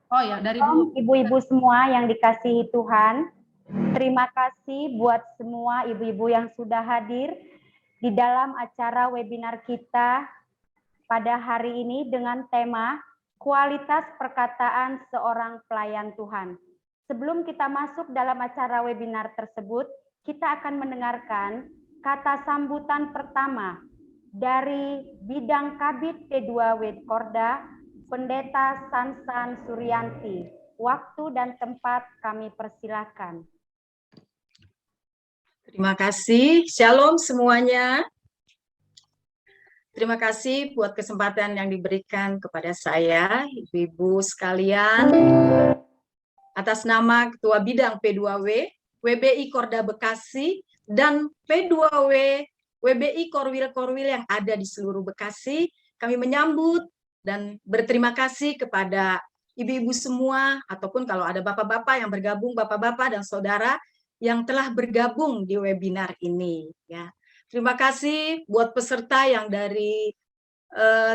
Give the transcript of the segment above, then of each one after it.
Oh ya, dari ibu-ibu semua yang dikasihi Tuhan. Terima kasih buat semua ibu-ibu yang sudah hadir di dalam acara webinar kita pada hari ini dengan tema kualitas perkataan seorang pelayan Tuhan. Sebelum kita masuk dalam acara webinar tersebut, kita akan mendengarkan kata sambutan pertama dari bidang Kabid P2 Wedkorda, Pendeta Sansan Suryanti. Waktu dan tempat kami persilakan. Terima kasih. Shalom semuanya. Terima kasih buat kesempatan yang diberikan kepada saya, ibu-ibu sekalian. Atas nama Ketua Bidang P2W, WBI Korda Bekasi, dan P2W, WBI Korwil-Korwil yang ada di seluruh Bekasi, kami menyambut dan berterima kasih kepada ibu-ibu semua, ataupun kalau ada bapak-bapak yang bergabung, bapak-bapak dan saudara yang telah bergabung di webinar ini. Ya, terima kasih buat peserta yang dari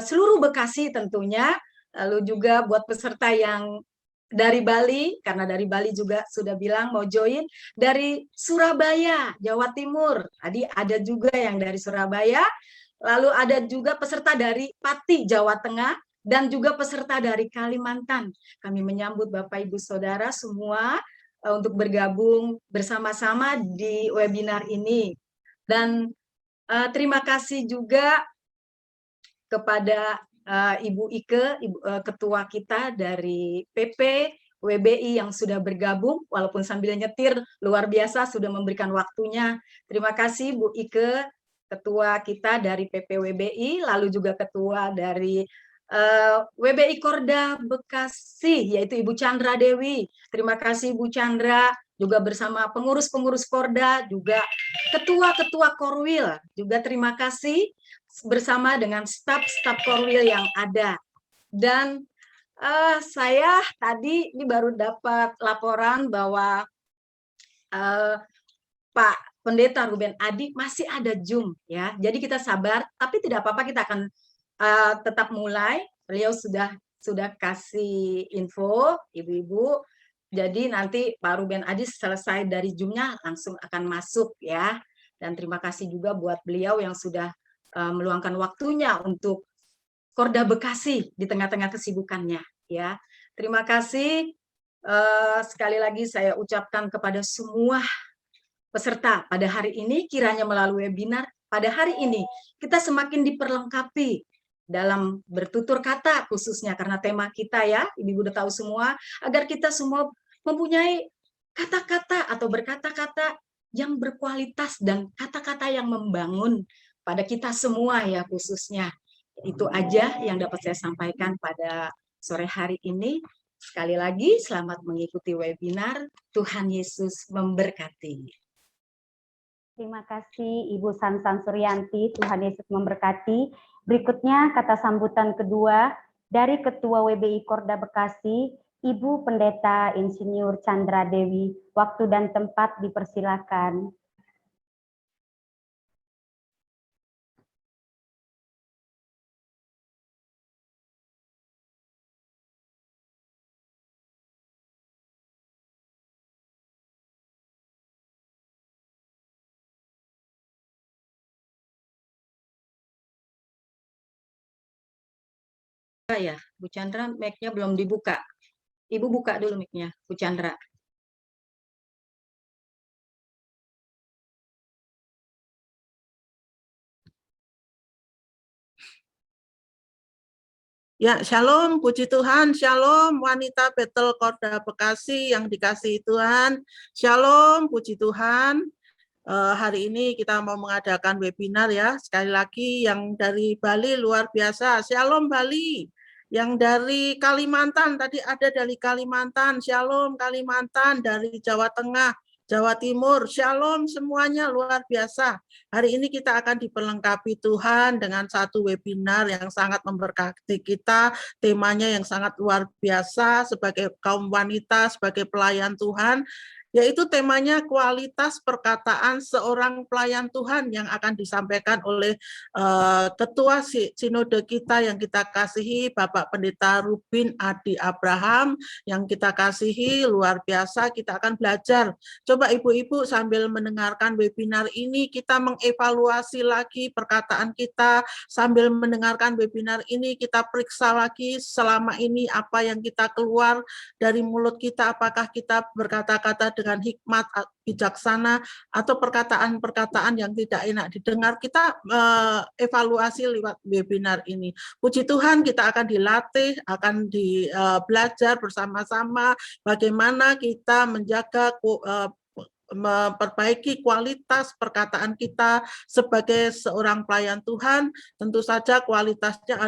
seluruh Bekasi tentunya, lalu juga buat peserta yang dari Bali, karena dari Bali juga sudah bilang mau join, dari Surabaya, Jawa Timur, tadi ada juga yang dari Surabaya, lalu ada juga peserta dari Pati, Jawa Tengah, dan juga peserta dari Kalimantan. Kami menyambut Bapak Ibu Saudara semua untuk bergabung bersama-sama di webinar ini. Dan terima kasih juga kepada Ibu Ike, ketua kita dari PP WBI yang sudah bergabung, walaupun sambil nyetir, luar biasa sudah memberikan waktunya. Terima kasih Bu Ike, ketua kita dari PP WBI, lalu juga ketua dari WBI Korda Bekasi, yaitu Ibu Chandra Dewi. Terima kasih Bu Chandra, juga bersama pengurus-pengurus Korda, juga ketua-ketua Korwil, juga terima kasih bersama dengan staf-staf Korwil yang ada. Dan saya tadi ini baru dapat laporan bahwa Pak Pendeta Ruben Adi masih ada Zoom ya. Jadi kita sabar, tapi tidak apa-apa, kita akan tetap mulai. Beliau sudah kasih info, ibu-ibu. Jadi nanti Pak Ruben Adi selesai dari Zoom-nya langsung akan masuk ya. Dan terima kasih juga buat beliau yang sudah meluangkan waktunya untuk Korda Bekasi di tengah-tengah kesibukannya ya. Terima kasih sekali lagi saya ucapkan kepada semua peserta pada hari ini, kiranya melalui webinar pada hari ini kita semakin diperlengkapi dalam bertutur kata, khususnya karena tema kita ya, ibu udah tahu semua, agar kita semua mempunyai kata-kata atau berkata-kata yang berkualitas dan kata-kata yang membangun pada kita semua ya khususnya. Itu aja yang dapat saya sampaikan pada sore hari ini. Sekali lagi, selamat mengikuti webinar. Tuhan Yesus memberkati. Terima kasih Ibu Sansan Suryanti, Tuhan Yesus memberkati. Berikutnya kata sambutan kedua dari Ketua WBI Korda Bekasi, Ibu Pendeta Insinyur Chandra Dewi. Waktu dan tempat dipersilakan. Ya, Bu Chandra, mic-nya belum dibuka. Ibu buka dulu mic-nya, Bu Chandra. Ya, shalom, puji Tuhan, shalom, wanita Betel Korda Bekasi yang dikasihi Tuhan, shalom, puji Tuhan. Hari ini kita mau mengadakan webinar ya, sekali lagi yang dari Bali luar biasa, shalom Bali. Yang dari Kalimantan, tadi ada dari Kalimantan, shalom Kalimantan, dari Jawa Tengah, Jawa Timur, shalom semuanya luar biasa. Hari ini kita akan diperlengkapi Tuhan dengan satu webinar yang sangat memberkati kita, temanya yang sangat luar biasa sebagai kaum wanita, sebagai pelayan Tuhan, yaitu temanya kualitas perkataan seorang pelayan Tuhan yang akan disampaikan oleh Ketua Sinode kita yang kita kasihi, Bapak Pendeta Rubin Adi Abraham, yang kita kasihi, luar biasa. Kita akan belajar. Coba ibu-ibu sambil mendengarkan webinar ini, kita mengevaluasi lagi perkataan kita, sambil mendengarkan webinar ini, kita periksa lagi selama ini apa yang kita keluar dari mulut kita, apakah kita berkata-kata dengan hikmat, bijaksana, atau perkataan-perkataan yang tidak enak didengar. Kita evaluasi lewat webinar ini. Puji Tuhan, kita akan dilatih, akan belajar bersama-sama bagaimana kita menjaga memperbaiki kualitas perkataan kita sebagai seorang pelayan Tuhan. Tentu saja kualitasnya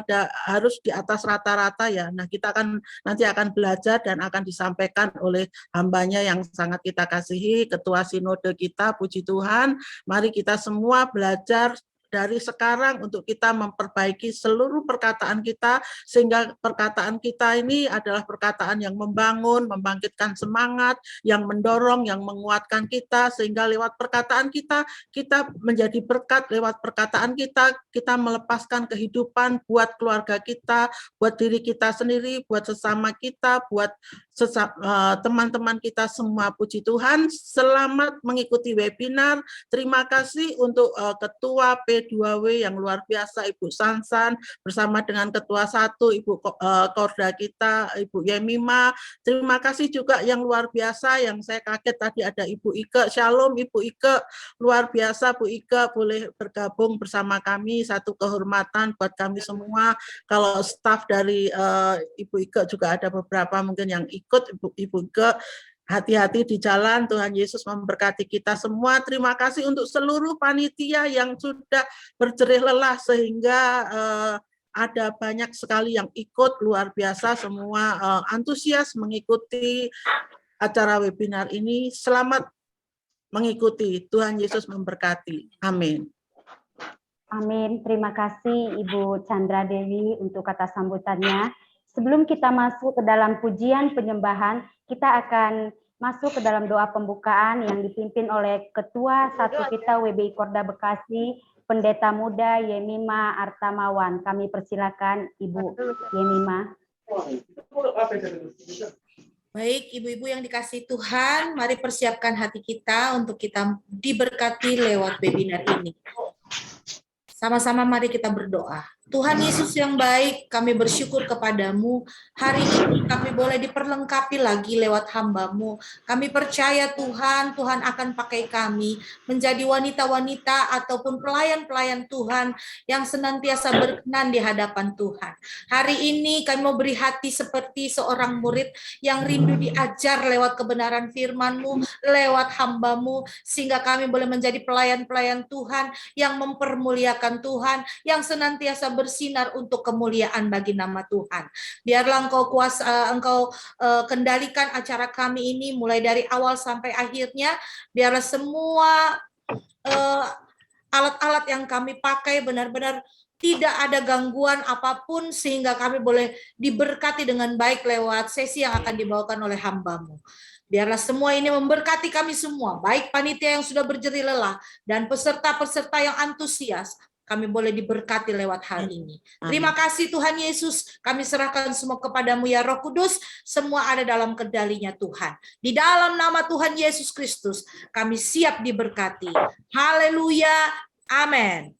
harus di atas rata-rata ya. Nah, kita nanti akan belajar dan akan disampaikan oleh hambanya yang sangat kita kasihi, Ketua Sinode kita. Puji Tuhan, mari kita semua belajar dari sekarang untuk kita memperbaiki seluruh perkataan kita, sehingga perkataan kita ini adalah perkataan yang membangun, membangkitkan semangat, yang mendorong, yang menguatkan kita, sehingga lewat perkataan kita, kita menjadi berkat. Lewat perkataan kita, kita melepaskan kehidupan buat keluarga kita, buat diri kita sendiri, buat sesama kita, buat teman-teman kita semua. Puji Tuhan, selamat mengikuti webinar. Terima kasih untuk Ketua P2W yang luar biasa, Ibu Sansan, bersama dengan Ketua 1, Ibu Korda kita, Ibu Yemima. Terima kasih juga yang luar biasa, yang saya kaget tadi ada Ibu Ike. Shalom Ibu Ike, luar biasa Bu Ike boleh bergabung bersama kami, satu kehormatan buat kami semua. Kalau staf dari Ibu Ike juga ada beberapa mungkin yang ikut. Ibu Ike, hati-hati di jalan. Tuhan Yesus memberkati kita semua. Terima kasih untuk seluruh panitia yang sudah berjerih lelah sehingga ada banyak sekali yang ikut. Luar biasa, semua antusias mengikuti acara webinar ini. Selamat mengikuti. Tuhan Yesus memberkati. Amin. Amin. Terima kasih Ibu Chandra Dewi untuk kata sambutannya. Sebelum kita masuk ke dalam pujian penyembahan, kita akan masuk ke dalam doa pembukaan yang dipimpin oleh Ketua 1 kita WBI Korda Bekasi, Pendeta Muda Yemima Artamawan. Kami persilakan Ibu Yemima. Baik, ibu-ibu yang dikasihi Tuhan, mari persiapkan hati kita untuk kita diberkati lewat webinar ini. Sama-sama mari kita berdoa. Tuhan Yesus yang baik, kami bersyukur kepadamu. Hari ini kami boleh diperlengkapi lagi lewat hamba-Mu. Kami percaya Tuhan, Tuhan akan pakai kami menjadi wanita-wanita ataupun pelayan-pelayan Tuhan yang senantiasa berkenan di hadapan Tuhan. Hari ini kami mau beri hati seperti seorang murid yang rindu diajar lewat kebenaran firman-Mu, lewat hamba-Mu, sehingga kami boleh menjadi pelayan-pelayan Tuhan yang mempermuliakan Tuhan, yang senantiasa bersinar untuk kemuliaan bagi nama Tuhan. Biarlah Engkau kendalikan acara kami ini mulai dari awal sampai akhirnya. Biarlah semua alat-alat yang kami pakai benar-benar tidak ada gangguan apapun, sehingga kami boleh diberkati dengan baik lewat sesi yang akan dibawakan oleh hamba-Mu. Biarlah semua ini memberkati kami semua, baik panitia yang sudah berjerih lelah dan peserta-peserta yang antusias. Kami boleh diberkati lewat hal ini. Terima kasih Tuhan Yesus. Kami serahkan semua kepadamu ya Roh Kudus. Semua ada dalam kendalinya Tuhan. Di dalam nama Tuhan Yesus Kristus, kami siap diberkati. Haleluya. Amin.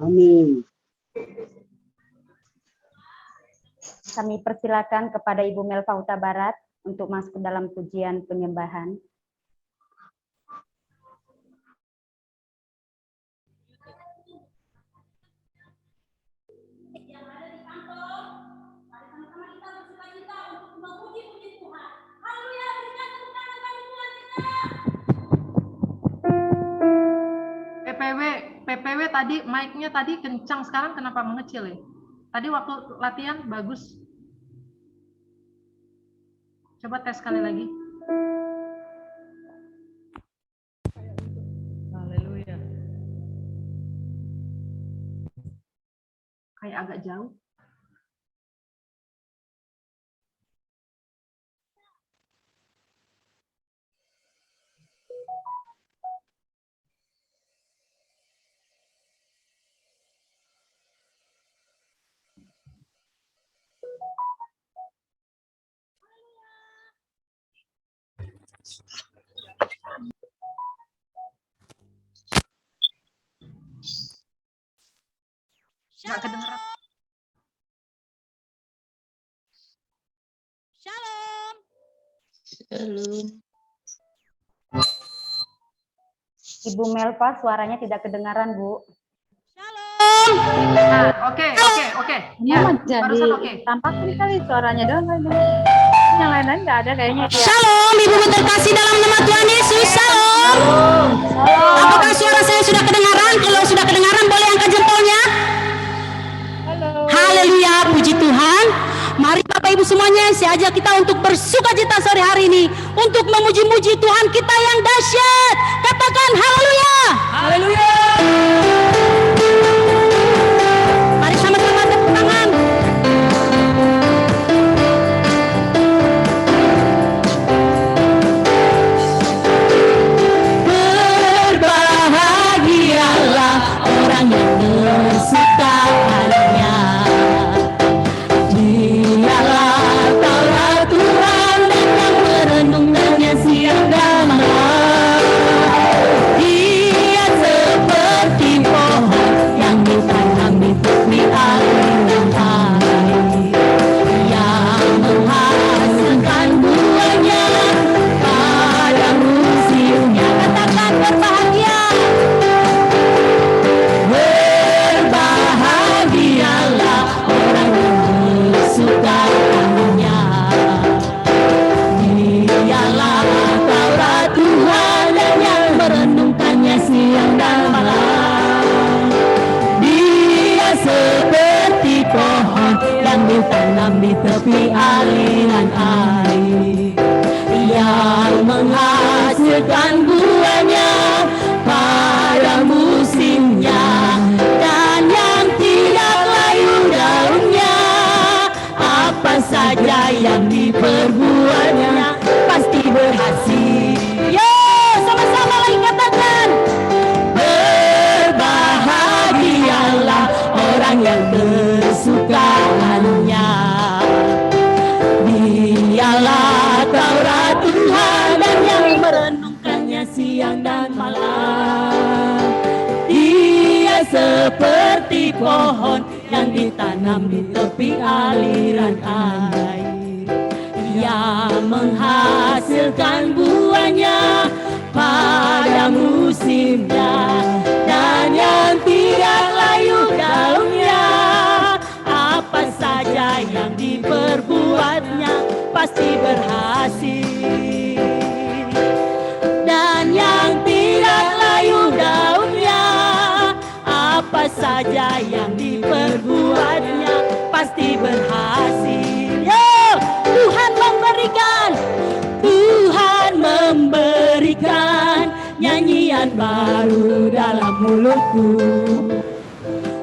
Amin. Kami persilakan kepada Ibu Melva Huta Barat untuk masuk dalam pujian penyembahan. PPW tadi mic-nya tadi kencang, sekarang kenapa mengecil ya? Tadi waktu latihan bagus. Coba tes sekali lagi. Haleluya. Kayak agak jauh. Nggak kedengeran. Shalom. Ibu Melva suaranya tidak kedengaran, Bu. Nah, oke. Ya, barusan oke. Tampaknya kali suaranya doang. Yang lain-lain nggak ada kayaknya. Ya. Shalom, ibu-ibu terkasih dalam nama Tuhan Yesus. Shalom. Apakah suara saya sudah kedengaran? Kalau sudah kedengaran, boleh angkat jempolnya. Haleluya, puji Tuhan. Mari Bapak Ibu semuanya, saya ajak kita untuk bersukacita sore hari ini, untuk memuji-muji Tuhan kita yang dahsyat. Katakan haleluya. Haleluya. Mari sama-sama tepuk tangan. Berbahagialah orang yang kesukaannya. Dialah Taurat Tuhan dan yang merenungkannya siang dan malam. Dia seperti pohon yang ditanam di tepi aliran air, yang menghasilkan buahnya pada musimnya. Katakan berbahagia. Berbahagialah orang yang kesukaannya. Dialah Taurat Tuhan dan yang merenungkannya siang dan malam. Dia seperti pohon yang ditanam di tepi aliran air, yang menghasilkan buahnya pada musimnya, dan yang tidak layu daunnya. Apa saja yang diperbuatnya pasti berhasil. Yo, sama-sama lagi katakan. Berbahagialah orang yang kesukaannya. Dialah Taurat Tuhan dan yang merenungkannya siang dan malam. Dia seperti pohon yang ditanam di tepi aliran air, yang menghasilkan buahnya pada musimnya, dan yang tidak layu daunnya. Apa saja yang diperbuatnya pasti berhasil, dan yang tidak layu daunnya. Apa saja yang diperbuatnya pasti berhasil. Yo, Tuhan memberikan nyanyian baru dalam mulutku,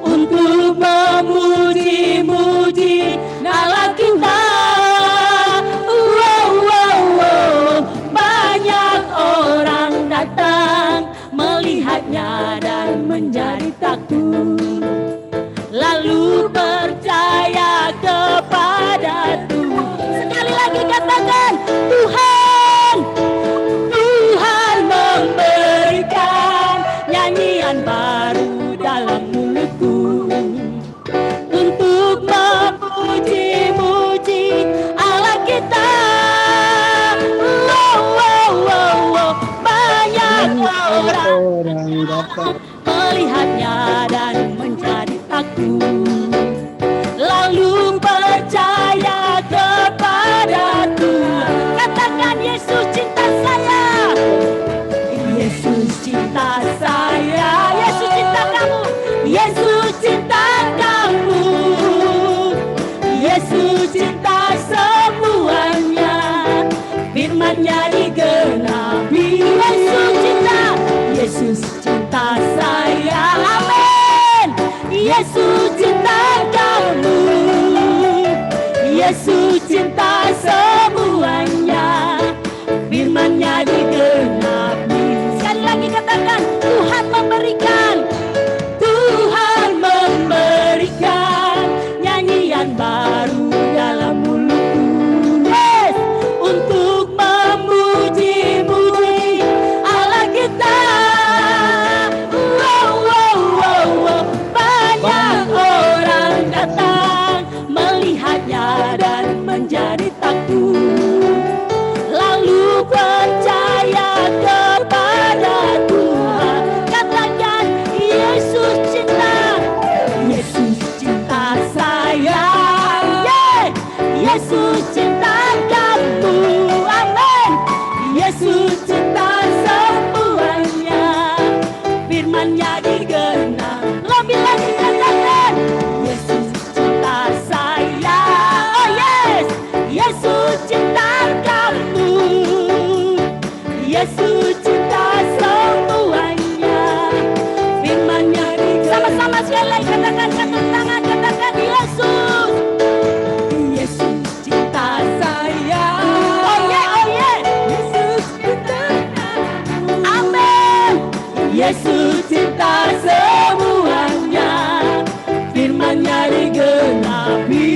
untuk memuji-muji Allah kita. Banyak orang datang melihatnya dan menjadi takut, lalu percaya kepada Tuhan. Sekali lagi katakan, Tuhan memberikan nyanyian baru dalam mulutku, untuk memuji-muji Allah kita. Banyak orang datang melihatnya dan menjadi takut, lalu percaya kepada Tuhan. Katakan, Yesus cinta saya. Yesus cinta saya. Yesus cinta kamu. Yesus cinta kamu. Yesus cinta semuanya. Firman-Nya digenapi. Yesus cinta saya. Amin. Yesus cinta kamu. Yesus cinta semuanya. Firman-Nya digenapi. Sekali lagi katakan, Tuhan memberikan nyanyian baru dalam mulutku. Yes, untuk memuji Yesus cinta kamu, amin. Yesus cinta semuanya, firman-Nya digenang. Lebih lagi katakan, Yesus cinta saya, oh yes. Yesus cinta kamu, Yesus cinta semuanya, firman-Nya digenang. Sama-sama sekali lagi katakan, satu tangan katakan, Yesus. Yesus cinta saya. Oh yeah. Yesus cinta kamu. Amin. Yesus cinta semuanya, firman-Nya digenapi.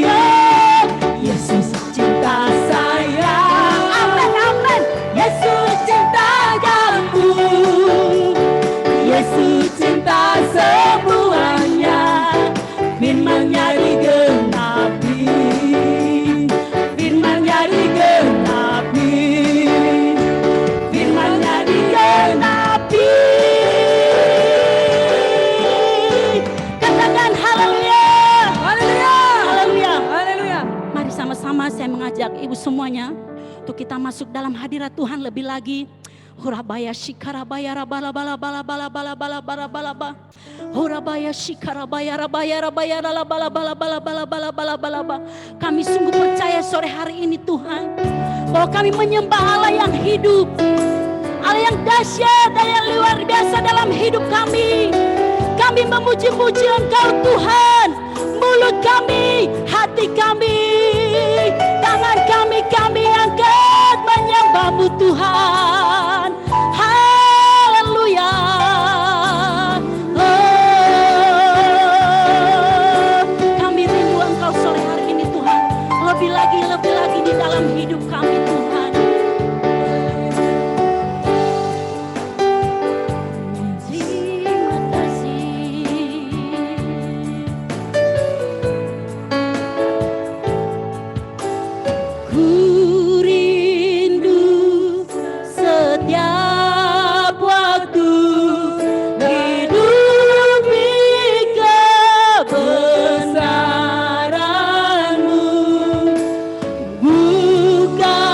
Oh, Yesus cinta saya. Amin. Yesus cinta kamu. Yesus cinta semuanya, firman-Nya digenapi. Firman-Nya digenapi. Firman-Nya digenapi. Katakan haleluya. Haleluya. Haleluya. Haleluya. Mari sama-sama saya mengajak ibu semuanya untuk kita masuk dalam hadirat Tuhan lebih lagi. Horabaya shikarabaya rabala bala bala bala bala bala bala bala bala. Horabaya shikarabaya rabaya rabaya bala bala bala bala bala bala bala bala bala. Kami sungguh percaya sore hari ini Tuhan, bahwa kami menyembah Allah yang hidup, Allah yang dahsyat, Allah yang luar biasa dalam hidup kami. Kami memuji-muji Engkau Tuhan, mulut kami, hati kami, tangan kami angkat menyembah-Mu Tuhan. Haleluya. Oh, kami rindu Engkau sore hari ini Tuhan, lebih lagi di dalam hidup kami Tuhan. Terima kasih. Ku rindu setiap waktu hidupi kebesaran-Mu, bukan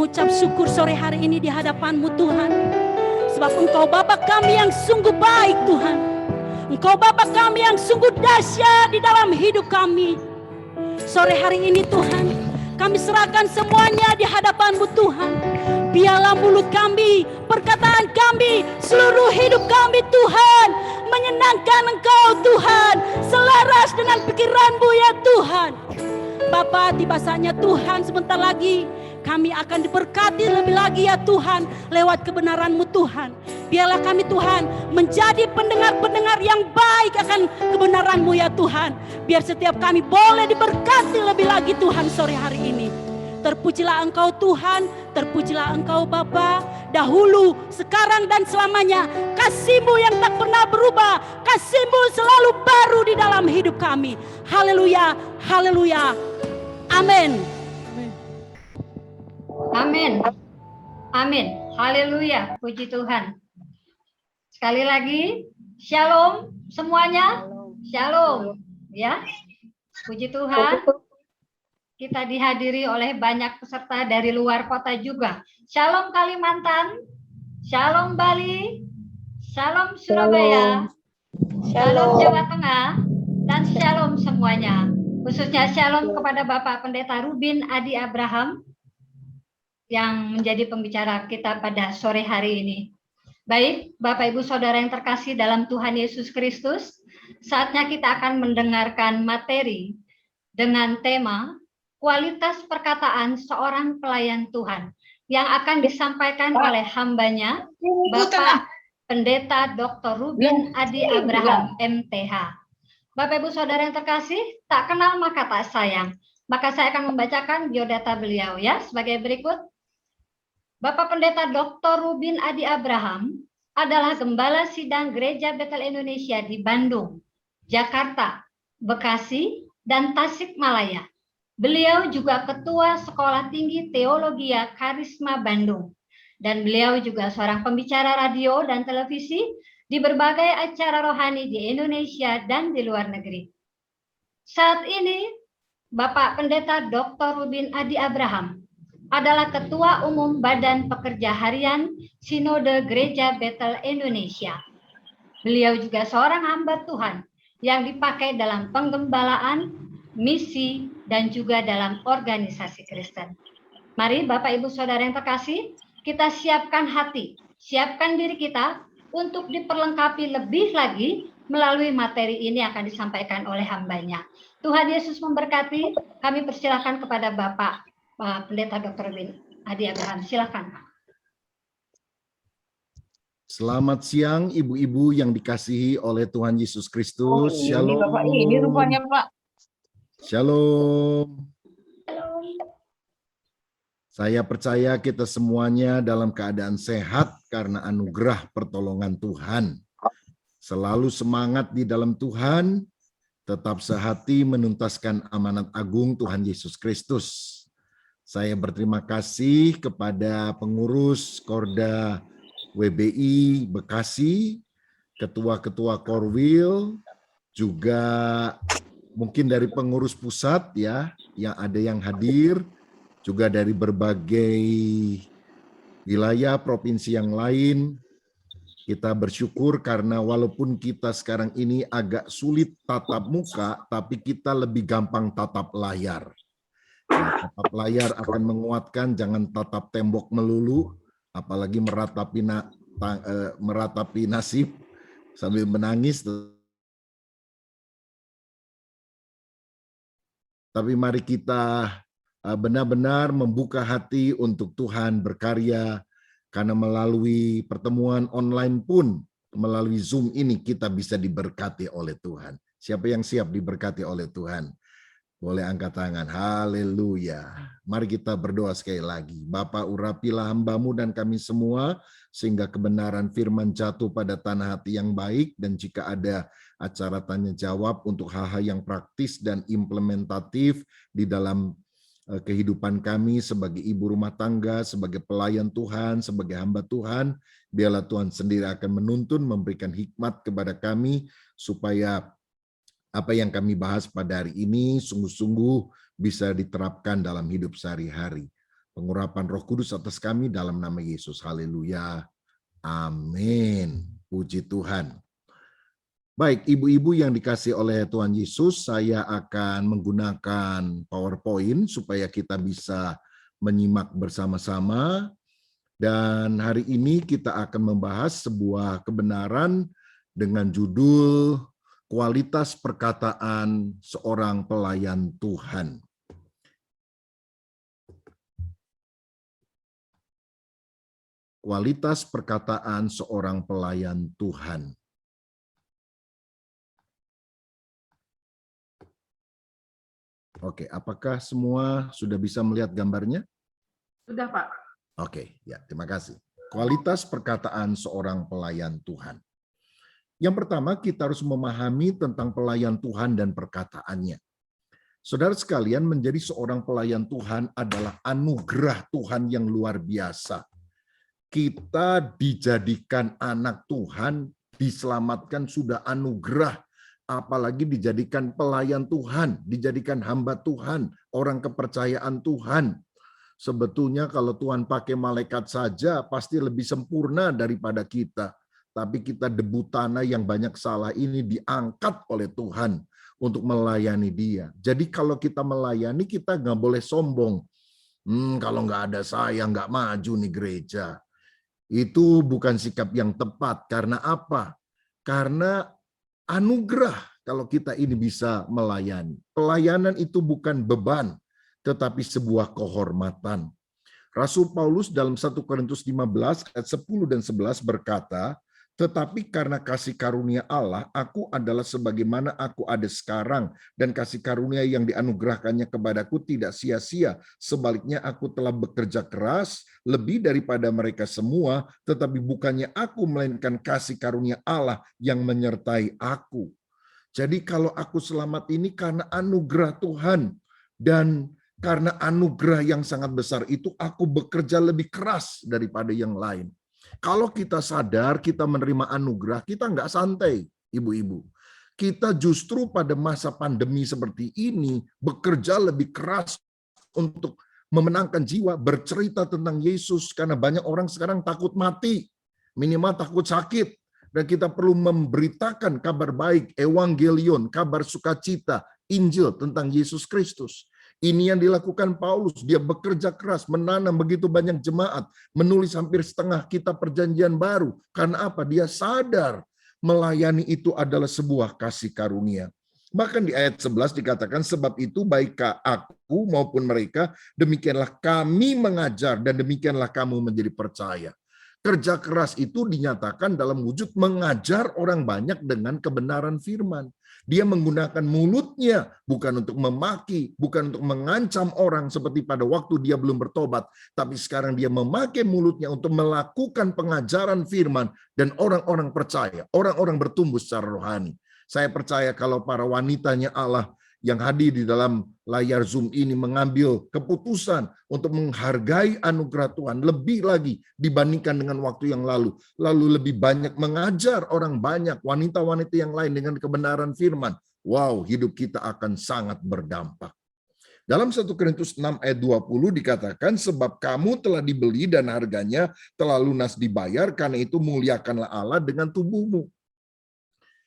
mengucap syukur sore hari ini di hadapan-Mu Tuhan. Sebab Engkau Bapa kami yang sungguh baik Tuhan. Engkau Bapa kami yang sungguh dahsyat di dalam hidup kami. Sore hari ini Tuhan, kami serahkan semuanya di hadapan-Mu Tuhan. Biarlah mulut kami, perkataan kami, seluruh hidup kami Tuhan, menyenangkan Engkau Tuhan, selaras dengan pikiran-Mu ya Tuhan. Bapa, tiba saatnya Tuhan, sebentar lagi kami akan diberkati lebih lagi ya Tuhan, lewat kebenaran-Mu Tuhan. Biarlah kami Tuhan menjadi pendengar-pendengar yang baik akan kebenaran-Mu ya Tuhan. Biar setiap kami boleh diberkati lebih lagi Tuhan sore hari ini. Terpujilah Engkau Tuhan, terpujilah Engkau Bapa, dahulu, sekarang dan selamanya. Kasih-Mu yang tak pernah berubah, kasih-Mu selalu baru di dalam hidup kami. Haleluya, haleluya, amin. Amin. Amin. Haleluya. Puji Tuhan. Sekali lagi, shalom semuanya. Shalom. Ya. Puji Tuhan. Kita dihadiri oleh banyak peserta dari luar kota juga. Shalom Kalimantan. Shalom Bali. Shalom Surabaya. Shalom Jawa Tengah. Dan shalom semuanya. Khususnya shalom kepada Bapak Pendeta Rubin Adi Abraham yang menjadi pembicara kita pada sore hari ini. Baik, Bapak Ibu Saudara yang terkasih dalam Tuhan Yesus Kristus, saatnya kita akan mendengarkan materi dengan tema kualitas perkataan seorang pelayan Tuhan yang akan disampaikan oleh hambanya, Bapak Pendeta Dr. Rubin Adi Abraham, MTH. Bapak Ibu Saudara yang terkasih, tak kenal maka tak sayang. Maka saya akan membacakan biodata beliau ya sebagai berikut. Bapak Pendeta Dr. Rubin Adi Abraham adalah Gembala Sidang Gereja Betel Indonesia di Bandung, Jakarta, Bekasi, dan Tasikmalaya. Beliau juga Ketua Sekolah Tinggi Teologia Karisma Bandung. Dan beliau juga seorang pembicara radio dan televisi di berbagai acara rohani di Indonesia dan di luar negeri. Saat ini, Bapak Pendeta Dr. Rubin Adi Abraham adalah Ketua Umum Badan Pekerja Harian Sinode Gereja Betel Indonesia. Beliau juga seorang hamba Tuhan yang dipakai dalam penggembalaan, misi, dan juga dalam organisasi Kristen. Mari Bapak Ibu Saudara yang terkasih, kita siapkan hati, siapkan diri kita untuk diperlengkapi lebih lagi melalui materi ini akan disampaikan oleh hambanya. Tuhan Yesus memberkati, kami persilahkan kepada Bapak Pendeta Dr. Rubin Adi Abraham, silakan. Selamat siang ibu-ibu yang dikasihi oleh Tuhan Yesus Kristus. Shalom. Bapak ini rupanya Pak. Shalom. Saya percaya kita semuanya dalam keadaan sehat karena anugerah pertolongan Tuhan. Selalu semangat di dalam Tuhan, tetap sehati menuntaskan amanat agung Tuhan Yesus Kristus. Saya berterima kasih kepada pengurus Korda WBI Bekasi, ketua-ketua Korwil, juga mungkin dari pengurus pusat ya, yang ada yang hadir, juga dari berbagai wilayah provinsi yang lain. Kita bersyukur karena walaupun kita sekarang ini agak sulit tatap muka, tapi kita lebih gampang tatap layar. Nah, tatap layar akan menguatkan, jangan tatap tembok melulu, apalagi meratapi nasib sambil menangis. Tapi mari kita benar-benar membuka hati untuk Tuhan berkarya, karena melalui pertemuan online pun, melalui Zoom ini kita bisa diberkati oleh Tuhan. Siapa yang siap diberkati oleh Tuhan? Boleh angkat tangan. Haleluya. Mari kita berdoa sekali lagi. Bapa, urapilah hamba-Mu dan kami semua, sehingga kebenaran firman jatuh pada tanah hati yang baik, dan jika ada acara tanya jawab untuk hal-hal yang praktis dan implementatif di dalam kehidupan kami sebagai ibu rumah tangga, sebagai pelayan Tuhan, sebagai hamba Tuhan, biarlah Tuhan sendiri akan menuntun, memberikan hikmat kepada kami, supaya apa yang kami bahas pada hari ini sungguh-sungguh bisa diterapkan dalam hidup sehari-hari. pengurapan Roh Kudus atas kami dalam nama Yesus. Haleluya. Amin. Puji Tuhan. Baik, ibu-ibu yang dikasih oleh Tuhan Yesus, saya akan menggunakan PowerPoint supaya kita bisa menyimak bersama-sama. Dan hari ini kita akan membahas sebuah kebenaran dengan judul kualitas perkataan seorang pelayan Tuhan. Kualitas perkataan seorang pelayan Tuhan. Oke, apakah semua sudah bisa melihat gambarnya? Sudah, Pak. Oke, ya, terima kasih. Kualitas perkataan seorang pelayan Tuhan. Yang pertama, kita harus memahami tentang pelayan Tuhan dan perkataannya. Saudara sekalian, menjadi seorang pelayan Tuhan adalah anugerah Tuhan yang luar biasa. Kita dijadikan anak Tuhan, diselamatkan sudah anugerah. Apalagi dijadikan pelayan Tuhan, dijadikan hamba Tuhan, orang kepercayaan Tuhan. Sebetulnya kalau Tuhan pakai malaikat saja pasti lebih sempurna daripada kita. Tapi kita debu tanah yang banyak salah ini diangkat oleh Tuhan untuk melayani Dia. Jadi kalau kita melayani, kita nggak boleh sombong. Kalau nggak ada saya, nggak maju nih gereja. Itu bukan sikap yang tepat. Karena apa? Karena anugerah kalau kita ini bisa melayani. Pelayanan itu bukan beban, tetapi sebuah kehormatan. Rasul Paulus dalam 1 Korintus 15 ayat 10 dan 11 berkata, tetapi karena kasih karunia Allah, aku adalah sebagaimana aku ada sekarang, dan kasih karunia yang dianugerahkannya kepadaku tidak sia-sia. Sebaliknya aku telah bekerja keras, lebih daripada mereka semua, tetapi bukannya aku, melainkan kasih karunia Allah yang menyertai aku. Jadi kalau aku selamat ini karena anugerah Tuhan, dan karena anugerah yang sangat besar itu, aku bekerja lebih keras daripada yang lain. Kalau kita sadar kita menerima anugerah, kita nggak santai, ibu-ibu. Kita justru pada masa pandemi seperti ini bekerja lebih keras untuk memenangkan jiwa, bercerita tentang Yesus, karena banyak orang sekarang takut mati, minimal takut sakit. Dan kita perlu memberitakan kabar baik, evangelion, kabar sukacita, Injil tentang Yesus Kristus. Ini yang dilakukan Paulus, dia bekerja keras, menanam begitu banyak jemaat, menulis hampir setengah kitab perjanjian baru. Karena apa? Dia sadar melayani itu adalah sebuah kasih karunia. Bahkan di ayat 11 dikatakan, sebab itu baik aku maupun mereka, demikianlah kami mengajar dan demikianlah kamu menjadi percaya. Kerja keras itu dinyatakan dalam wujud mengajar orang banyak dengan kebenaran firman. Dia menggunakan mulutnya bukan untuk memaki, bukan untuk mengancam orang seperti pada waktu dia belum bertobat. Tapi sekarang dia memakai mulutnya untuk melakukan pengajaran firman dan orang-orang percaya, orang-orang bertumbuh secara rohani. Saya percaya kalau para wanitanya Allah yang hadir di dalam layar Zoom ini mengambil keputusan untuk menghargai anugerah Tuhan lebih lagi dibandingkan dengan waktu yang lalu. Lalu lebih banyak mengajar orang banyak, wanita-wanita yang lain dengan kebenaran firman. Wow, hidup kita akan sangat berdampak. Dalam 1 Korintus 6 ayat 20 dikatakan, sebab kamu telah dibeli dan harganya telah lunas dibayar, karena itu muliakanlah Allah dengan tubuhmu.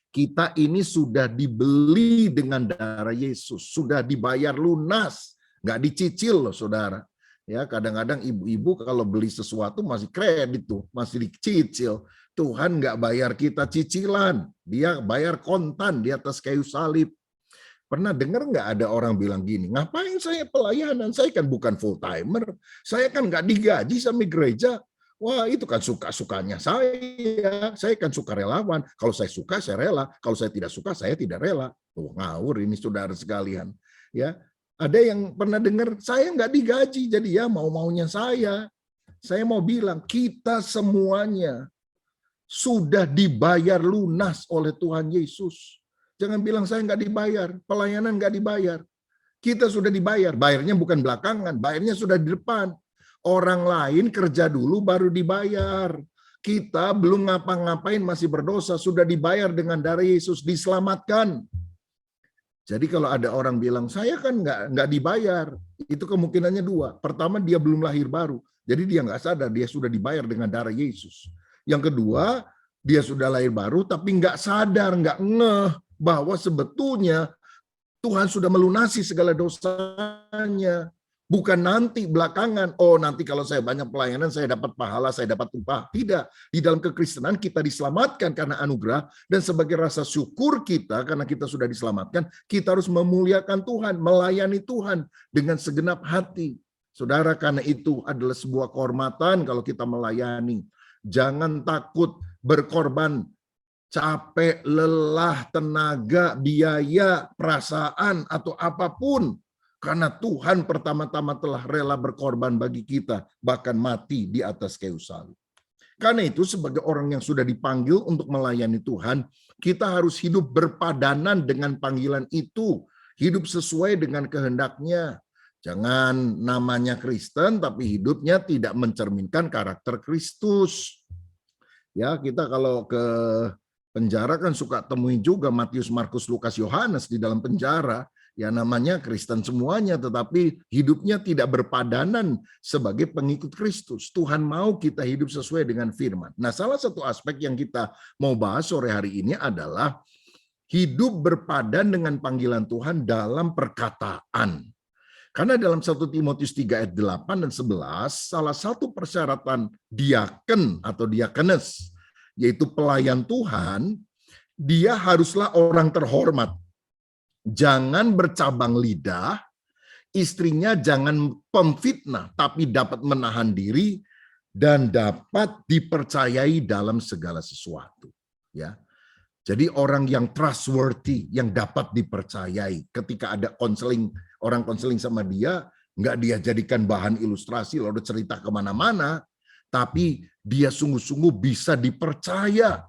Kita ini sudah dibeli dengan darah Yesus, sudah dibayar lunas, nggak dicicil loh saudara. Ya kadang-kadang ibu-ibu kalau beli sesuatu masih kredit tuh, masih dicicil. Tuhan nggak bayar kita cicilan, Dia bayar kontan di atas kayu salib. Pernah dengar nggak ada orang bilang gini, ngapain saya pelayanan? Saya kan bukan full timer, saya kan nggak digaji sama gereja. Wah, itu kan suka-sukanya saya kan sukarelawan. Kalau saya suka, saya rela. Kalau saya tidak suka, saya tidak rela. Oh, ngawur ini saudara sekalian. Ya, ada yang pernah dengar, saya nggak digaji, jadi ya mau-maunya saya. Saya mau bilang, kita semuanya sudah dibayar lunas oleh Tuhan Yesus. Jangan bilang saya nggak dibayar, pelayanan nggak dibayar. Kita sudah dibayar, bayarnya bukan belakangan, bayarnya sudah di depan. Orang lain kerja dulu baru dibayar. Kita belum ngapa-ngapain masih berdosa, sudah dibayar dengan darah Yesus, diselamatkan. Jadi kalau ada orang bilang, saya kan nggak dibayar, itu kemungkinannya dua. Pertama, dia belum lahir baru. Jadi dia nggak sadar, dia sudah dibayar dengan darah Yesus. Yang kedua, dia sudah lahir baru, tapi nggak sadar, nggak ngeh bahwa sebetulnya Tuhan sudah melunasi segala dosanya. Bukan nanti belakangan, oh nanti kalau saya banyak pelayanan, saya dapat pahala, saya dapat upah. Tidak. Di dalam kekristenan kita diselamatkan karena anugerah, dan sebagai rasa syukur kita karena kita sudah diselamatkan, kita harus memuliakan Tuhan, melayani Tuhan dengan segenap hati. Saudara, karena itu adalah sebuah kehormatan kalau kita melayani. Jangan takut berkorban capek, lelah, tenaga, biaya, perasaan, atau apapun. Karena Tuhan pertama-tama telah rela berkorban bagi kita, bahkan mati di atas kayu salib. Karena itu sebagai orang yang sudah dipanggil untuk melayani Tuhan, kita harus hidup berpadanan dengan panggilan itu. Hidup sesuai dengan kehendaknya. Jangan namanya Kristen, tapi hidupnya tidak mencerminkan karakter Kristus. Ya, kita kalau ke penjara kan suka temuin juga Matius, Markus, Lukas, Yohanes di dalam penjara. Ya namanya Kristen semuanya, tetapi hidupnya tidak berpadanan sebagai pengikut Kristus. Tuhan mau kita hidup sesuai dengan firman. Nah, salah satu aspek yang kita mau bahas sore hari ini adalah hidup berpadan dengan panggilan Tuhan dalam perkataan. Karena dalam 1 Timotius 3 ayat 8 dan 11, salah satu persyaratan diaken atau diakenes, yaitu pelayan Tuhan, dia haruslah orang terhormat. Jangan bercabang lidah, istrinya jangan pemfitnah, tapi dapat menahan diri dan dapat dipercayai dalam segala sesuatu. Ya, jadi orang yang trustworthy, yang dapat dipercayai. Ketika ada konseling, orang konseling sama dia, nggak dia jadikan bahan ilustrasi lalu cerita kemana-mana, tapi dia sungguh-sungguh bisa dipercaya.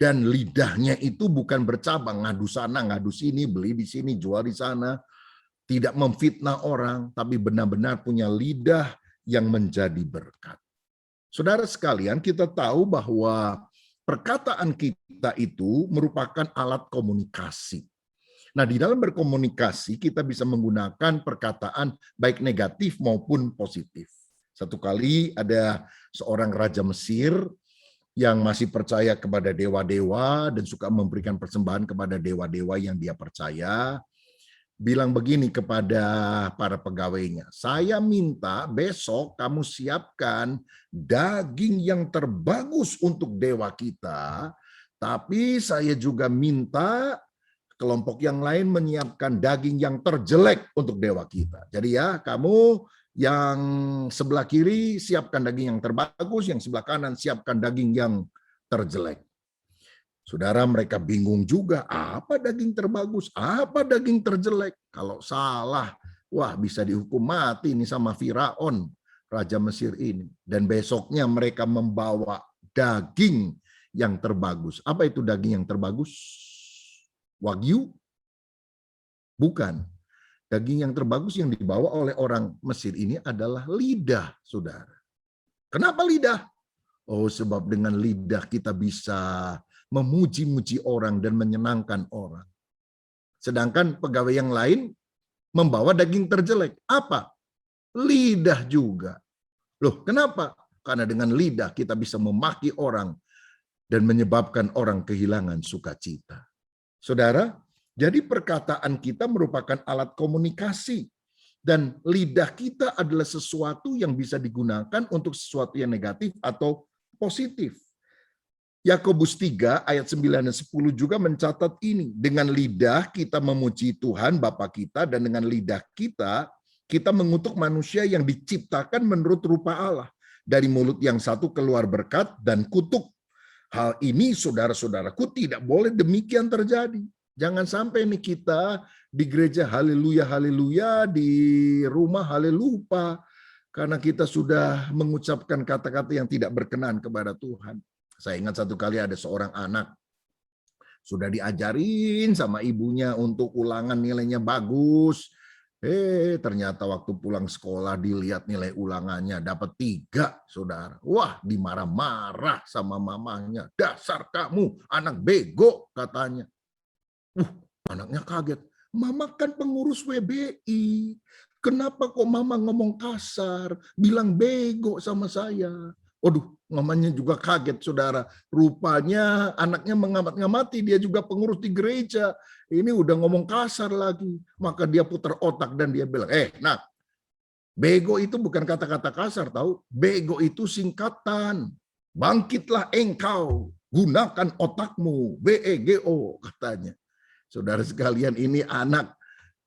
Dan lidahnya itu bukan bercabang, ngadu sana, ngadu sini, beli di sini, jual di sana. Tidak memfitnah orang, tapi benar-benar punya lidah yang menjadi berkat. Saudara sekalian, kita tahu bahwa perkataan kita itu merupakan alat komunikasi. Nah, di dalam berkomunikasi, kita bisa menggunakan perkataan baik negatif maupun positif. Satu kali ada seorang raja Mesir yang masih percaya kepada dewa-dewa dan suka memberikan persembahan kepada dewa-dewa yang dia percaya, bilang begini kepada para pegawainya, saya minta besok kamu siapkan daging yang terbagus untuk dewa kita, tapi saya juga minta kelompok yang lain menyiapkan daging yang terjelek untuk dewa kita. Jadi ya, kamu yang sebelah kiri siapkan daging yang terbagus, yang sebelah kanan siapkan daging yang terjelek. Saudara, mereka bingung juga, apa daging terbagus, apa daging terjelek. Kalau salah, wah bisa dihukum mati nih sama Firaun, raja Mesir ini. Dan besoknya mereka membawa daging yang terbagus. Apa itu daging yang terbagus? Wagyu? Bukan. Daging yang terbagus yang dibawa oleh orang Mesir ini adalah lidah, saudara. Kenapa lidah? Oh, sebab dengan lidah kita bisa memuji-muji orang dan menyenangkan orang. Sedangkan pegawai yang lain membawa daging terjelek. Apa? Lidah juga. Loh, kenapa? Karena dengan lidah kita bisa memaki orang dan menyebabkan orang kehilangan sukacita. Saudara, jadi perkataan kita merupakan alat komunikasi dan lidah kita adalah sesuatu yang bisa digunakan untuk sesuatu yang negatif atau positif. Yakobus 3 ayat 9 dan 10 juga mencatat ini. Dengan lidah kita memuji Tuhan Bapa kita dan dengan lidah kita mengutuk manusia yang diciptakan menurut rupa Allah. Dari mulut yang satu keluar berkat dan kutuk. Hal ini saudara-saudaraku tidak boleh demikian terjadi. Jangan sampai nih kita di gereja haleluya, haleluya, di rumah halelupa. Karena kita sudah mengucapkan kata-kata yang tidak berkenan kepada Tuhan. Saya ingat satu kali ada seorang anak. Sudah diajarin sama ibunya untuk ulangan nilainya bagus. Ternyata waktu pulang sekolah dilihat nilai ulangannya dapat 3, saudara. Wah, dimarah-marah sama mamanya. Dasar kamu, anak bego, katanya. Anaknya kaget. Mama kan pengurus WBI. Kenapa kok Mama ngomong kasar, bilang bego sama saya? Waduh, mamanya juga kaget, saudara. Rupanya anaknya mengamat-ngamati, dia juga pengurus di gereja. Ini udah ngomong kasar lagi. Maka dia putar otak dan dia bilang, nah, bego itu bukan kata-kata kasar, tahu? Bego itu singkatan. Bangkitlah engkau, gunakan otakmu, BEGO katanya. Saudara sekalian, ini anak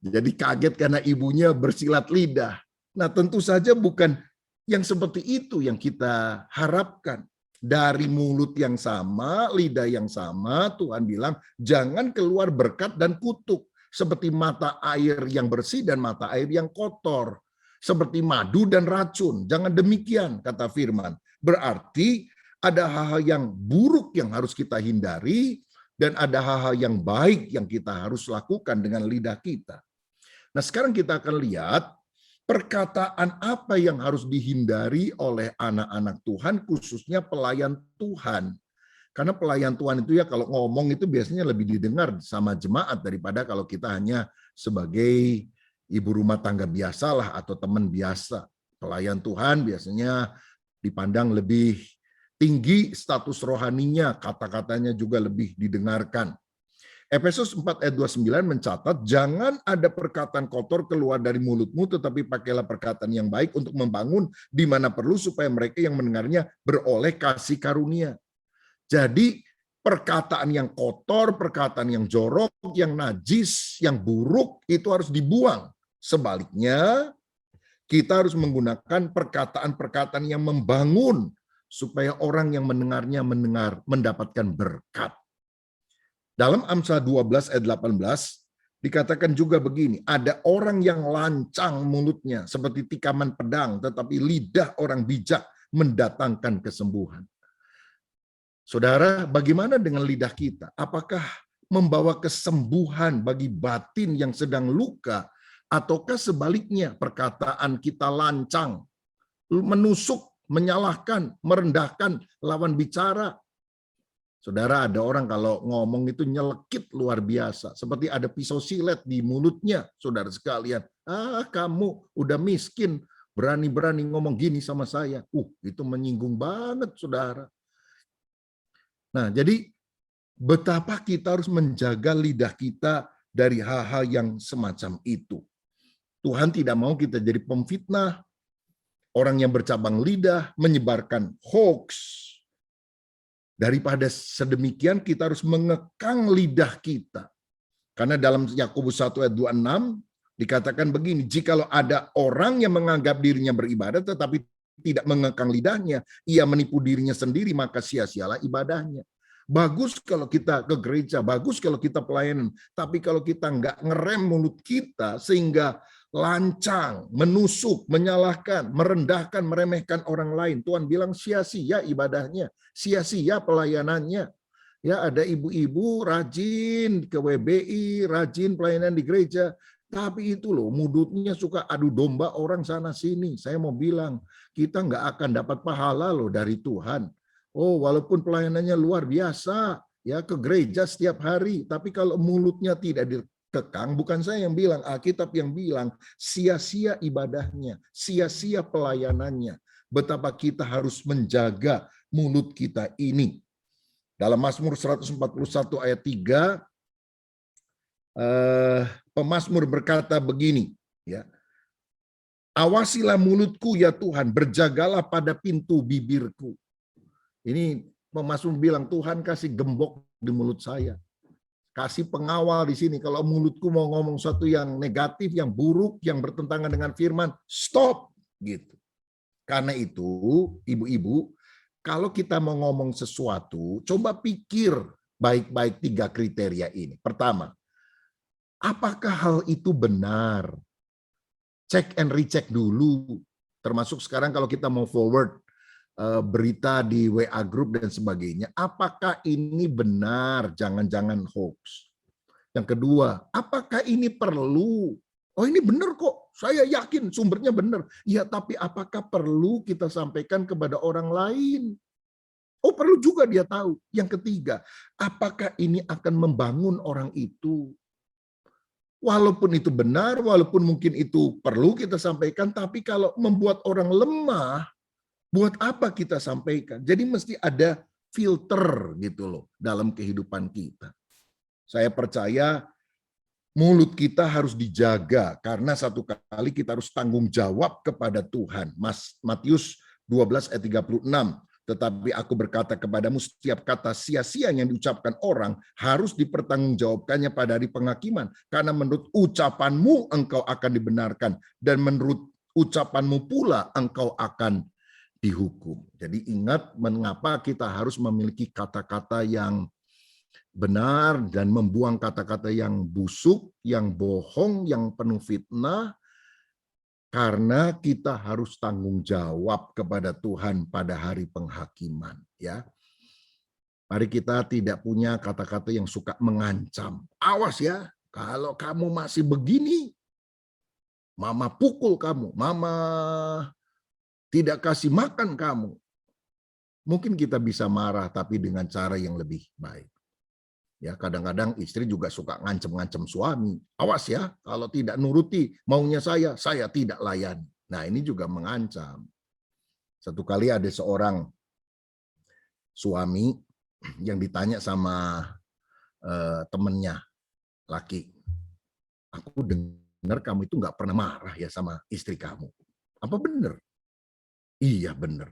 jadi kaget karena ibunya bersilat lidah. Nah, tentu saja bukan yang seperti itu yang kita harapkan. Dari mulut yang sama, lidah yang sama, Tuhan bilang, jangan keluar berkat dan kutuk. Seperti mata air yang bersih dan mata air yang kotor. Seperti madu dan racun. Jangan demikian, kata firman. Berarti ada hal-hal yang buruk yang harus kita hindari, dan ada hal-hal yang baik yang kita harus lakukan dengan lidah kita. Nah, sekarang kita akan lihat perkataan apa yang harus dihindari oleh anak-anak Tuhan, khususnya pelayan Tuhan. Karena pelayan Tuhan itu ya kalau ngomong itu biasanya lebih didengar sama jemaat daripada kalau kita hanya sebagai ibu rumah tangga biasalah atau teman biasa. Pelayan Tuhan biasanya dipandang lebih tinggi status rohaninya, kata-katanya juga lebih didengarkan. Efesus 4 ayat 29 mencatat, jangan ada perkataan kotor keluar dari mulutmu, tetapi pakailah perkataan yang baik untuk membangun di mana perlu supaya mereka yang mendengarnya beroleh kasih karunia. Jadi perkataan yang kotor, perkataan yang jorok, yang najis, yang buruk itu harus dibuang. Sebaliknya, kita harus menggunakan perkataan-perkataan yang membangun supaya orang yang mendengarnya mendapatkan berkat. Dalam Amsal 12 ayat 18 dikatakan juga begini, ada orang yang lancang mulutnya seperti tikaman pedang, tetapi lidah orang bijak mendatangkan kesembuhan. Saudara, bagaimana dengan lidah kita? Apakah membawa kesembuhan bagi batin yang sedang luka, ataukah sebaliknya perkataan kita lancang, menusuk, menyalahkan, merendahkan lawan bicara? Saudara, ada orang kalau ngomong itu nyelekit luar biasa. Seperti ada pisau silet di mulutnya, saudara sekalian. Kamu udah miskin, berani-berani ngomong gini sama saya. Itu menyinggung banget, saudara. Nah, jadi betapa kita harus menjaga lidah kita dari hal-hal yang semacam itu. Tuhan tidak mau kita jadi pemfitnah, orang yang bercabang lidah, menyebarkan hoax. Daripada sedemikian, kita harus mengekang lidah kita. Karena dalam Yakobus 1 ayat 26 dikatakan begini, jikalau ada orang yang menganggap dirinya beribadah tetapi tidak mengekang lidahnya, ia menipu dirinya sendiri, maka sia-sialah ibadahnya. Bagus kalau kita ke gereja, bagus kalau kita pelayanan, tapi kalau kita nggak ngerem mulut kita sehingga lancang, menusuk, menyalahkan, merendahkan, meremehkan orang lain, Tuhan bilang sia-sia ibadahnya, sia-sia pelayanannya. Ya, ada ibu-ibu rajin ke WBI, rajin pelayanan di gereja, tapi itu loh mulutnya suka adu domba orang sana sini. Saya mau bilang, kita nggak akan dapat pahala loh dari Tuhan. Walaupun pelayanannya luar biasa, ya ke gereja setiap hari, tapi kalau mulutnya tidak dikekang, bukan saya yang bilang, Alkitab yang bilang, sia-sia ibadahnya, sia-sia pelayanannya. Betapa kita harus menjaga mulut kita ini. Dalam Mazmur 141 ayat 3, pemazmur berkata begini, ya. Awasilah mulutku ya Tuhan, berjagalah pada pintu bibirku. Ini pemazmur bilang, Tuhan kasih gembok di mulut saya. Kasih pengawal di sini. Kalau mulutku mau ngomong sesuatu yang negatif, yang buruk, yang bertentangan dengan firman, stop. Gitu. Karena itu, ibu-ibu, kalau kita mau ngomong sesuatu, coba pikir baik-baik 3 kriteria ini. Pertama, apakah hal itu benar? Cek and recheck dulu. Termasuk sekarang kalau kita mau forward berita di WA group dan sebagainya. Apakah ini benar? Jangan-jangan hoax. Yang kedua, apakah ini perlu? Ini benar kok. Saya yakin sumbernya benar. Ya, tapi apakah perlu kita sampaikan kepada orang lain? Perlu juga dia tahu. Yang ketiga, apakah ini akan membangun orang itu? Walaupun itu benar, walaupun mungkin itu perlu kita sampaikan, tapi kalau membuat orang lemah, buat apa kita sampaikan? Jadi mesti ada filter gitu loh dalam kehidupan kita. Saya percaya mulut kita harus dijaga karena satu kali kita harus tanggung jawab kepada Tuhan. Matius 12 ayat 36. Tetapi aku berkata kepadamu, setiap kata sia-sia yang diucapkan orang harus dipertanggungjawabkannya pada hari penghakiman. Karena menurut ucapanmu engkau akan dibenarkan dan menurut ucapanmu pula engkau akan dihukum. Jadi ingat mengapa kita harus memiliki kata-kata yang benar dan membuang kata-kata yang busuk, yang bohong, yang penuh fitnah, karena kita harus tanggung jawab kepada Tuhan pada hari penghakiman. Ya, mari kita tidak punya kata-kata yang suka mengancam. Awas ya, kalau kamu masih begini, mama pukul kamu, mama tidak kasih makan kamu. Mungkin kita bisa marah, tapi dengan cara yang lebih baik. Ya, kadang-kadang istri juga suka ngancem-ngancem suami. Awas ya, kalau tidak nuruti maunya saya tidak layani. Nah, ini juga mengancam. Satu kali ada seorang suami yang ditanya sama temennya laki, aku dengar kamu itu nggak pernah marah ya sama istri kamu. Apa benar? Iya benar.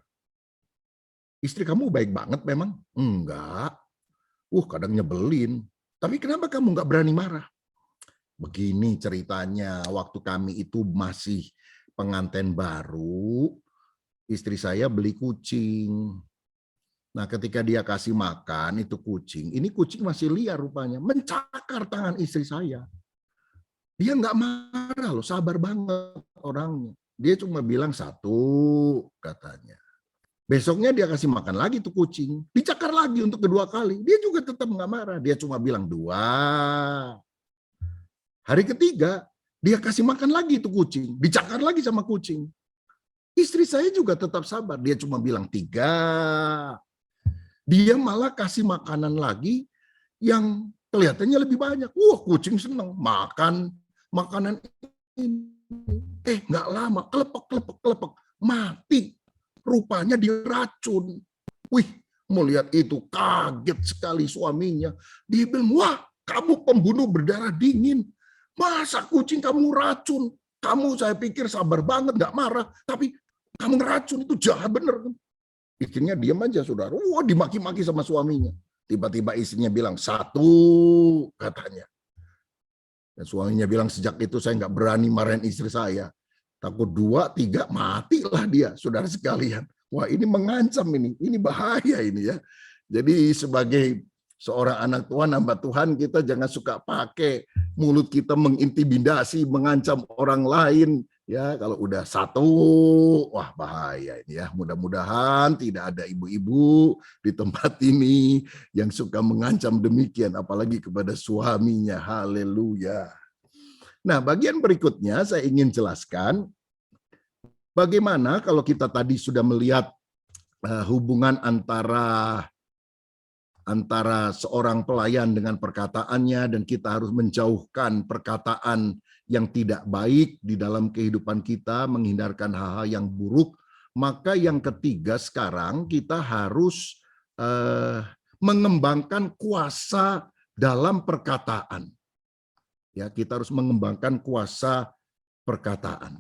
Istri kamu baik banget memang? Enggak. Kadang nyebelin. Tapi kenapa kamu nggak berani marah? Begini ceritanya, waktu kami itu masih pengantin baru, istri saya beli kucing. Nah, ketika dia kasih makan itu kucing, ini kucing masih liar rupanya, mencakar tangan istri saya. Dia nggak marah loh, sabar banget orangnya. Dia cuma bilang 1, katanya. Besoknya dia kasih makan lagi tuh kucing. Dicakar lagi untuk kedua kali. Dia juga tetap nggak marah. Dia cuma bilang 2. Hari ketiga, dia kasih makan lagi tuh kucing. Dicakar lagi sama kucing. Istri saya juga tetap sabar. Dia cuma bilang 3. Dia malah kasih makanan lagi yang kelihatannya lebih banyak. Kucing seneng makan makanan ini. Nggak lama, kelepek, mati. Rupanya diracun. Wih, melihat itu kaget sekali suaminya. Dia bilang, wah kamu pembunuh berdarah dingin. Masa kucing kamu racun? Kamu saya pikir sabar banget, nggak marah. Tapi kamu ngeracun, itu jahat bener. Istrinya diam aja saudara. Wah dimaki-maki sama suaminya. Tiba-tiba istrinya bilang 1, katanya. Dan suaminya bilang sejak itu saya nggak berani marahin istri saya. Takut 2, 3, matilah dia, saudara sekalian. Wah ini mengancam ini bahaya ini ya. Jadi sebagai seorang anak Tuhan, hamba Tuhan, kita jangan suka pakai mulut kita mengintimidasi, mengancam orang lain. Ya kalau udah 1, wah bahaya ini ya. Mudah-mudahan tidak ada ibu-ibu di tempat ini yang suka mengancam demikian, apalagi kepada suaminya. Haleluya. Nah, bagian berikutnya saya ingin jelaskan bagaimana kalau kita tadi sudah melihat hubungan antara seorang pelayan dengan perkataannya dan kita harus menjauhkan perkataan yang tidak baik di dalam kehidupan kita, menghindarkan hal-hal yang buruk. Maka yang ketiga sekarang kita harus mengembangkan kuasa dalam perkataan. Ya, kita harus mengembangkan kuasa perkataan.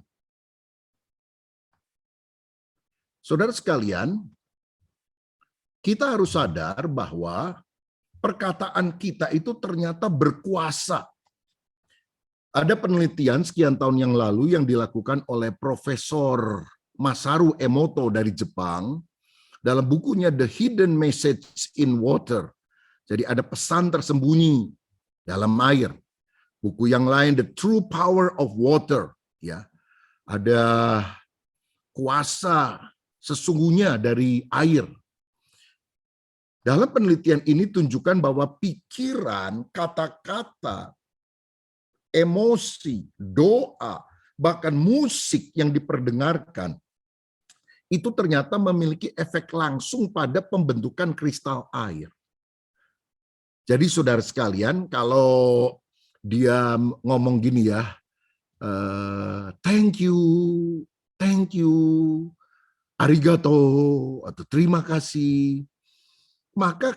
Saudara sekalian, kita harus sadar bahwa perkataan kita itu ternyata berkuasa. Ada penelitian sekian tahun yang lalu yang dilakukan oleh Profesor Masaru Emoto dari Jepang dalam bukunya The Hidden Message in Water. Jadi ada pesan tersembunyi dalam air. Buku yang lain The True Power of Water, ya. Ada kuasa sesungguhnya dari air. Dalam penelitian ini tunjukkan bahwa pikiran, kata-kata, emosi, doa, bahkan musik yang diperdengarkan itu ternyata memiliki efek langsung pada pembentukan kristal air. Jadi saudara sekalian, kalau dia ngomong gini ya, thank you, arigato, atau terima kasih. Maka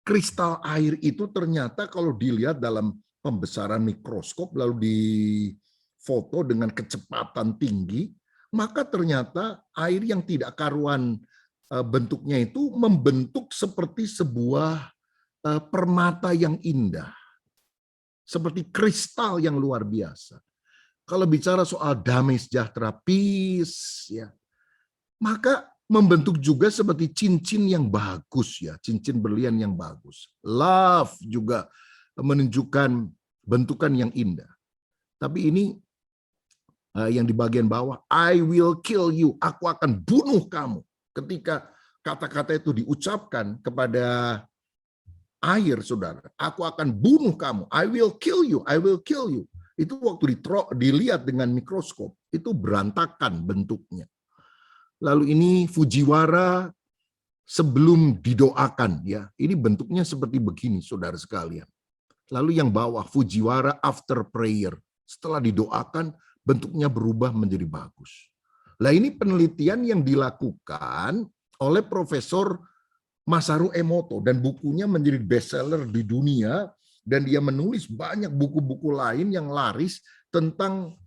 kristal air itu ternyata kalau dilihat dalam pembesaran mikroskop lalu difoto dengan kecepatan tinggi, maka ternyata air yang tidak karuan bentuknya itu membentuk seperti sebuah permata yang indah. Seperti kristal yang luar biasa. Kalau bicara soal damai sejahtera, peace, ya, maka membentuk juga seperti cincin yang bagus, ya, cincin berlian yang bagus. Love juga menunjukkan bentukan yang indah. Tapi ini yang di bagian bawah, I will kill you, aku akan bunuh kamu. Ketika kata-kata itu diucapkan kepada air, saudara, aku akan bunuh kamu, I will kill you, I will kill you. Itu waktu dilihat dengan mikroskop, itu berantakan bentuknya. Lalu ini Fujiwara sebelum didoakan, ya, ini bentuknya seperti begini, saudara sekalian. Lalu yang bawah, Fujiwara after prayer, setelah didoakan, bentuknya berubah menjadi bagus. Nah, ini penelitian yang dilakukan oleh Profesor Masaru Emoto, dan bukunya menjadi bestseller di dunia, dan dia menulis banyak buku-buku lain yang laris tentang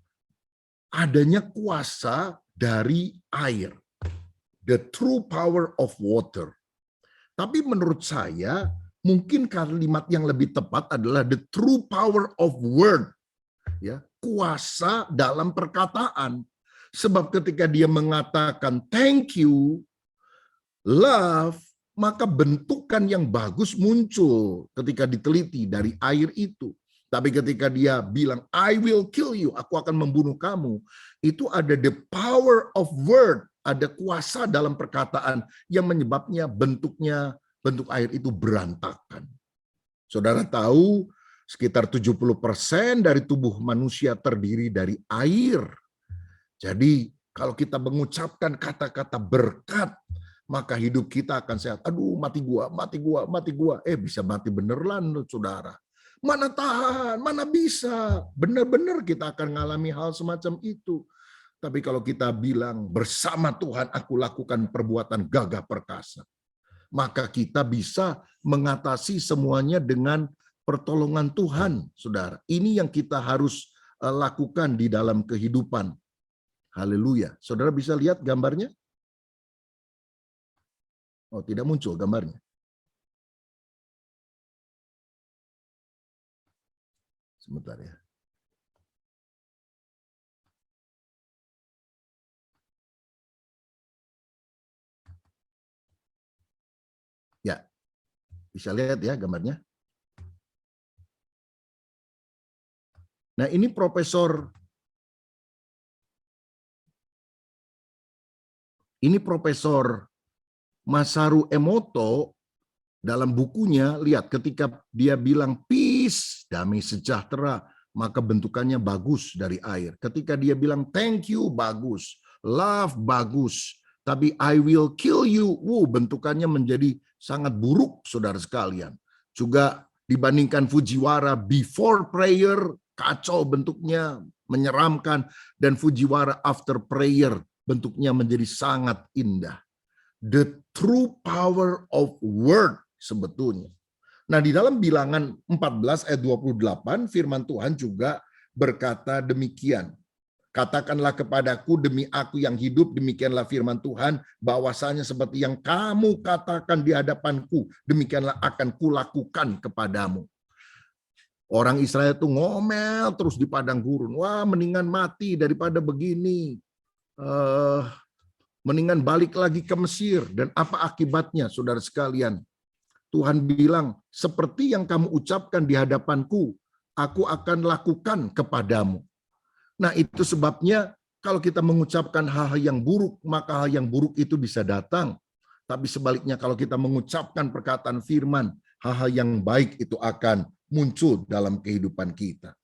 adanya kuasa dari air. The true power of water. Tapi menurut saya, mungkin kalimat yang lebih tepat adalah the true power of word. Ya, kuasa dalam perkataan. Sebab ketika dia mengatakan thank you, love, maka bentukan yang bagus muncul ketika diteliti dari air itu. Tapi ketika dia bilang, I will kill you, aku akan membunuh kamu, itu ada the power of word, ada kuasa dalam perkataan yang menyebabnya bentuk air itu berantakan. Saudara tahu, sekitar 70% dari tubuh manusia terdiri dari air. Jadi kalau kita mengucapkan kata-kata berkat, maka hidup kita akan sehat. Aduh, mati gua. Bisa mati beneran, saudara. Mana tahan, mana bisa. Benar-benar kita akan mengalami hal semacam itu. Tapi kalau kita bilang, bersama Tuhan aku lakukan perbuatan gagah perkasa, maka kita bisa mengatasi semuanya dengan pertolongan Tuhan, saudara. Ini yang kita harus lakukan di dalam kehidupan. Haleluya. Saudara bisa lihat gambarnya? Oh, tidak muncul gambarnya. Sebentar ya. Ya, bisa lihat ya gambarnya. Nah, ini Profesor Masaru Emoto dalam bukunya, lihat ketika dia bilang peace, damai sejahtera, maka bentukannya bagus dari air. Ketika dia bilang thank you, bagus. Love, bagus. Tapi I will kill you, bentukannya menjadi sangat buruk, saudara sekalian. Juga dibandingkan Fujiwara before prayer, kacau bentuknya, menyeramkan. Dan Fujiwara after prayer, bentuknya menjadi sangat indah. The true power of word sebetulnya. Nah, di dalam Bilangan 14 ayat 28, firman Tuhan juga berkata demikian. Katakanlah kepadaku, demi aku yang hidup, demikianlah firman Tuhan, bahwasanya seperti yang kamu katakan di hadapanku, demikianlah akan kulakukan kepadamu. Orang Israel itu ngomel terus di padang gurun. Wah, mendingan mati daripada begini. Mendingan balik lagi ke Mesir. Dan apa akibatnya, saudara sekalian? Tuhan bilang, seperti yang kamu ucapkan di hadapanku, aku akan lakukan kepadamu. Nah, itu sebabnya kalau kita mengucapkan hal-hal yang buruk, maka hal yang buruk itu bisa datang. Tapi sebaliknya kalau kita mengucapkan perkataan firman, hal-hal yang baik itu akan muncul dalam kehidupan kita.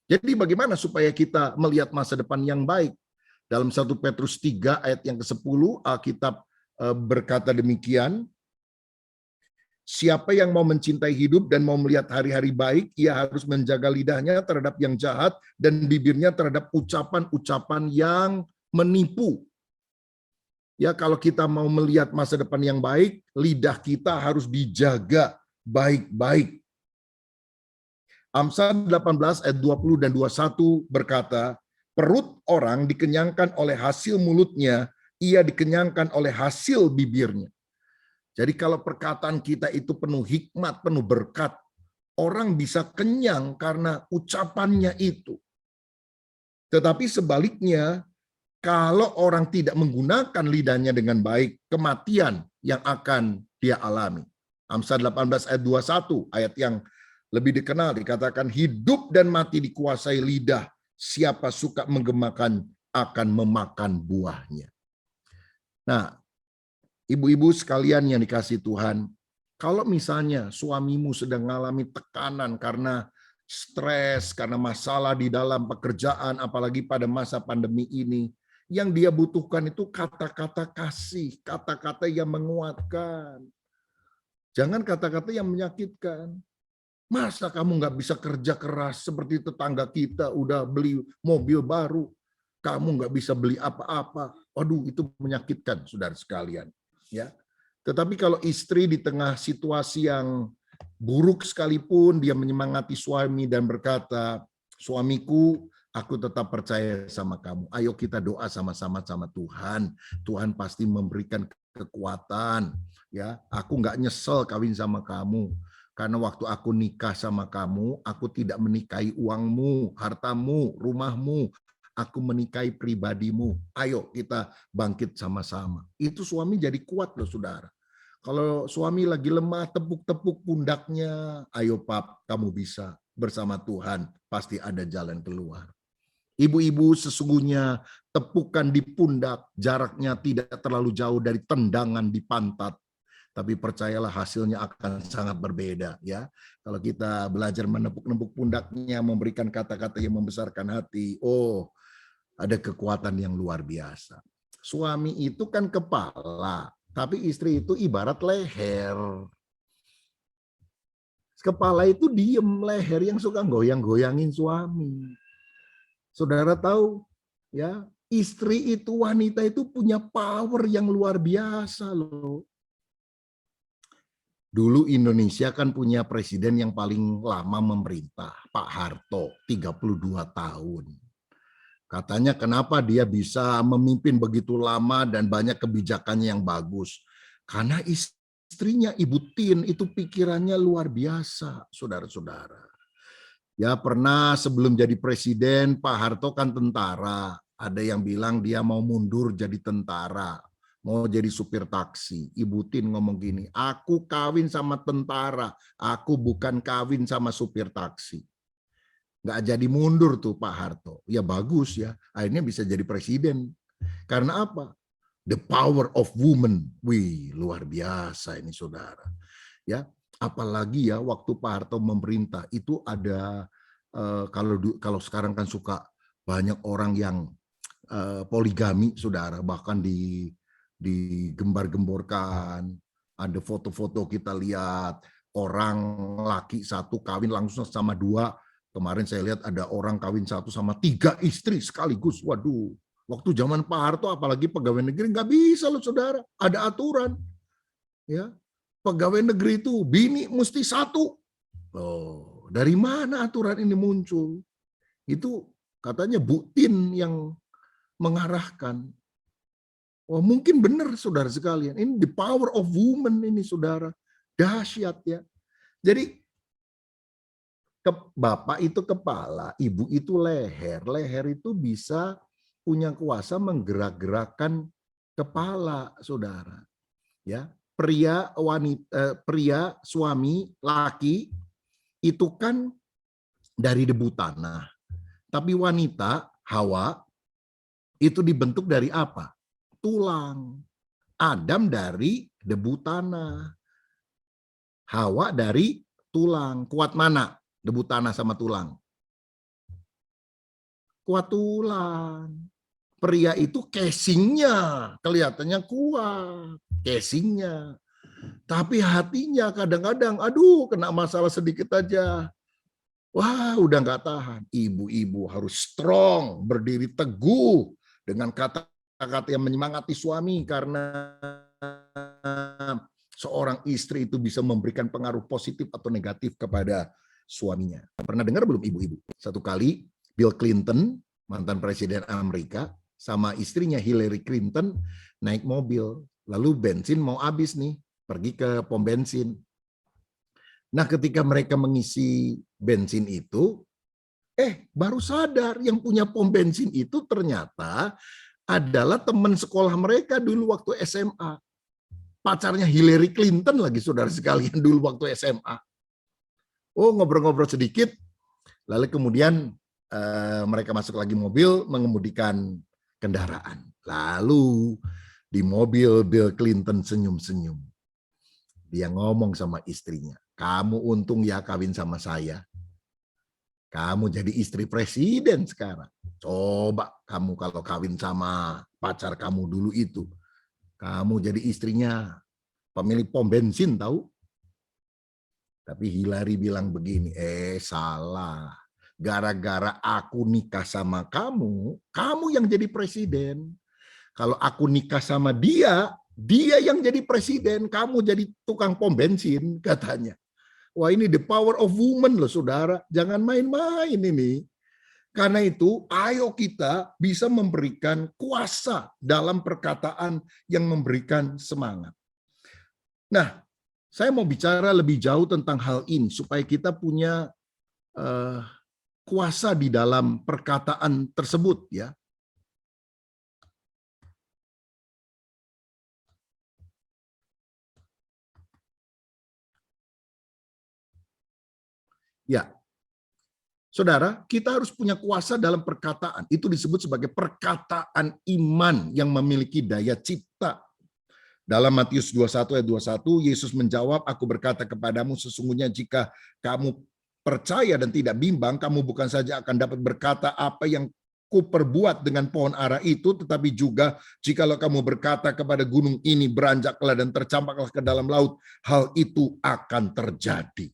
Jadi bagaimana supaya kita melihat masa depan yang baik? Dalam 1 Petrus 3 ayat yang ke-10, Alkitab berkata demikian, Siapa yang mau mencintai hidup dan mau melihat hari-hari baik, ia harus menjaga lidahnya terhadap yang jahat dan bibirnya terhadap ucapan-ucapan yang menipu. Ya, kalau kita mau melihat masa depan yang baik, lidah kita harus dijaga baik-baik. Amsal 18 ayat 20 dan 21 berkata, perut orang dikenyangkan oleh hasil mulutnya, ia dikenyangkan oleh hasil bibirnya. Jadi kalau perkataan kita itu penuh hikmat, penuh berkat, orang bisa kenyang karena ucapannya itu. Tetapi sebaliknya, kalau orang tidak menggunakan lidahnya dengan baik, kematian yang akan dia alami. Amsal 18 ayat 21, ayat yang lebih dikenal, dikatakan hidup dan mati dikuasai lidah, siapa suka menggemakan akan memakan buahnya. Nah, ibu-ibu sekalian yang dikasihi Tuhan, kalau misalnya suamimu sedang mengalami tekanan karena stres, karena masalah di dalam pekerjaan, apalagi pada masa pandemi ini, yang dia butuhkan itu kata-kata kasih, kata-kata yang menguatkan. Jangan kata-kata yang menyakitkan. Masa kamu nggak bisa kerja keras seperti tetangga kita udah beli mobil baru, kamu nggak bisa beli apa-apa. Waduh, itu menyakitkan, saudara sekalian. Ya, tetapi kalau istri di tengah situasi yang buruk sekalipun, dia menyemangati suami dan berkata, suamiku, aku tetap percaya sama kamu. Ayo kita doa sama-sama sama Tuhan. Tuhan pasti memberikan kekuatan. Ya, aku nggak nyesel kawin sama kamu. Karena waktu aku nikah sama kamu, aku tidak menikahi uangmu, hartamu, rumahmu. Aku menikahi pribadimu. Ayo kita bangkit sama-sama. Itu suami jadi kuat loh, saudara. Kalau suami lagi lemah, tepuk-tepuk pundaknya. Ayo pap, kamu bisa. Bersama Tuhan, pasti ada jalan keluar. Ibu-ibu sesungguhnya tepukan di pundak, jaraknya tidak terlalu jauh dari tendangan di pantat. Tapi percayalah hasilnya akan sangat berbeda ya. Kalau kita belajar menepuk-nepuk pundaknya, memberikan kata-kata yang membesarkan hati, oh ada kekuatan yang luar biasa. Suami itu kan kepala, tapi istri itu ibarat leher. Kepala itu diem, leher yang suka goyang-goyangin suami. Saudara tahu ya, istri itu, wanita itu punya power yang luar biasa loh. Dulu Indonesia kan punya presiden yang paling lama memerintah, Pak Harto, 32 tahun. Katanya kenapa dia bisa memimpin begitu lama dan banyak kebijakannya yang bagus. Karena istrinya Ibu Tin itu pikirannya luar biasa, saudara-saudara. Ya pernah sebelum jadi presiden, Pak Harto kan tentara. Ada yang bilang dia mau mundur jadi tentara. Mau jadi supir taksi. Ibu Tin ngomong gini, aku kawin sama tentara, aku bukan kawin sama supir taksi. Nggak jadi mundur tuh Pak Harto. Ya bagus ya, akhirnya bisa jadi presiden. Karena apa? The power of woman. Wih, luar biasa ini saudara. Ya, apalagi ya waktu Pak Harto memerintah itu ada, kalau sekarang kan suka banyak orang yang poligami saudara, bahkan digembar-gemborkan, ada foto-foto kita lihat orang laki satu kawin langsung sama dua. Kemarin saya lihat ada orang kawin satu sama 3 istri sekaligus. Waduh, waktu zaman Pak Harto apalagi pegawai negeri nggak bisa loh saudara, ada aturan. Ya, pegawai negeri itu bini mesti 1. Oh, dari mana aturan ini muncul? Itu katanya Bu Tin yang mengarahkan. Oh, mungkin benar saudara sekalian. Ini the power of woman ini saudara. Dahsyat ya. Jadi bapak itu kepala, ibu itu leher. Leher itu bisa punya kuasa menggerak-gerakkan kepala saudara. Ya, pria suami laki itu kan dari debu tanah. Tapi wanita Hawa itu dibentuk dari apa? Tulang. Adam dari debu tanah. Hawa dari tulang. Kuat mana debu tanah sama tulang? Kuat tulang. Pria itu casingnya kelihatannya kuat. Casingnya. Tapi hatinya kadang-kadang, aduh kena masalah sedikit aja. Wah, udah nggak tahan. Ibu-ibu harus strong, berdiri teguh dengan kata-kata yang menyemangati suami, karena seorang istri itu bisa memberikan pengaruh positif atau negatif kepada suaminya. Pernah dengar belum ibu-ibu? Satu kali Bill Clinton, mantan presiden Amerika, sama istrinya Hillary Clinton naik mobil. Lalu bensin mau habis nih, pergi ke pom bensin. Nah, ketika mereka mengisi bensin itu, baru sadar yang punya pom bensin itu ternyata adalah teman sekolah mereka dulu waktu SMA. Pacarnya Hillary Clinton lagi, saudara sekalian, dulu waktu SMA. Oh, ngobrol-ngobrol sedikit, lalu kemudian mereka masuk lagi mobil, mengemudikan kendaraan. Lalu di mobil Bill Clinton senyum-senyum. Dia ngomong sama istrinya, kamu untung ya kawin sama saya. Kamu jadi istri presiden sekarang. Coba kamu kalau kawin sama pacar kamu dulu itu, kamu jadi istrinya pemilik pom bensin, tahu? Tapi Hillary bilang begini, salah. Gara-gara aku nikah sama kamu, kamu yang jadi presiden. Kalau aku nikah sama dia yang jadi presiden, kamu jadi tukang pom bensin, katanya. Wah, ini the power of woman loh, saudara. Jangan main-main ini. Karena itu, ayo kita bisa memberikan kuasa dalam perkataan yang memberikan semangat. Nah, saya mau bicara lebih jauh tentang hal ini, supaya kita punya kuasa di dalam perkataan tersebut, ya. Ya, saudara, kita harus punya kuasa dalam perkataan. Itu disebut sebagai perkataan iman yang memiliki daya cipta. Dalam Matius 21 ayat 21, Yesus menjawab, aku berkata kepadamu, sesungguhnya jika kamu percaya dan tidak bimbang, kamu bukan saja akan dapat berkata apa yang kuperbuat dengan pohon ara itu, tetapi juga jikalau kamu berkata kepada gunung ini, beranjaklah dan tercampaklah ke dalam laut, hal itu akan terjadi.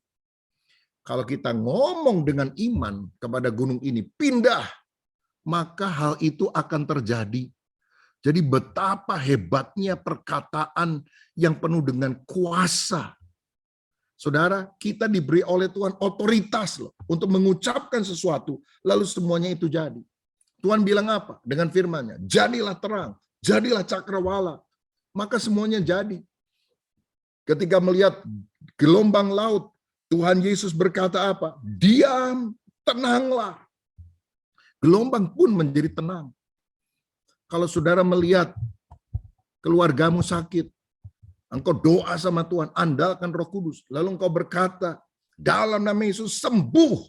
Kalau kita ngomong dengan iman kepada gunung ini, pindah, maka hal itu akan terjadi. Jadi betapa hebatnya perkataan yang penuh dengan kuasa. Saudara, kita diberi oleh Tuhan otoritas loh untuk mengucapkan sesuatu, lalu semuanya itu jadi. Tuhan bilang apa? Dengan firman-Nya, jadilah terang, jadilah cakrawala, maka semuanya jadi. Ketika melihat gelombang laut, Tuhan Yesus berkata apa? Diam, tenanglah. Gelombang pun menjadi tenang. Kalau saudara melihat keluargamu sakit, engkau doa sama Tuhan, andalkan Roh Kudus. Lalu engkau berkata, dalam nama Yesus sembuh.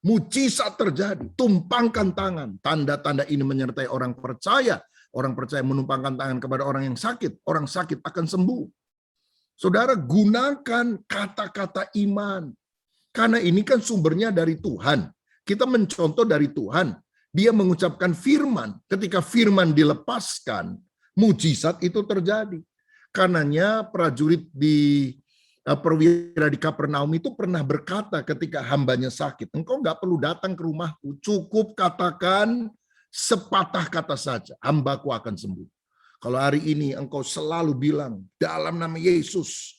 Mujizat terjadi. Tumpangkan tangan. Tanda-tanda ini menyertai orang percaya. Orang percaya menumpangkan tangan kepada orang yang sakit. Orang sakit akan sembuh. Saudara, gunakan kata-kata iman. Karena ini kan sumbernya dari Tuhan. Kita mencontoh dari Tuhan. Dia mengucapkan firman. Ketika firman dilepaskan, mujizat itu terjadi. Karenanya prajurit di perwira di Kapernaum itu pernah berkata ketika hambanya sakit, engkau nggak perlu datang ke rumahku, cukup katakan sepatah kata saja, hambaku akan sembuh. Kalau hari ini engkau selalu bilang, dalam nama Yesus,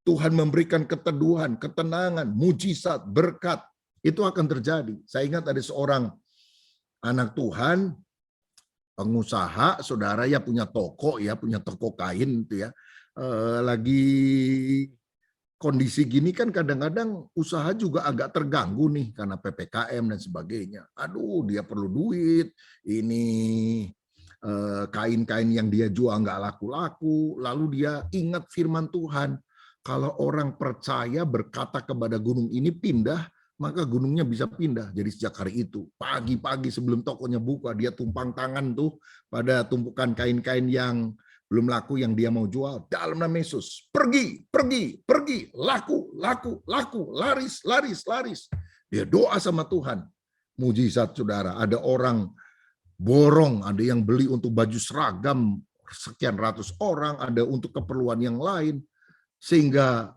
Tuhan memberikan keteduhan, ketenangan, mujizat, berkat, itu akan terjadi. Saya ingat ada seorang anak Tuhan, pengusaha, saudara ya punya toko kain itu ya. Lagi kondisi gini kan kadang-kadang usaha juga agak terganggu nih karena PPKM dan sebagainya. Aduh, dia perlu duit, ini kain-kain yang dia jual nggak laku-laku, lalu dia ingat firman Tuhan, kalau orang percaya berkata kepada gunung ini pindah, maka gunungnya bisa pindah. Jadi sejak hari itu, pagi-pagi sebelum tokonya buka, dia tumpang tangan tuh pada tumpukan kain-kain yang belum laku yang dia mau jual. Dalam nama Yesus, pergi, laku, laris. Dia doa sama Tuhan. Mujizat, saudara, ada orang borong, ada yang beli untuk baju seragam sekian ratus orang, ada untuk keperluan yang lain. sehingga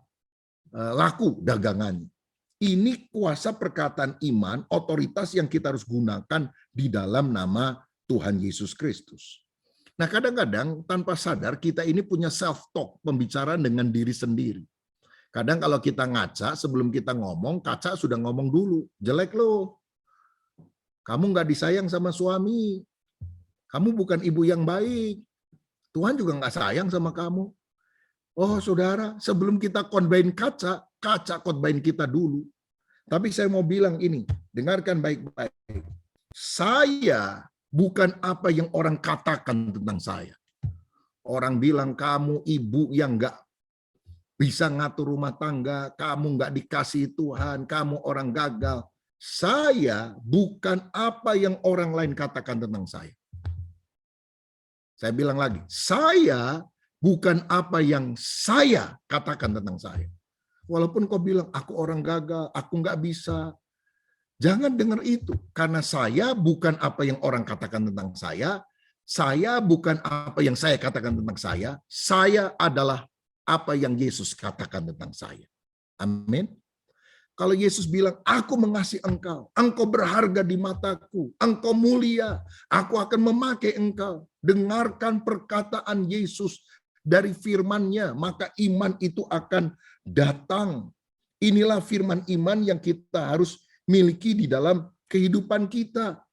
laku dagangannya. Ini kuasa perkataan iman, otoritas yang kita harus gunakan di dalam nama Tuhan Yesus Kristus. Nah, kadang-kadang tanpa sadar kita ini punya self-talk, pembicaraan dengan diri sendiri. Kadang kalau kita ngaca, sebelum kita ngomong, kaca sudah ngomong dulu, jelek lo. Kamu nggak disayang sama suami. Kamu bukan ibu yang baik. Tuhan juga nggak sayang sama kamu. Oh saudara, sebelum kita khotbahin kaca khotbahin kita dulu. Tapi saya mau bilang ini, dengarkan baik-baik. Saya bukan apa yang orang katakan tentang saya. Orang bilang kamu ibu yang nggak bisa ngatur rumah tangga, kamu nggak dikasih Tuhan, kamu orang gagal. Saya bukan apa yang orang lain katakan tentang saya. Saya bilang lagi, saya bukan apa yang saya katakan tentang saya. Walaupun kau bilang, aku orang gagal, aku nggak bisa. Jangan dengar itu. Karena saya bukan apa yang orang katakan tentang saya bukan apa yang saya katakan tentang saya adalah apa yang Yesus katakan tentang saya. Amin. Kalau Yesus bilang, aku mengasihi engkau, engkau berharga di mataku, engkau mulia, aku akan memakai engkau. Dengarkan perkataan Yesus dari firman-Nya, maka iman itu akan datang. Inilah firman iman yang kita harus miliki di dalam kehidupan kita.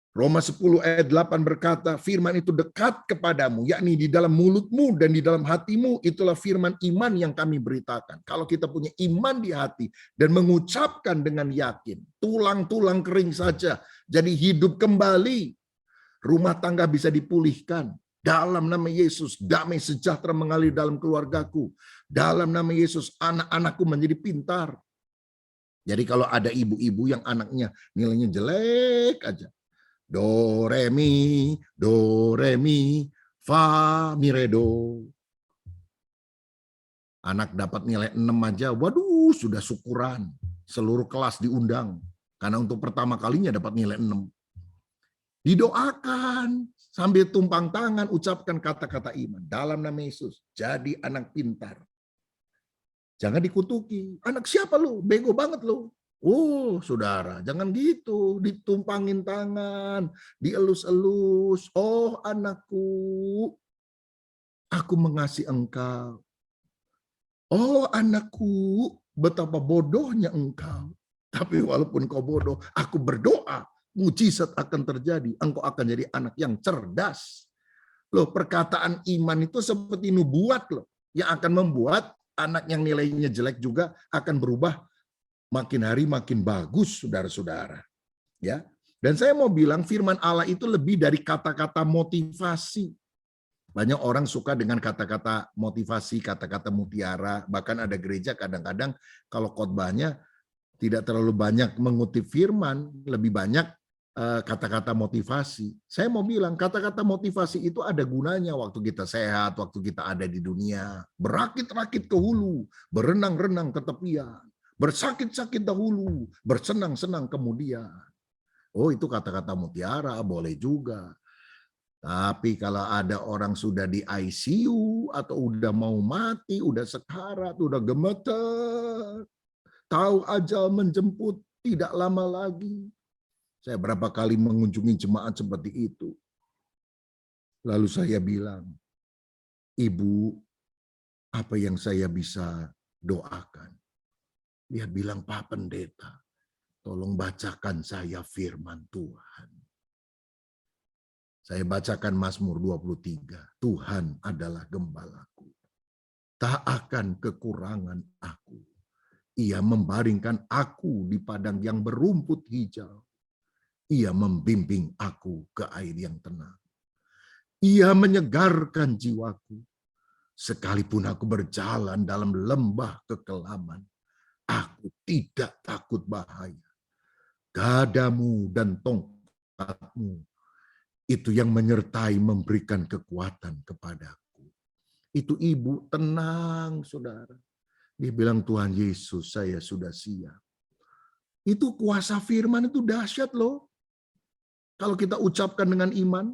Roma 10 ayat 8 berkata, firman itu dekat kepadamu, yakni di dalam mulutmu dan di dalam hatimu. Itulah firman iman yang kami beritakan. Kalau kita punya iman di hati dan mengucapkan dengan yakin, tulang-tulang kering saja jadi hidup kembali. Rumah tangga bisa dipulihkan. Dalam nama Yesus, damai sejahtera mengalir dalam keluargaku. Dalam nama Yesus, anak-anakku menjadi pintar. Jadi kalau ada ibu-ibu yang anaknya nilainya jelek aja. Do, re, mi, fa, mi, re, do. Anak dapat nilai 6 aja, waduh sudah syukuran. Seluruh kelas diundang. Karena untuk pertama kalinya dapat nilai 6. Didoakan, sambil tumpang tangan, ucapkan kata-kata iman. Dalam nama Yesus, jadi anak pintar. Jangan dikutuki. Anak siapa lu? Bego banget lu. Oh, saudara, jangan gitu. Ditumpangin tangan, dielus-elus. Oh, anakku, aku mengasihi engkau. Oh, anakku, betapa bodohnya engkau. Tapi walaupun kau bodoh, aku berdoa. Mujizat akan terjadi. Engkau akan jadi anak yang cerdas. Loh, perkataan iman itu seperti nubuat loh. Yang akan membuat anak yang nilainya jelek juga akan berubah makin hari makin bagus, saudara-saudara. Ya. Dan saya mau bilang firman Allah itu lebih dari kata-kata motivasi. Banyak orang suka dengan kata-kata motivasi, kata-kata mutiara. Bahkan ada gereja kadang-kadang kalau khotbahnya tidak terlalu banyak mengutip firman, lebih banyak kata-kata motivasi. Saya mau bilang kata-kata motivasi itu ada gunanya waktu kita sehat, waktu kita ada di dunia. Berakit-rakit ke hulu, berenang-renang ke tepian. Bersakit-sakit dahulu, bersenang-senang kemudian. Oh, itu kata-kata mutiara, boleh juga. Tapi kalau ada orang sudah di ICU atau udah mau mati, udah sekarat, udah gemeter, tahu ajal menjemput tidak lama lagi. Saya berapa kali mengunjungi jemaat seperti itu. Lalu saya bilang, Ibu, apa yang saya bisa doakan? Dia bilang, Pak Pendeta, tolong bacakan saya firman Tuhan. Saya bacakan Mazmur 23. Tuhan adalah gembalaku. Tak akan kekurangan aku. Ia membaringkan aku di padang yang berumput hijau. Ia membimbing aku ke air yang tenang. Ia menyegarkan jiwaku. Sekalipun aku berjalan dalam lembah kekelaman, aku tidak takut bahaya. Gadamu dan tongkatmu, itu yang menyertai memberikan kekuatan kepadaku. Itu ibu tenang, saudara. Dia bilang, Tuhan Yesus, saya sudah siap. Itu kuasa firman itu dahsyat loh. Kalau kita ucapkan dengan iman,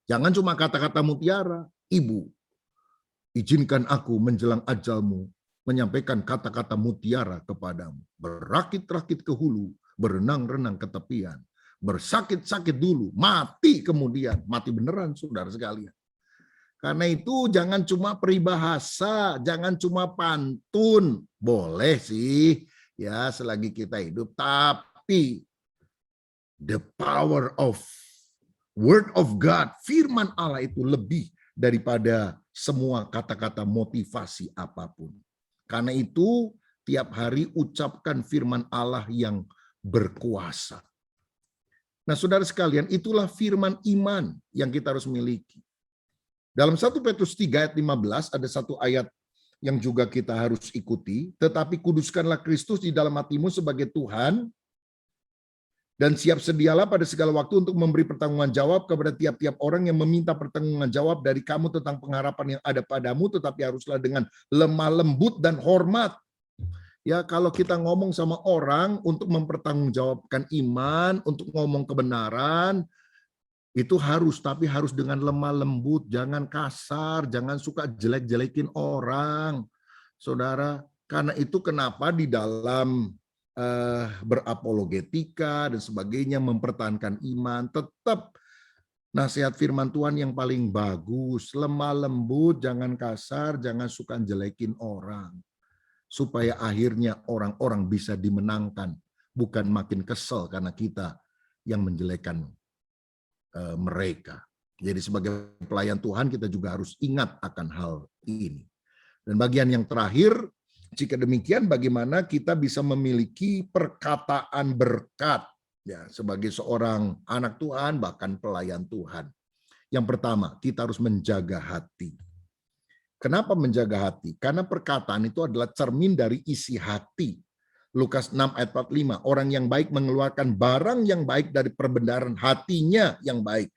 jangan cuma kata-kata mutiara, Ibu. Izinkan aku menjelang ajalmu menyampaikan kata-kata mutiara kepadamu. Berakit-rakit ke hulu, berenang-renang ke tepian. Bersakit-sakit dulu, mati kemudian. Mati beneran, saudara sekalian. Karena itu jangan cuma peribahasa, jangan cuma pantun. Boleh sih, ya selagi kita hidup. Tapi the power of word of God, firman Allah itu lebih daripada semua kata-kata motivasi apapun. Karena itu tiap hari ucapkan firman Allah yang berkuasa. Nah, saudara sekalian, itulah firman iman yang kita harus miliki. Dalam 1 Petrus 3 ayat 15 ada satu ayat yang juga kita harus ikuti. Tetapi kuduskanlah Kristus di dalam hatimu sebagai Tuhan, dan siap sedialah pada segala waktu untuk memberi pertanggungan jawab kepada tiap-tiap orang yang meminta pertanggungan jawab dari kamu tentang pengharapan yang ada padamu, tetapi haruslah dengan lemah lembut dan hormat. Ya, kalau kita ngomong sama orang untuk mempertanggungjawabkan iman, untuk ngomong kebenaran, itu harus, tapi harus dengan lemah lembut, jangan kasar, jangan suka jelek-jelekin orang. Saudara, karena itu kenapa di dalam berapologetika dan sebagainya, mempertahankan iman, tetap nasihat firman Tuhan yang paling bagus, lemah lembut, jangan kasar, jangan suka jelekin orang. Supaya akhirnya orang-orang bisa dimenangkan, bukan makin kesel karena kita yang menjelekan mereka. Jadi sebagai pelayan Tuhan kita juga harus ingat akan hal ini. Dan bagian yang terakhir, jika demikian bagaimana kita bisa memiliki perkataan berkat ya sebagai seorang anak Tuhan bahkan pelayan Tuhan. Yang pertama, kita harus menjaga hati. Kenapa menjaga hati? Karena perkataan itu adalah cermin dari isi hati. Lukas 6 ayat 45, orang yang baik mengeluarkan barang yang baik dari perbendaharaan hatinya yang baik.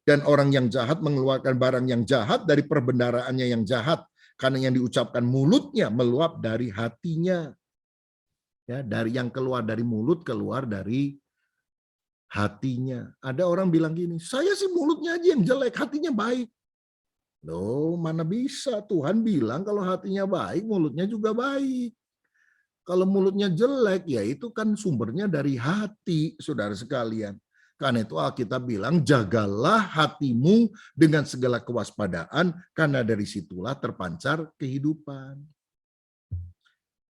Dan orang yang jahat mengeluarkan barang yang jahat dari perbendaharaannya yang jahat. Karena yang diucapkan mulutnya meluap dari hatinya. Ya, dari yang keluar dari mulut, keluar dari hatinya. Ada orang bilang gini, saya sih mulutnya aja yang jelek, hatinya baik. Loh, mana bisa? Tuhan bilang kalau hatinya baik, mulutnya juga baik. Kalau mulutnya jelek, ya itu kan sumbernya dari hati, saudara sekalian. Karena itu Alkitab bilang, jagalah hatimu dengan segala kewaspadaan, karena dari situlah terpancar kehidupan.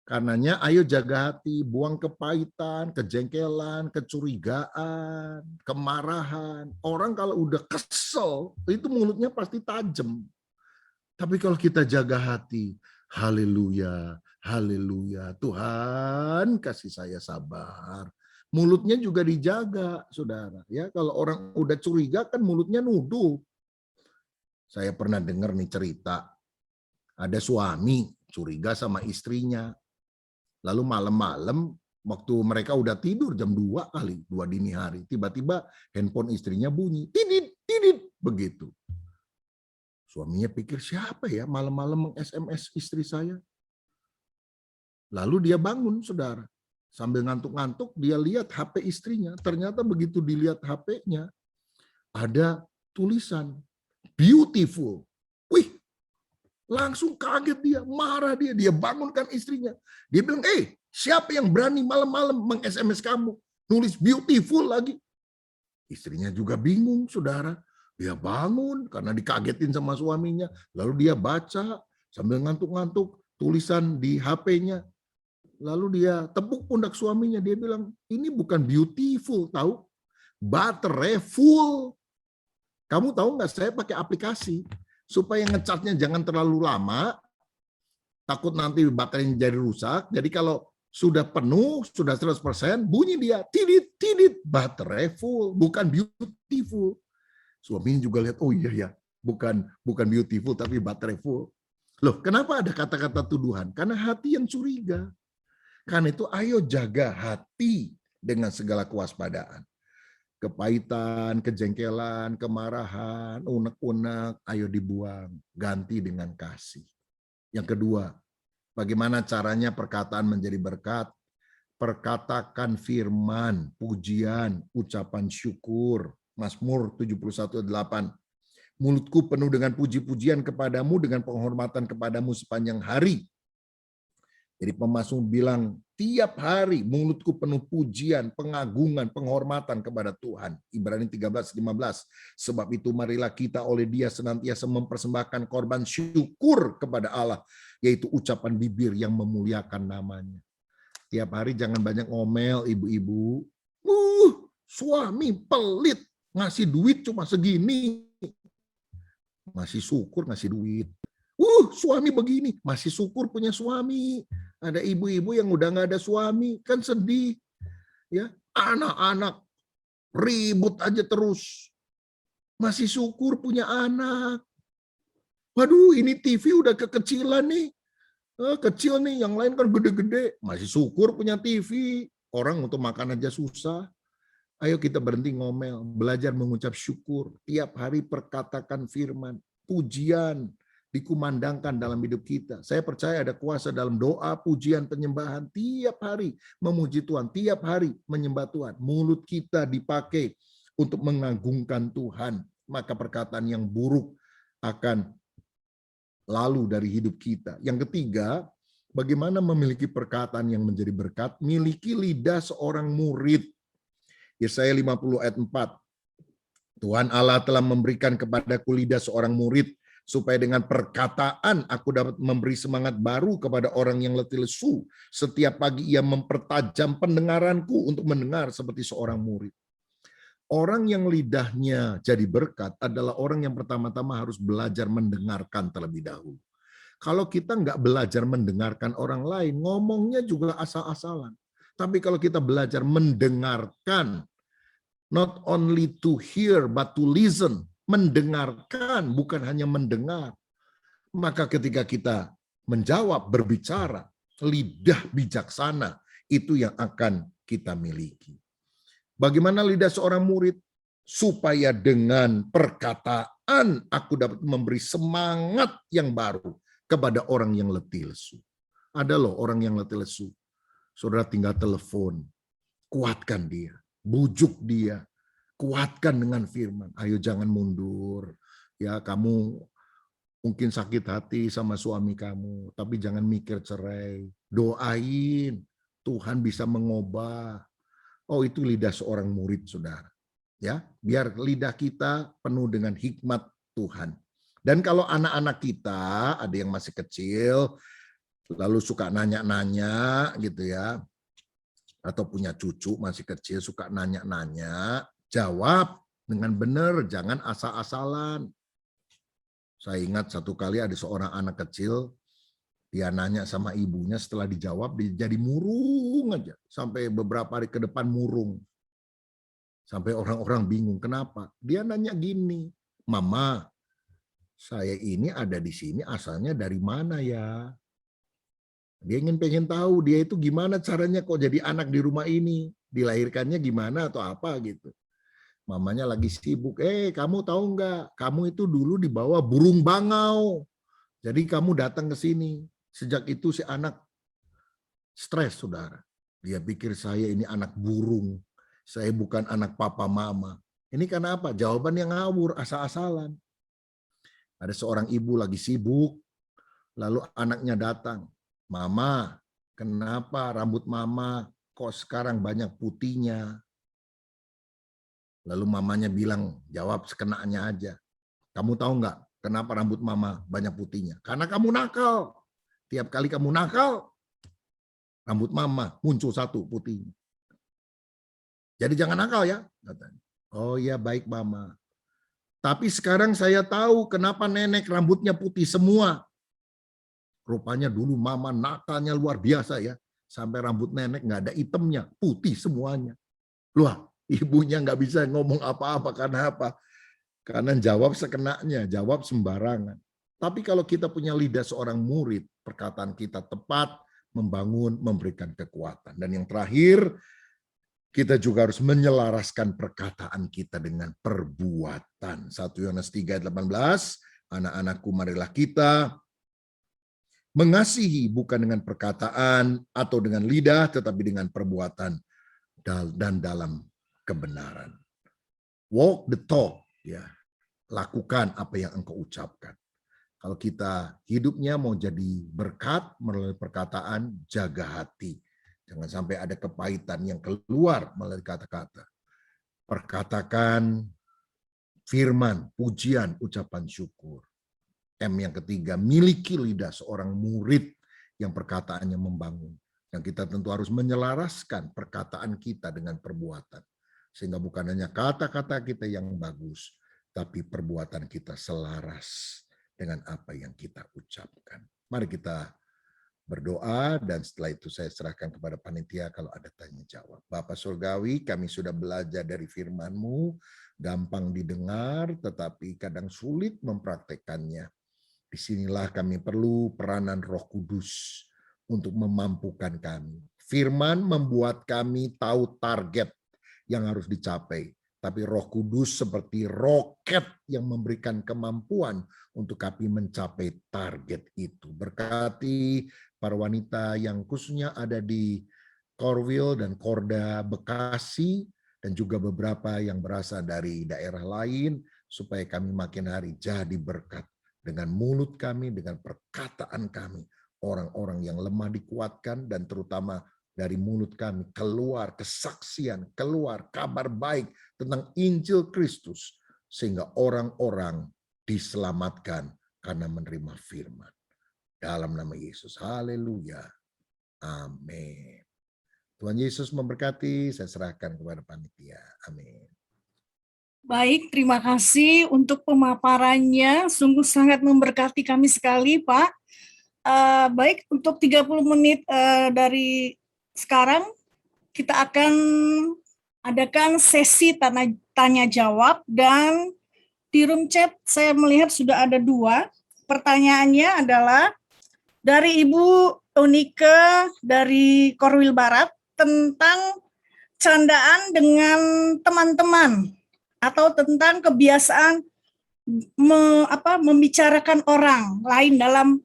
Karenanya ayo jaga hati, buang kepahitan, kejengkelan, kecurigaan, kemarahan. Orang kalau udah kesel, itu mulutnya pasti tajam. Tapi kalau kita jaga hati, haleluya, haleluya, Tuhan kasih saya sabar. Mulutnya juga dijaga, saudara. Ya, kalau orang udah curiga kan mulutnya nuduh. Saya pernah dengar nih cerita, ada suami curiga sama istrinya. Lalu malam-malam waktu mereka udah tidur jam 2 kali, 2 dini hari, tiba-tiba handphone istrinya bunyi, tidit, tidit, begitu. Suaminya pikir siapa ya malam-malam meng-SMS istri saya. Lalu dia bangun, saudara. Sambil ngantuk-ngantuk dia lihat HP istrinya. Ternyata begitu dilihat HP-nya ada tulisan beautiful. Wih, langsung kaget dia, marah dia, dia bangunkan istrinya. Dia bilang, siapa yang berani malam-malam meng-SMS kamu? Nulis beautiful lagi. Istrinya juga bingung, saudara. Dia bangun karena dikagetin sama suaminya. Lalu dia baca sambil ngantuk-ngantuk tulisan di HP-nya. Lalu dia tepuk pundak suaminya. Dia bilang, ini bukan beautiful, tahu? Baterai full. Kamu tahu nggak, saya pakai aplikasi supaya ngecharge-nya jangan terlalu lama, takut nanti baterainya jadi rusak. Jadi kalau sudah penuh, sudah 100%, bunyi dia, tidit, tidit, baterai full, bukan beautiful. Suaminya juga lihat, oh iya ya, bukan beautiful, tapi baterai full. Loh, kenapa ada kata-kata tuduhan? Karena hati yang curiga. Karena itu ayo jaga hati dengan segala kewaspadaan. Kepahitan, kejengkelan, kemarahan, unek-unek, ayo dibuang, ganti dengan kasih. Yang kedua, bagaimana caranya perkataan menjadi berkat? Perkatakan firman, pujian, ucapan syukur. Mazmur 71:8. Mulutku penuh dengan puji-pujian kepadamu, dengan penghormatan kepadamu sepanjang hari. Jadi pemazmur bilang, tiap hari mulutku penuh pujian, pengagungan, penghormatan kepada Tuhan. Ibrani 13:15. Sebab itu marilah kita oleh Dia senantiasa mempersembahkan korban syukur kepada Allah, yaitu ucapan bibir yang memuliakan namanya. Tiap hari jangan banyak ngomel, ibu-ibu. Suami pelit, ngasih duit cuma segini. Masih syukur ngasih duit. Suami begini, masih syukur punya suami. Ada ibu-ibu yang udah nggak ada suami, kan sedih. Ya, anak-anak ribut aja terus. Masih syukur punya anak. Waduh, ini TV udah kekecilan nih. Kecil nih, yang lain kan gede-gede. Masih syukur punya TV. Orang untuk makan aja susah. Ayo kita berhenti ngomel, belajar mengucap syukur. Tiap hari perkatakan firman, pujian dikumandangkan dalam hidup kita. Saya percaya ada kuasa dalam doa, pujian, penyembahan. Tiap hari memuji Tuhan, tiap hari menyembah Tuhan. Mulut kita dipakai untuk mengagungkan Tuhan. Maka perkataan yang buruk akan lalu dari hidup kita. Yang ketiga, bagaimana memiliki perkataan yang menjadi berkat? Miliki lidah seorang murid. Yesaya 50 ayat 4. Tuhan Allah telah memberikan kepadaku lidah seorang murid, supaya dengan perkataan aku dapat memberi semangat baru kepada orang yang letih lesu. Setiap pagi ia mempertajam pendengaranku untuk mendengar seperti seorang murid. Orang yang lidahnya jadi berkat adalah orang yang pertama-tama harus belajar mendengarkan terlebih dahulu. Kalau kita nggak belajar mendengarkan orang lain, ngomongnya juga asal-asalan. Tapi kalau kita belajar mendengarkan, not only to hear but to listen, mendengarkan bukan hanya mendengar. Maka ketika kita menjawab, berbicara, lidah bijaksana itu yang akan kita miliki. Bagaimana lidah seorang murid? Supaya dengan perkataan aku dapat memberi semangat yang baru kepada orang yang letih lesu. Ada loh orang yang letih lesu. Saudara tinggal telepon, kuatkan dia. Bujuk dia, kuatkan dengan firman. Ayo jangan mundur. Ya, kamu mungkin sakit hati sama suami kamu, tapi jangan mikir cerai. Doain, Tuhan bisa mengubah. Oh, itu lidah seorang murid, saudara. Ya, biar lidah kita penuh dengan hikmat Tuhan. Dan kalau anak-anak kita, ada yang masih kecil, lalu suka nanya-nanya gitu ya, atau punya cucu masih kecil suka nanya-nanya, jawab dengan benar, jangan asal-asalan. Saya ingat satu kali ada seorang anak kecil, dia nanya sama ibunya, setelah dijawab dia jadi murung aja, sampai beberapa hari ke depan murung. Sampai orang-orang bingung, kenapa? Dia nanya gini, Mama, saya ini ada di sini asalnya dari mana ya? Dia pengen tahu dia itu gimana caranya kok jadi anak di rumah ini, dilahirkannya gimana atau apa gitu. Mamanya lagi sibuk, kamu tahu nggak, kamu itu dulu dibawa burung bangau, jadi kamu datang ke sini. Sejak itu si anak stres, saudara. Dia pikir saya ini anak burung, saya bukan anak papa mama. Ini karena apa? Jawaban yang ngawur, asal-asalan. Ada seorang ibu lagi sibuk, lalu anaknya datang. Mama, kenapa rambut mama kok sekarang banyak putihnya? Lalu mamanya bilang, jawab sekenanya aja. Kamu tahu nggak kenapa rambut mama banyak putihnya? Karena kamu nakal. Tiap kali kamu nakal, rambut mama muncul satu putihnya. Jadi jangan nakal ya. Oh ya baik mama. Tapi sekarang saya tahu kenapa nenek rambutnya putih semua. Rupanya dulu mama nakalnya luar biasa ya. Sampai rambut nenek nggak ada hitamnya, putih semuanya. Loh, ibunya nggak bisa ngomong apa-apa karena apa? Karena jawab sekenanya, jawab sembarangan. Tapi kalau kita punya lidah seorang murid, perkataan kita tepat, membangun, memberikan kekuatan. Dan yang terakhir, kita juga harus menyelaraskan perkataan kita dengan perbuatan. 1 Yohanes 3:18, anak-anakku marilah kita mengasihi bukan dengan perkataan atau dengan lidah, tetapi dengan perbuatan dan dalam kebenaran. Walk the talk, ya. lakukan apa yang engkau ucapkan. Kalau kita hidupnya mau jadi berkat melalui perkataan, jaga hati. Jangan sampai ada kepahitan yang keluar melalui kata-kata. Perkatakan firman, pujian, ucapan syukur. M yang ketiga, miliki lidah seorang murid yang perkataannya membangun. Yang kita tentu harus menyelaraskan perkataan kita dengan perbuatan. Sehingga bukan hanya kata-kata kita yang bagus, tapi perbuatan kita selaras dengan apa yang kita ucapkan. Mari kita berdoa dan setelah itu saya serahkan kepada panitia kalau ada tanya jawab. Bapak Surgawi, kami sudah belajar dari firman-Mu, gampang didengar tetapi kadang sulit mempraktekannya. Disinilah kami perlu peranan Roh Kudus untuk memampukan kami. Firman membuat kami tahu target yang harus dicapai. Tapi Roh Kudus seperti roket yang memberikan kemampuan untuk kami mencapai target itu. Berkati para wanita yang khususnya ada di Corville dan Korda Bekasi, dan juga beberapa yang berasal dari daerah lain, supaya kami makin hari jadi berkat. Dengan mulut kami, dengan perkataan kami, orang-orang yang lemah dikuatkan, dan terutama dari mulut kami keluar kesaksian, keluar kabar baik tentang Injil Kristus, sehingga orang-orang diselamatkan karena menerima firman. Dalam nama Yesus, haleluya, amin. Tuhan Yesus memberkati, saya serahkan kepada panitia, amin. Baik, terima kasih untuk pemaparannya, sungguh sangat memberkati kami sekali, Pak. Baik, untuk 30 menit dari sekarang, kita akan adakan sesi tanya jawab, dan di room chat saya melihat sudah ada 2. Pertanyaannya adalah dari Ibu Onika dari Korwil Barat tentang candaan dengan teman-teman atau tentang kebiasaan membicarakan orang lain dalam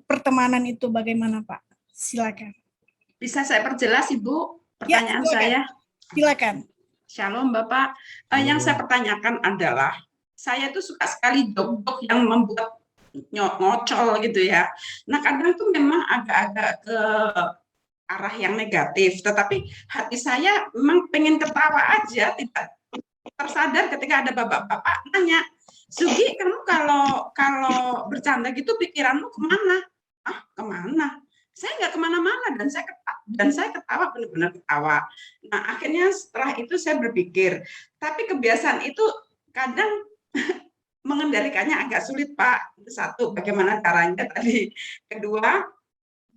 pertemanan itu, bagaimana Pak? Silakan. Bisa saya perjelas, Ibu, pertanyaan ya, saya? Silakan. Shalom, Bapak. Yang saya pertanyakan adalah, saya tuh suka sekali jok-jok yang membuat ngocol gitu ya. Nah, kadang tuh memang agak-agak ke arah yang negatif, tetapi hati saya memang pengen ketawa aja, tidak tersadar ketika ada bapak-bapak nanya, Sugi, kamu kalau bercanda gitu pikiranmu kemana? Ah, kemana? Saya nggak kemana-mana, dan saya ketawa, benar-benar ketawa. Nah, akhirnya setelah itu saya berpikir, tapi kebiasaan itu kadang mengendalikannya agak sulit, Pak. Itu satu, bagaimana caranya tadi. Kedua,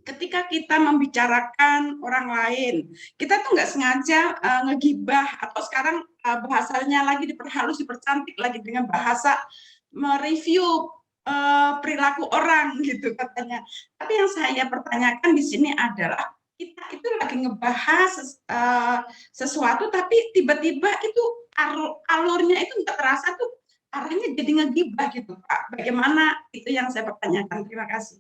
ketika kita membicarakan orang lain, kita tuh nggak sengaja ngegibah, atau sekarang bahasanya lagi diperhalus, dipercantik lagi dengan bahasa mereview perilaku orang gitu katanya. Tapi yang saya pertanyakan di sini adalah kita itu lagi ngebahas sesuatu, tapi tiba-tiba itu alurnya itu nggak terasa tuh arahnya jadi ngegibah gitu, Pak. Bagaimana, itu yang saya pertanyakan. Terima kasih.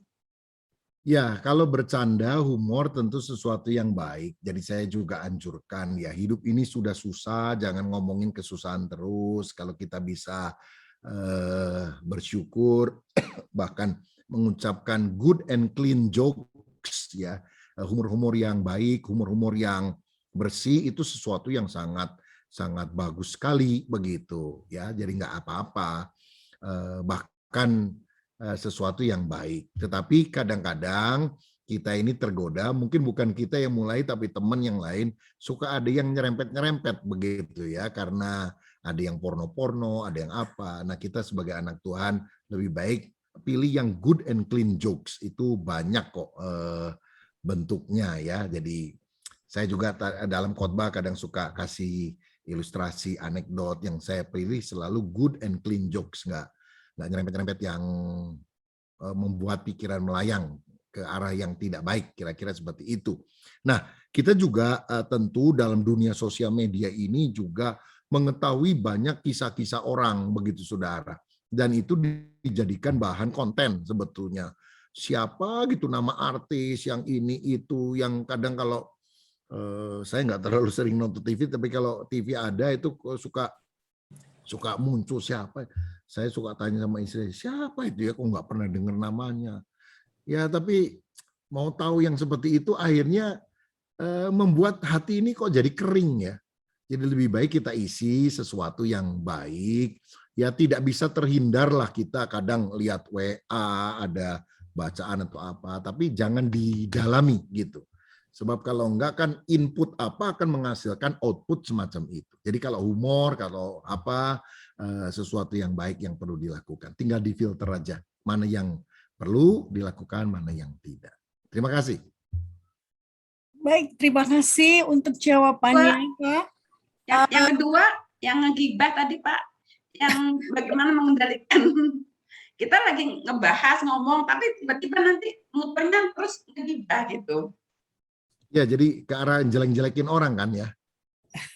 Ya, kalau bercanda, humor tentu sesuatu yang baik. Jadi saya juga anjurkan ya, hidup ini sudah susah, jangan ngomongin kesusahan terus. Kalau kita bisa bersyukur, bahkan mengucapkan good and clean jokes ya, humor-humor yang baik, humor-humor yang bersih, itu sesuatu yang sangat bagus sekali begitu ya. Jadi nggak apa-apa, bahkan sesuatu yang baik. Tetapi kadang-kadang kita ini tergoda, mungkin bukan kita yang mulai, tapi teman yang lain suka ada yang nyerempet-nyerempet begitu ya, karena ada yang porno-porno, ada yang apa. Nah, kita sebagai anak Tuhan lebih baik pilih yang good and clean jokes. Itu banyak kok bentuknya ya. Jadi saya juga dalam khotbah kadang suka kasih ilustrasi anekdot, yang saya pilih selalu good and clean jokes, nggak nyerempet-nyerempet yang membuat pikiran melayang ke arah yang tidak baik, kira-kira seperti itu. Nah, kita juga tentu dalam dunia sosial media ini juga mengetahui banyak kisah-kisah orang begitu saudara, dan itu dijadikan bahan konten sebetulnya. Siapa gitu nama artis yang ini itu, yang kadang kalau saya nggak terlalu sering nonton TV, tapi kalau TV ada itu suka muncul siapa. Saya suka tanya sama istri, siapa itu ya, kok nggak pernah dengar namanya. Ya tapi mau tahu yang seperti itu akhirnya membuat hati ini kok jadi kering ya. Jadi lebih baik kita isi sesuatu yang baik. Ya tidak bisa terhindarlah kita kadang lihat WA, ada bacaan atau apa, tapi jangan didalami gitu. Sebab kalau enggak kan input apa akan menghasilkan output semacam itu. Jadi kalau humor, kalau apa, sesuatu yang baik yang perlu dilakukan. Tinggal difilter aja, mana yang perlu dilakukan, mana yang tidak. Terima kasih. Baik, terima kasih untuk jawabannya, Pak. Yang kedua, yang ngegibah tadi Pak, yang bagaimana mengendalikan. Kita lagi ngebahas, ngomong, tapi tiba-tiba nanti muternya terus ngegibah gitu. Ya, jadi ke arah jelek-jelekin orang kan ya.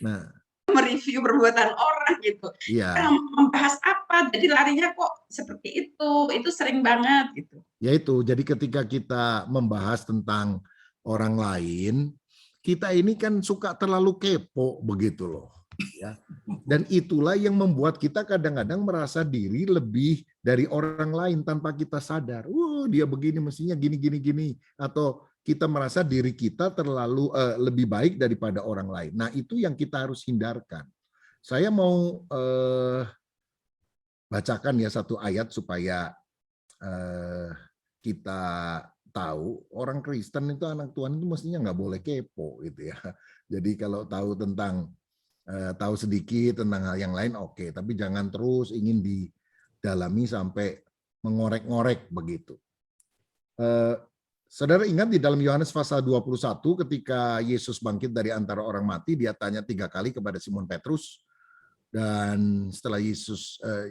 Nah, mereview perbuatan orang gitu. iya. Kita membahas apa, jadi larinya kok seperti itu sering banget gitu. Ya itu, jadi ketika kita membahas tentang orang lain, kita ini kan suka terlalu kepo begitu loh. Ya. Dan itulah yang membuat kita kadang-kadang merasa diri lebih dari orang lain tanpa kita sadar. Dia begini mestinya gini. Atau kita merasa diri kita terlalu lebih baik daripada orang lain. Nah itu yang kita harus hindarkan. Saya mau bacakan ya satu ayat supaya kita tahu orang Kristen itu anak Tuhan itu mestinya nggak boleh kepo gitu ya. Jadi kalau tahu tentang tahu sedikit tentang hal yang lain oke, tapi jangan terus ingin didalami sampai mengorek-ngorek begitu. Saudara ingat di dalam Yohanes pasal 21 ketika Yesus bangkit dari antara orang mati, dia tanya 3 kali kepada Simon Petrus. Dan setelah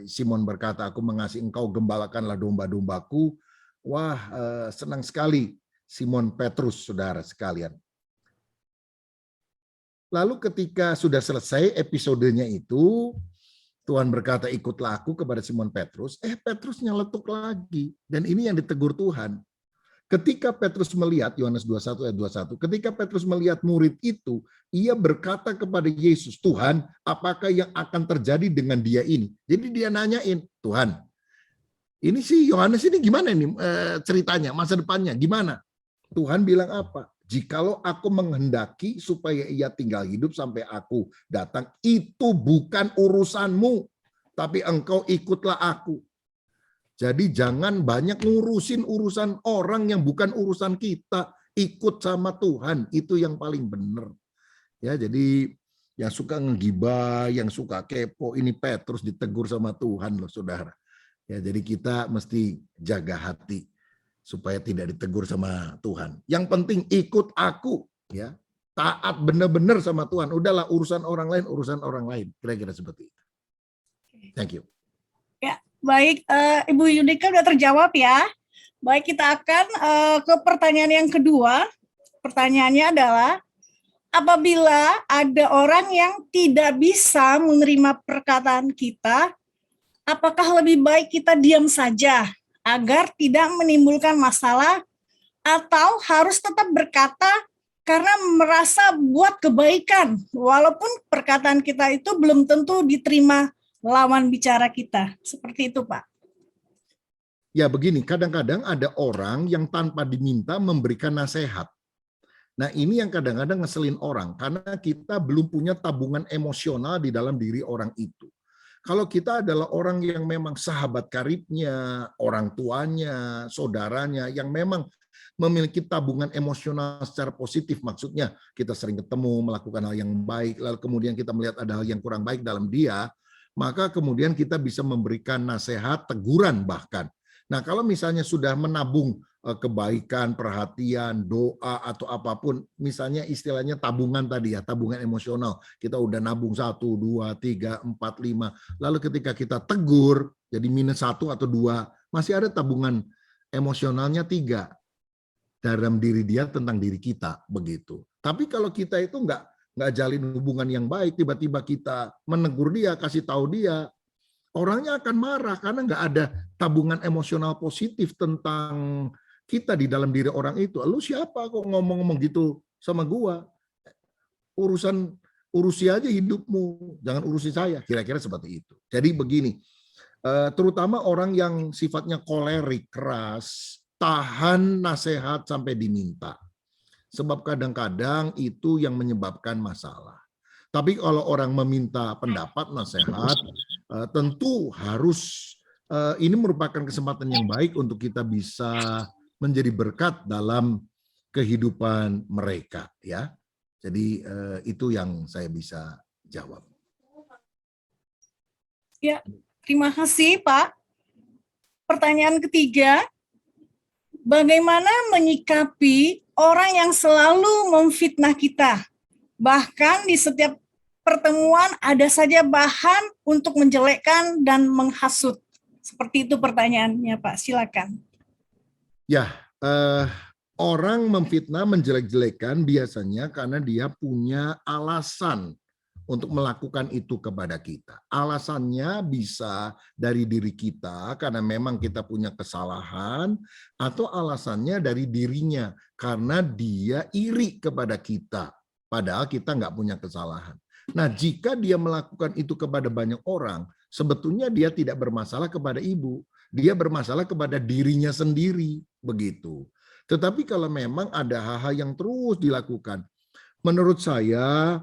Simon berkata, aku mengasihi engkau, gembalakanlah domba-dombaku. Wah, senang sekali Simon Petrus, saudara sekalian. Lalu ketika sudah selesai episodenya itu, Tuhan berkata, ikutlah aku kepada Simon Petrus. Petrus nyeletuk lagi. Dan ini yang ditegur Tuhan. Ketika Petrus melihat, Yohanes 21 ayat 21, ketika Petrus melihat murid itu, ia berkata kepada Yesus, Tuhan, apakah yang akan terjadi dengan dia ini? Jadi dia nanyain, Tuhan, ini si Yohanes ini gimana ini ceritanya, masa depannya, gimana? Tuhan bilang apa? Jikalau aku menghendaki supaya ia tinggal hidup sampai aku datang, itu bukan urusanmu, tapi engkau ikutlah aku. Jadi jangan banyak ngurusin urusan orang yang bukan urusan kita. Ikut sama Tuhan, itu yang paling benar. Ya, jadi yang suka ngegibah, yang suka kepo, ini Petrus ditegur sama Tuhan loh saudara. Ya, jadi kita mesti jaga hati supaya tidak ditegur sama Tuhan. Yang penting ikut aku, ya. Taat benar-benar sama Tuhan. Udahlah urusan orang lain, kira-kira seperti itu. Thank you. Ya, baik, Ibu Yudika sudah terjawab ya. Baik, kita akan ke pertanyaan yang kedua. Pertanyaannya adalah, apabila ada orang yang tidak bisa menerima perkataan kita, apakah lebih baik kita diam saja agar tidak menimbulkan masalah, atau harus tetap berkata karena merasa buat kebaikan, walaupun perkataan kita itu belum tentu diterima lawan bicara kita? Seperti itu, Pak. Ya begini, kadang-kadang ada orang yang tanpa diminta memberikan nasihat. Nah ini yang kadang-kadang ngeselin orang, karena kita belum punya tabungan emosional di dalam diri orang itu. Kalau kita adalah orang yang memang sahabat karibnya, orang tuanya, saudaranya, yang memang memiliki tabungan emosional secara positif, maksudnya kita sering ketemu, melakukan hal yang baik, lalu kemudian kita melihat ada hal yang kurang baik dalam dia, maka kemudian kita bisa memberikan nasihat, teguran bahkan. Nah, kalau misalnya sudah menabung kebaikan, perhatian, doa, atau apapun, misalnya istilahnya tabungan tadi ya, tabungan emosional. Kita udah nabung 1, 2, 3, 4, 5. Lalu ketika kita tegur, jadi minus 1 atau 2, masih ada tabungan emosionalnya 3 dalam diri dia tentang diri kita, begitu. Tapi kalau kita itu nggak jalin hubungan yang baik, tiba-tiba kita menegur dia, kasih tahu dia, orangnya akan marah karena nggak ada tabungan emosional positif tentang kita di dalam diri orang itu. Lu siapa kok ngomong-ngomong gitu sama gua? urusi aja hidupmu, jangan urusi saya. Kira-kira seperti itu. Jadi begini, terutama orang yang sifatnya kolerik, keras, tahan nasihat sampai diminta. Sebab kadang-kadang itu yang menyebabkan masalah. Tapi kalau orang meminta pendapat, nasihat, tentu harus, ini merupakan kesempatan yang baik untuk kita bisa menjadi berkat dalam kehidupan mereka, ya. Jadi itu yang saya bisa jawab. Ya, terima kasih Pak. Pertanyaan ketiga, bagaimana menyikapi orang yang selalu memfitnah kita? Bahkan di setiap pertemuan ada saja bahan untuk menjelekkan dan menghasut. Seperti itu pertanyaannya Pak, silakan. Ya, orang memfitnah, menjelek-jelekan biasanya karena dia punya alasan untuk melakukan itu kepada kita. Alasannya bisa dari diri kita karena memang kita punya kesalahan, atau alasannya dari dirinya karena dia iri kepada kita, padahal kita nggak punya kesalahan. Nah, jika dia melakukan itu kepada banyak orang, sebetulnya dia tidak bermasalah kepada ibu, dia bermasalah kepada dirinya sendiri, begitu. Tetapi kalau memang ada hal-hal yang terus dilakukan, menurut saya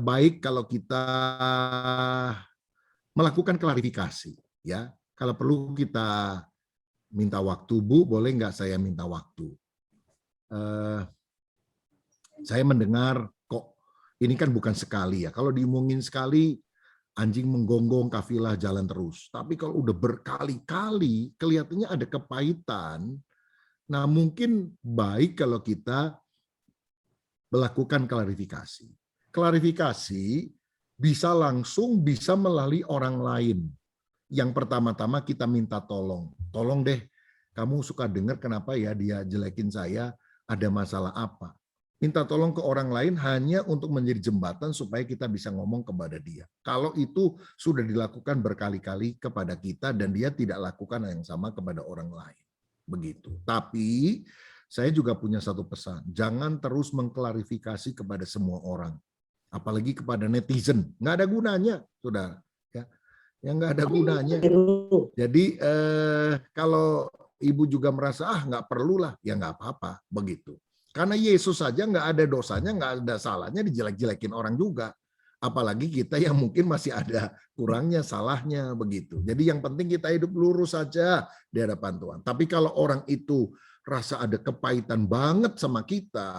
baik kalau kita melakukan klarifikasi, ya. Kalau perlu kita minta waktu, Bu, boleh nggak saya minta waktu? Saya mendengar kok ini kan bukan sekali ya. Kalau diomongin sekali, anjing menggonggong, kafilah jalan terus. Tapi kalau udah berkali-kali, kelihatannya ada kepahitan. Nah, mungkin baik kalau kita melakukan klarifikasi. Klarifikasi bisa langsung, bisa melalui orang lain. Yang pertama-tama kita minta tolong. Tolong deh, kamu suka dengar kenapa ya dia jelekin saya, ada masalah apa? Minta tolong ke orang lain hanya untuk menjadi jembatan supaya kita bisa ngomong kepada dia. Kalau itu sudah dilakukan berkali-kali kepada kita dan dia tidak lakukan yang sama kepada orang lain. Begitu. Tapi saya juga punya satu pesan. Jangan terus mengklarifikasi kepada semua orang. Apalagi kepada netizen. Nggak ada gunanya, saudara. Ya, yang nggak ada gunanya. Jadi kalau ibu juga merasa, nggak perlulah, ya nggak apa-apa. Begitu. Karena Yesus saja nggak ada dosanya, nggak ada salahnya dijelek-jelekin orang juga. Apalagi kita yang mungkin masih ada kurangnya, salahnya, begitu. Jadi yang penting kita hidup lurus saja di hadapan Tuhan. Tapi kalau orang itu rasa ada kepahitan banget sama kita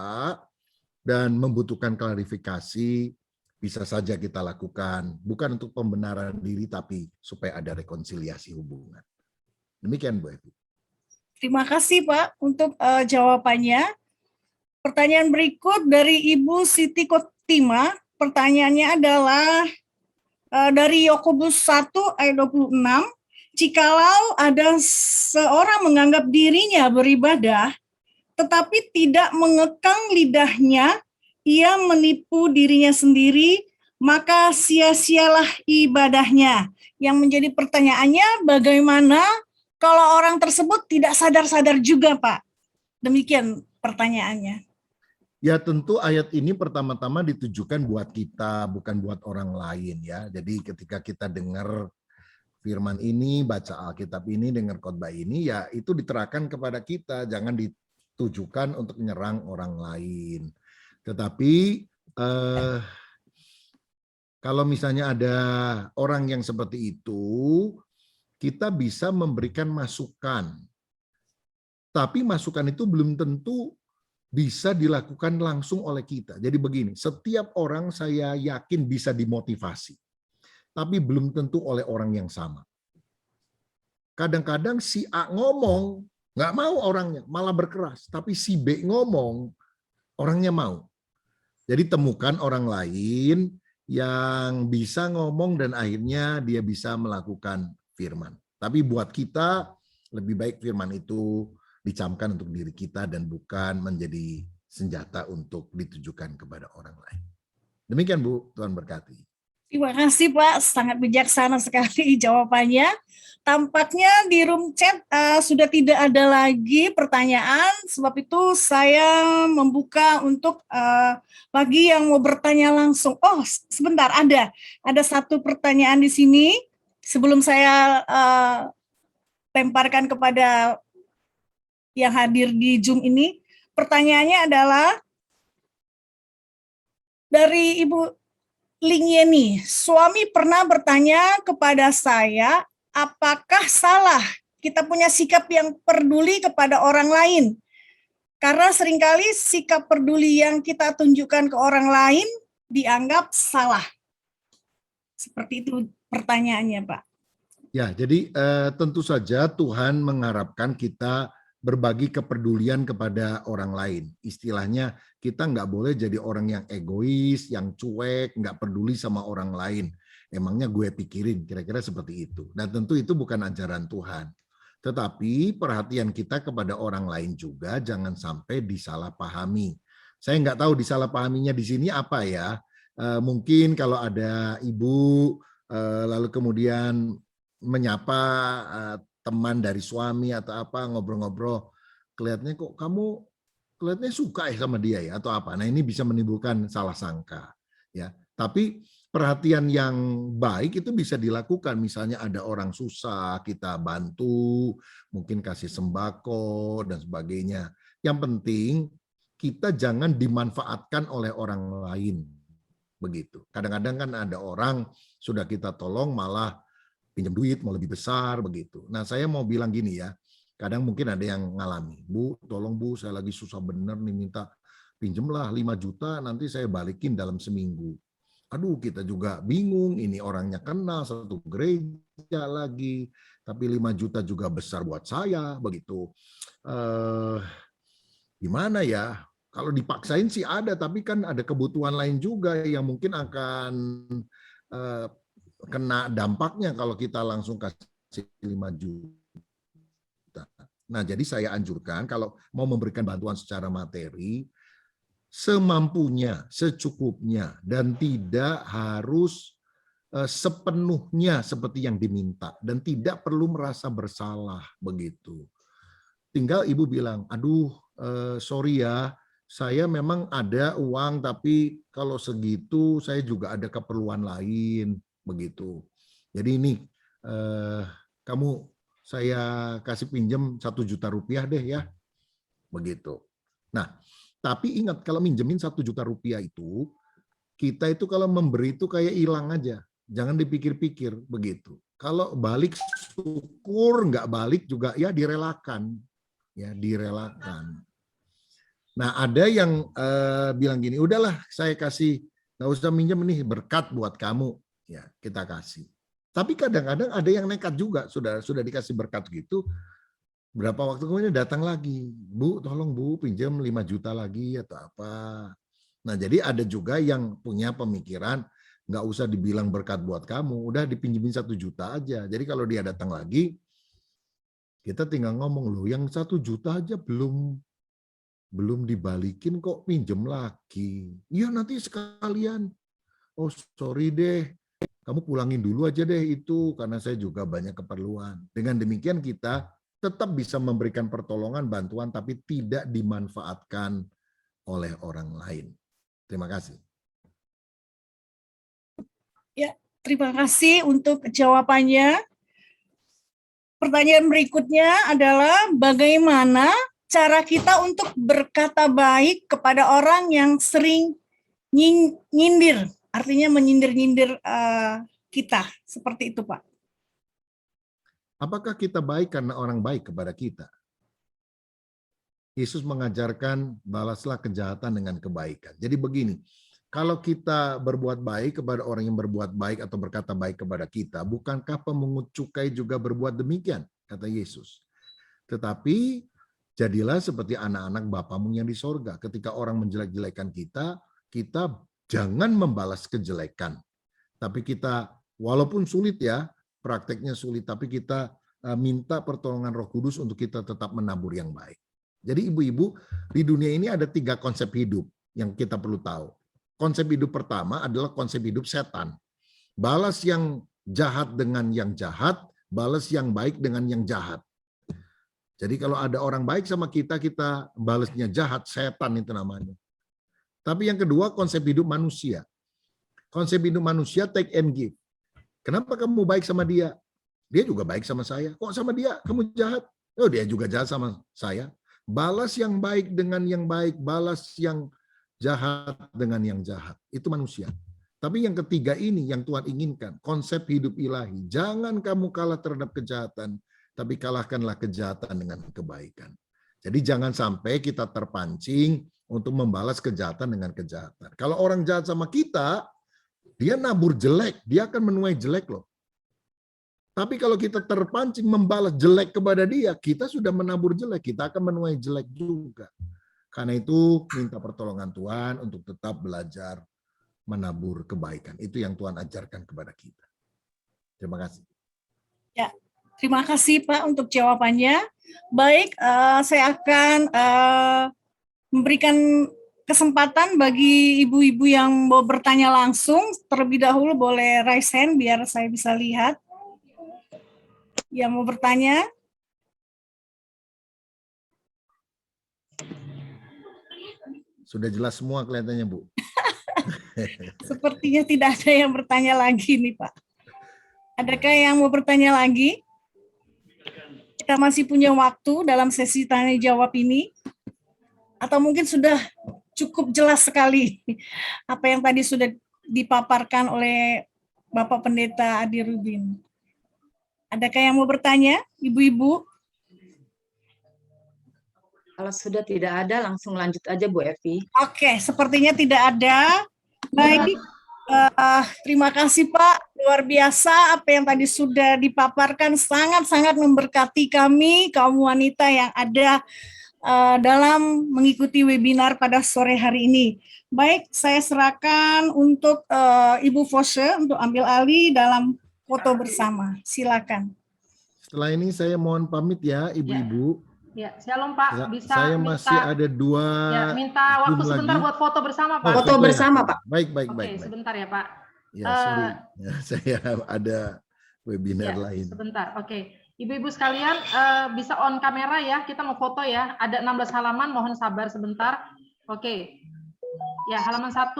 dan membutuhkan klarifikasi, bisa saja kita lakukan. Bukan untuk pembenaran diri, tapi supaya ada rekonsiliasi hubungan. Demikian Bu Evi. Terima kasih Pak untuk jawabannya. Pertanyaan berikut dari Ibu Siti Kotima. Pertanyaannya adalah dari Yakobus 1 ayat 26. Jikalau ada seorang menganggap dirinya beribadah, tetapi tidak mengekang lidahnya, ia menipu dirinya sendiri, maka sia-sialah ibadahnya. Yang menjadi pertanyaannya, bagaimana kalau orang tersebut tidak sadar-sadar juga, Pak? Demikian pertanyaannya. Ya tentu ayat ini pertama-tama ditujukan buat kita, bukan buat orang lain ya. Jadi ketika kita dengar firman ini, baca Alkitab ini, dengar khotbah ini, ya itu diterangkan kepada kita, jangan ditujukan untuk menyerang orang lain. Tetapi kalau misalnya ada orang yang seperti itu, kita bisa memberikan masukan. Tapi masukan itu belum tentu bisa dilakukan langsung oleh kita. Jadi begini, setiap orang saya yakin bisa dimotivasi, tapi belum tentu oleh orang yang sama. Kadang-kadang si A ngomong, nggak mau orangnya, malah berkeras. Tapi si B ngomong, orangnya mau. Jadi temukan orang lain yang bisa ngomong dan akhirnya dia bisa melakukan firman. Tapi buat kita, lebih baik firman itu dicamkan untuk diri kita dan bukan menjadi senjata untuk ditujukan kepada orang lain. Demikian Bu, Tuhan berkati. Terima kasih Pak, sangat bijaksana sekali jawabannya. tampaknya di room chat sudah tidak ada lagi pertanyaan, sebab itu saya membuka untuk bagi yang mau bertanya langsung. Oh, sebentar, ada satu pertanyaan di sini sebelum saya lemparkan kepada yang hadir di Zoom ini. Pertanyaannya adalah dari Ibu Lingyeni. Suami pernah bertanya kepada saya, apakah salah kita punya sikap yang peduli kepada orang lain? Karena seringkali sikap peduli yang kita tunjukkan ke orang lain dianggap salah. Seperti itu pertanyaannya, Pak. Ya, jadi tentu saja Tuhan mengharapkan kita berbagi kepedulian kepada orang lain. Istilahnya kita nggak boleh jadi orang yang egois, yang cuek, nggak peduli sama orang lain. Emangnya gue pikirin, kira-kira seperti itu. Nah tentu itu bukan ajaran Tuhan. Tetapi perhatian kita kepada orang lain juga jangan sampai disalahpahami. Saya nggak tahu disalahpahaminya di sini apa ya. Mungkin kalau ada ibu lalu kemudian menyapa teman dari suami atau apa, ngobrol-ngobrol, kelihatannya kok kamu kelihatannya suka ya sama dia ya atau apa. Nah ini bisa menimbulkan salah sangka ya. Tapi perhatian yang baik itu bisa dilakukan. Misalnya ada orang susah, kita bantu, mungkin kasih sembako dan sebagainya. Yang penting kita jangan dimanfaatkan oleh orang lain. Begitu. Kadang-kadang kan ada orang sudah kita tolong malah pinjam duit mau lebih besar begitu. Nah, saya mau bilang gini ya. Kadang mungkin ada yang ngalami, Bu, tolong Bu, saya lagi susah bener nih, minta pinjemlah 5 juta, nanti saya balikin dalam seminggu. Aduh, kita juga bingung, ini orangnya kenal, satu gereja lagi, tapi 5 juta juga besar buat saya, begitu. Gimana ya? Kalau dipaksain sih ada, tapi kan ada kebutuhan lain juga yang mungkin akan kena dampaknya kalau kita langsung kasih 5 juta. Nah, jadi saya anjurkan kalau mau memberikan bantuan secara materi, semampunya, secukupnya, dan tidak harus sepenuhnya seperti yang diminta, dan tidak perlu merasa bersalah begitu. Tinggal ibu bilang, aduh sorry ya, saya memang ada uang, tapi kalau segitu saya juga ada keperluan lain begitu. Jadi ini kamu saya kasih pinjam 1 juta rupiah deh ya, begitu. Nah. Tapi ingat, kalau minjemin 1 juta rupiah itu, kita itu kalau memberi itu kayak hilang aja. Jangan dipikir-pikir begitu. Kalau balik syukur, nggak balik juga ya direlakan. Ya direlakan. Nah ada yang bilang gini, udahlah saya kasih, nggak usah minjem nih, berkat buat kamu. Ya kita kasih. Tapi kadang-kadang ada yang nekat juga, sudah dikasih berkat gitu. Berapa waktu kemudian datang lagi, Bu, tolong Bu, pinjam 5 juta lagi atau apa. Nah, jadi ada juga yang punya pemikiran, nggak usah dibilang berkat buat kamu, udah dipinjemin 1 juta aja. Jadi kalau dia datang lagi, kita tinggal ngomong, loh yang 1 juta aja belum dibalikin kok pinjem lagi. Iya nanti sekalian. Oh sorry deh, kamu pulangin dulu aja deh itu, karena saya juga banyak keperluan. Dengan demikian kita tetap bisa memberikan pertolongan, bantuan, tapi tidak dimanfaatkan oleh orang lain. Terima kasih. Ya, terima kasih untuk jawabannya. Pertanyaan berikutnya adalah bagaimana cara kita untuk berkata baik kepada orang yang sering nyindir, artinya menyindir-nyindir kita, seperti itu Pak. Apakah kita baik karena orang baik kepada kita? Yesus mengajarkan balaslah kejahatan dengan kebaikan. Jadi begini, kalau kita berbuat baik kepada orang yang berbuat baik atau berkata baik kepada kita, bukankah pemungut cukai juga berbuat demikian? Kata Yesus. Tetapi jadilah seperti anak-anak Bapamu yang di sorga. Ketika orang menjelek-jelekan kita, kita jangan membalas kejelekan. Tapi kita, walaupun sulit ya, prakteknya sulit, tapi kita minta pertolongan Roh Kudus untuk kita tetap menabur yang baik. Jadi ibu-ibu, di dunia ini ada 3 konsep hidup yang kita perlu tahu. Konsep hidup pertama adalah konsep hidup setan. Balas yang jahat dengan yang jahat, balas yang baik dengan yang jahat. Jadi kalau ada orang baik sama kita, kita balasnya jahat, setan itu namanya. Tapi yang kedua, konsep hidup manusia. Konsep hidup manusia take and give. Kenapa kamu baik sama dia? Dia juga baik sama saya. Kok sama dia kamu jahat? Oh, dia juga jahat sama saya. Balas yang baik dengan yang baik, balas yang jahat dengan yang jahat. Itu manusia. Tapi yang ketiga ini yang Tuhan inginkan, konsep hidup ilahi. Jangan kamu kalah terhadap kejahatan, tapi kalahkanlah kejahatan dengan kebaikan. Jadi jangan sampai kita terpancing untuk membalas kejahatan dengan kejahatan. Kalau orang jahat sama kita, dia nabur jelek, dia akan menuai jelek loh. Tapi kalau kita terpancing membalas jelek kepada dia, kita sudah menabur jelek, kita akan menuai jelek juga. Karena itu minta pertolongan Tuhan untuk tetap belajar menabur kebaikan. Itu yang Tuhan ajarkan kepada kita. Terima kasih. Ya, terima kasih Pak untuk jawabannya. Baik, saya akan memberikan kesempatan bagi ibu-ibu yang mau bertanya langsung. Terlebih dahulu boleh raise hand biar saya bisa lihat. Yang mau bertanya? Sudah jelas semua kelihatannya, Bu. Sepertinya tidak ada yang bertanya lagi nih, Pak. Adakah yang mau bertanya lagi? Kita masih punya waktu dalam sesi tanya jawab ini. Atau mungkin sudah cukup jelas sekali apa yang tadi sudah dipaparkan oleh Bapak Pendeta Adi Rubin. Adakah yang mau bertanya, ibu-ibu? Kalau sudah tidak ada, langsung lanjut aja Bu Evi. Oke, sepertinya tidak ada. Baik, terima kasih Pak. Luar biasa apa yang tadi sudah dipaparkan, sangat-sangat memberkati kami, kaum wanita yang ada dalam mengikuti webinar pada sore hari ini. Baik, saya serahkan untuk Ibu Fose untuk ambil alih dalam foto bersama. Silakan. Setelah ini saya mohon pamit ya, ibu-ibu. Ya, shalom Pak. Bisa saya minta, masih ada dua. Ya, minta waktu sebentar buat foto bersama Pak. Foto bersama Pak. Baik. Oke, sebentar ya Pak. Ya, sorry. Ya, saya ada webinar lain. Sebentar, oke. Ibu-ibu sekalian bisa on kamera ya, kita mau foto ya. Ada 16 halaman, mohon sabar sebentar. Oke. Ya, halaman 1.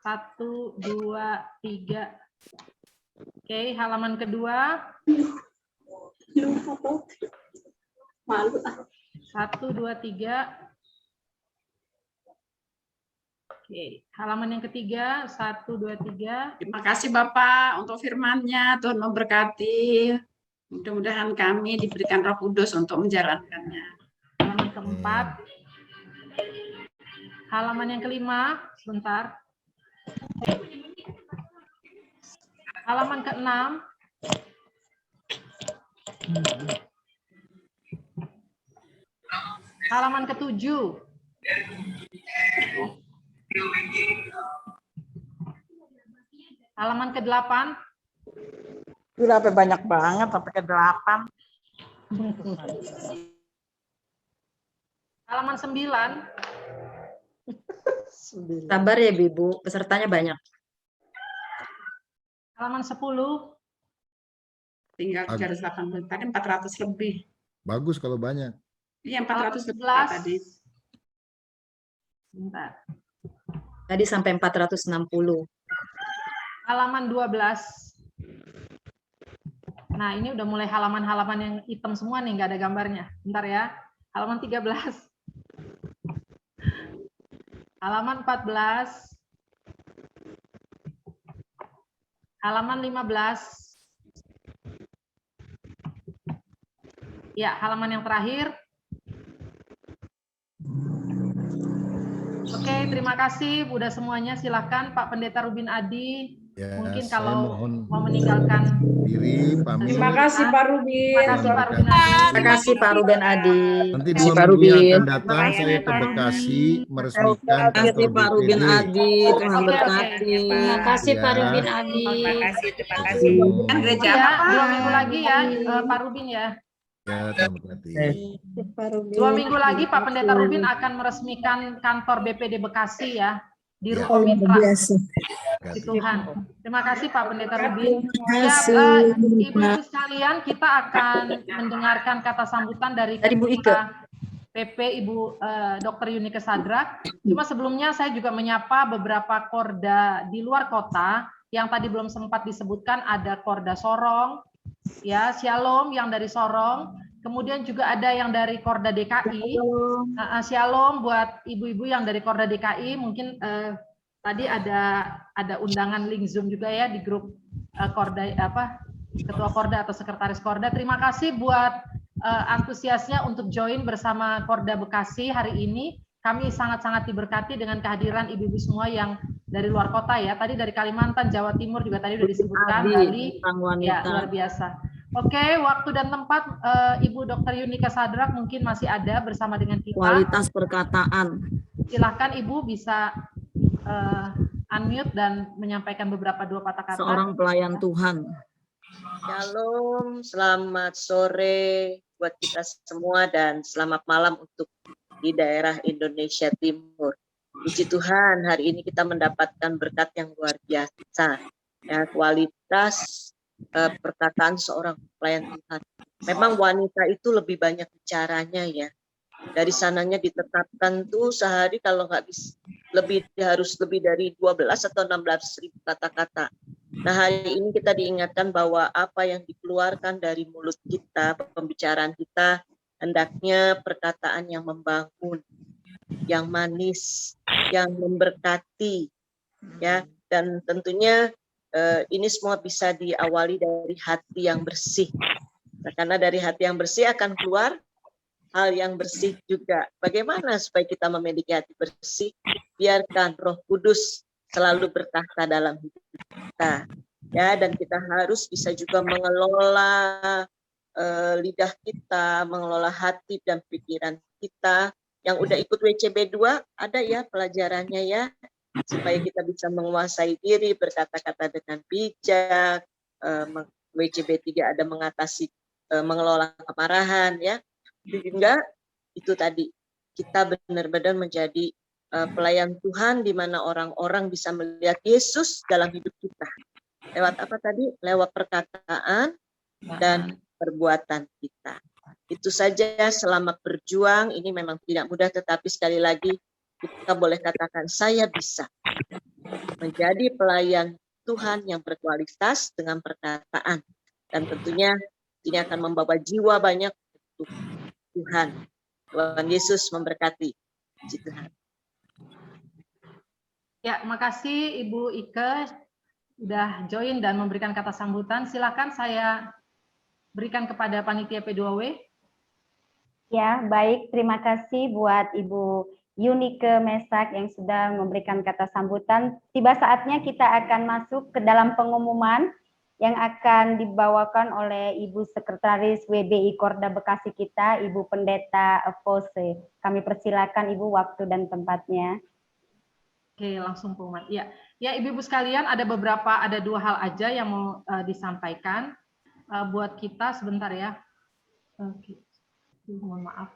1, 2, 3. Oke, halaman kedua. 1, 2, 3. Oke, halaman yang ketiga, 1, 2, 3. Terima kasih Bapak untuk firman-Nya, Tuhan memberkati. Mudah-mudahan kami diberikan Roh Kudus untuk menjalankannya. Halaman keempat. Halaman yang kelima, sebentar. Halaman ke-6. Halaman ke-7. Halaman ke-8. Udah sampai banyak banget, sampai ke-8. Halaman 9. Sabar ya Ibu, pesertanya banyak. Halaman 10. Tinggal 380, tadi 400 lebih. Bagus kalau banyak. Iya, 400 lebih tadi. Bentar. Tadi sampai 460. Halaman 12. Nah, ini udah mulai halaman-halaman yang hitam semua nih, nggak ada gambarnya. Bentar ya. Halaman 13. Halaman 14. Halaman 15. Ya, halaman yang terakhir. Oke, terima kasih. Udah semuanya, silakan Pak Pendeta Rubin Adi. Ya, Mungkin saya kalau mohon mau meninggalkan diri, pamit. Terima kasih Pak Rubin. Terima kasih Pak Rubin Adi. Terima kasih Pak Ruben Adi. Nanti Terima kasih, 2 Pak minggu yang Rubin. akan datang saya ke Bekasi meresmikan Terima kasih kantor Pak Rubin BPD. Adi. Tuhan Oke, berkati. Terima kasih Pak Ya. Ruben Adi. Terima kasih. Kan gereja Ya, apa? 2 minggu lagi ya, Pak Rubin ya. Ya, terima kasih. 2 minggu lagi Pak Pendeta Rubin akan meresmikan kantor BPD Bekasi ya. di Ya. Ruko Mitra. biasa. Puji Tuhan. Terima kasih Pak Pendeta Ruby. Terima Ya, kasih. Ibu-ibu sekalian, kita akan mendengarkan kata sambutan dari Bu Ike. Ketua PP Ibu Dr. Yunike Sadrak. Cuma sebelumnya saya juga menyapa beberapa korda di luar kota yang tadi belum sempat disebutkan. Ada Korda Sorong, ya, Shalom yang dari Sorong. Kemudian juga ada yang dari Korda DKI. Shalom buat ibu-ibu yang dari Korda DKI. Mungkin tadi ada undangan link Zoom juga ya di grup Korda Ketua Korda atau Sekretaris Korda. Terima kasih buat antusiasnya untuk join bersama Korda Bekasi hari ini. Kami sangat-sangat diberkati dengan kehadiran ibu-ibu semua yang dari luar kota ya. Tadi dari Kalimantan, Jawa Timur juga tadi sudah disebutkan. Bali, ya, luar biasa. Oke, waktu dan tempat Ibu Dr. Yunike Sadrak mungkin masih ada bersama dengan kita. Kualitas perkataan. Silahkan Ibu bisa unmute dan menyampaikan beberapa dua patah kata. Seorang pelayan Tuhan. Shalom, selamat sore buat kita semua dan selamat malam untuk di daerah Indonesia Timur. Puji Tuhan, hari ini kita mendapatkan berkat yang luar biasa. Ya, kualitas perkataan seorang pelayan Tuhan. Memang wanita itu lebih banyak bicaranya ya. Dari sananya ditetapkan tuh sehari kalau nggak bisa harus lebih dari 12 atau 16.000 kata-kata. Nah, hari ini kita diingatkan bahwa apa yang dikeluarkan dari mulut kita, pembicaraan kita, hendaknya perkataan yang membangun, yang manis, yang memberkati, ya. Dan tentunya ini semua bisa diawali dari hati yang bersih. Nah, karena dari hati yang bersih akan keluar hal yang bersih juga. Bagaimana supaya kita memiliki hati bersih? Biarkan Roh Kudus selalu bertahta dalam hidup kita. Ya, dan kita harus bisa juga mengelola lidah kita, mengelola hati dan pikiran kita. Yang udah ikut WCB 2 ada ya pelajarannya ya, supaya kita bisa menguasai diri, berkata-kata dengan bijak. WCB 3 ada mengatasi mengelola kemarahan ya. Sehingga itu tadi kita benar-benar menjadi pelayan Tuhan di mana orang-orang bisa melihat Yesus dalam hidup kita. Lewat apa tadi? Lewat perkataan dan perbuatan kita. Itu saja, selamat berjuang. Ini memang tidak mudah, tetapi sekali lagi kita boleh katakan saya bisa menjadi pelayan Tuhan yang berkualitas dengan perkataan. Dan tentunya ini akan membawa jiwa banyak untuk Tuhan. Tuhan Yesus memberkati. Puji Tuhan. Ya, makasih Ibu Ike sudah join dan memberikan kata sambutan. Silakan saya berikan kepada panitia P2W. Ya, baik. Terima kasih buat Ibu Yunike Mesak yang sudah memberikan kata sambutan. Tiba saatnya kita akan masuk ke dalam pengumuman yang akan dibawakan oleh Ibu Sekretaris WBI Korda Bekasi kita, Ibu Pendeta Fose. Kami persilakan Ibu waktu dan tempatnya. Oke, langsung pengumuman. Ya, Ibu-ibu sekalian, ada dua hal aja yang mau disampaikan buat kita sebentar ya. Oke, mohon maaf.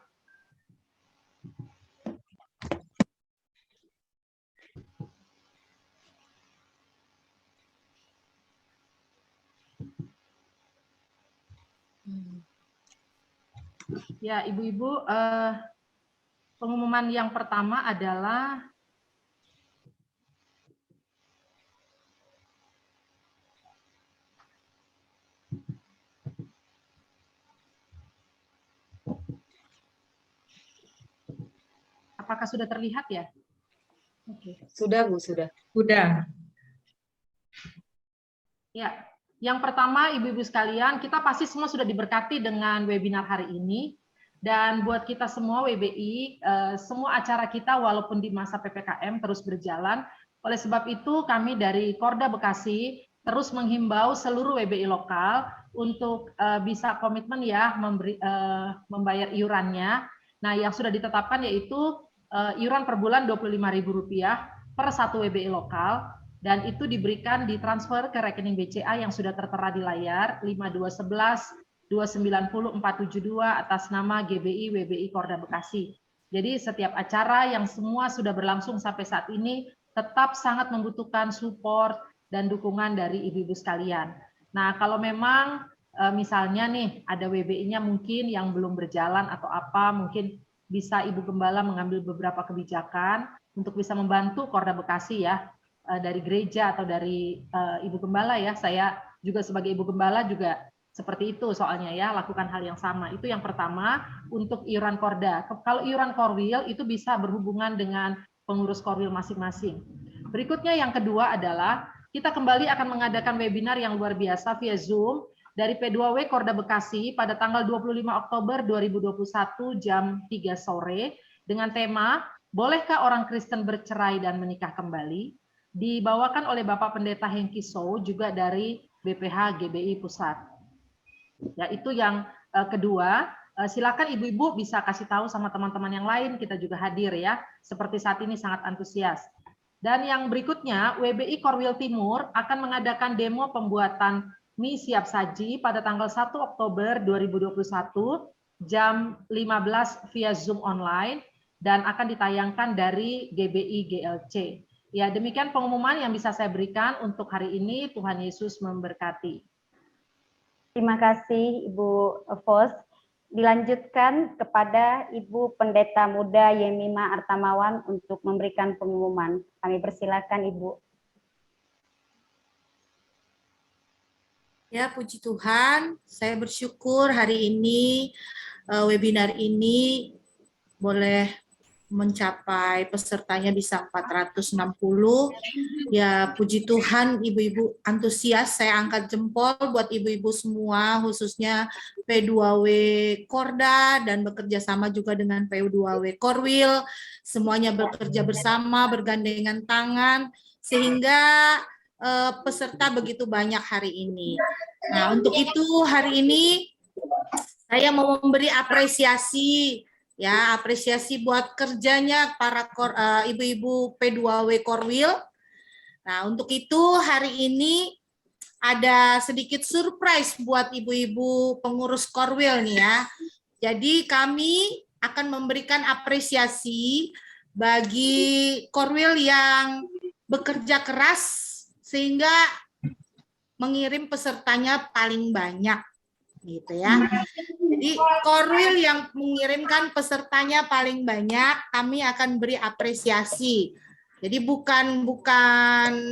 Ya, ibu-ibu, pengumuman yang pertama adalah apakah sudah terlihat ya? Oke. Sudah, Bu, sudah. Sudah. Ya, yang pertama ibu-ibu sekalian, kita pasti semua sudah diberkati dengan webinar hari ini. Dan buat kita semua WBI, semua acara kita walaupun di masa PPKM terus berjalan. Oleh sebab itu kami dari Korda Bekasi terus menghimbau seluruh WBI lokal untuk bisa komitmen ya membayar iurannya. Nah, yang sudah ditetapkan yaitu iuran per bulan Rp25.000 per satu WBI lokal. Dan itu diberikan ditransfer ke rekening BCA yang sudah tertera di layar 5211 290 472 atas nama GBI WBI Korda Bekasi. Jadi setiap acara yang semua sudah berlangsung sampai saat ini tetap sangat membutuhkan support dan dukungan dari ibu-ibu sekalian. Nah, kalau memang misalnya nih ada WBI-nya mungkin yang belum berjalan atau apa, mungkin bisa Ibu Gembala mengambil beberapa kebijakan untuk bisa membantu Korda Bekasi ya, dari gereja atau dari Ibu Gembala ya. Saya juga sebagai Ibu Gembala juga seperti itu soalnya ya, lakukan hal yang sama. Itu yang pertama untuk iuran Korda. Kalau iuran Korwil itu bisa berhubungan dengan pengurus Korwil masing-masing. Berikutnya yang kedua adalah kita kembali akan mengadakan webinar yang luar biasa via Zoom dari P2W Korda Bekasi pada tanggal 25 Oktober 2021 jam 3 sore dengan tema Bolehkah Orang Kristen Bercerai dan Menikah Kembali? Dibawakan oleh Bapak Pendeta Hengki Sow juga dari BPH GBI Pusat. Ya, itu yang kedua. Silakan ibu-ibu bisa kasih tahu sama teman-teman yang lain, kita juga hadir ya. Seperti saat ini sangat antusias. Dan yang berikutnya, WBI Korwil Timur akan mengadakan demo pembuatan mie siap saji pada tanggal 1 Oktober 2021 jam 15 via Zoom online dan akan ditayangkan dari GBI GLC. Ya, demikian pengumuman yang bisa saya berikan untuk hari ini. Tuhan Yesus memberkati. Terima kasih Ibu Vos. Dilanjutkan kepada Ibu Pendeta Muda Yemima Artamawan untuk memberikan pengumuman. Kami persilakan Ibu. Ya, puji Tuhan, saya bersyukur hari ini webinar ini boleh mencapai pesertanya bisa 460. Ya, puji Tuhan, ibu-ibu antusias. Saya angkat jempol buat ibu-ibu semua, khususnya P2W Korda dan bekerja sama juga dengan P2W Korwil. Semuanya bekerja bersama, bergandengan tangan, sehingga peserta begitu banyak hari ini. Nah, untuk itu hari ini saya mau memberi apresiasi, ya, apresiasi buat kerjanya para ibu-ibu P2W Korwil. Nah, untuk itu hari ini ada sedikit surprise buat ibu-ibu pengurus Korwil nih ya. Jadi kami akan memberikan apresiasi bagi Korwil yang bekerja keras sehingga mengirim pesertanya paling banyak gitu ya. Jadi Korwil yang mengirimkan pesertanya paling banyak, kami akan beri apresiasi. Jadi bukan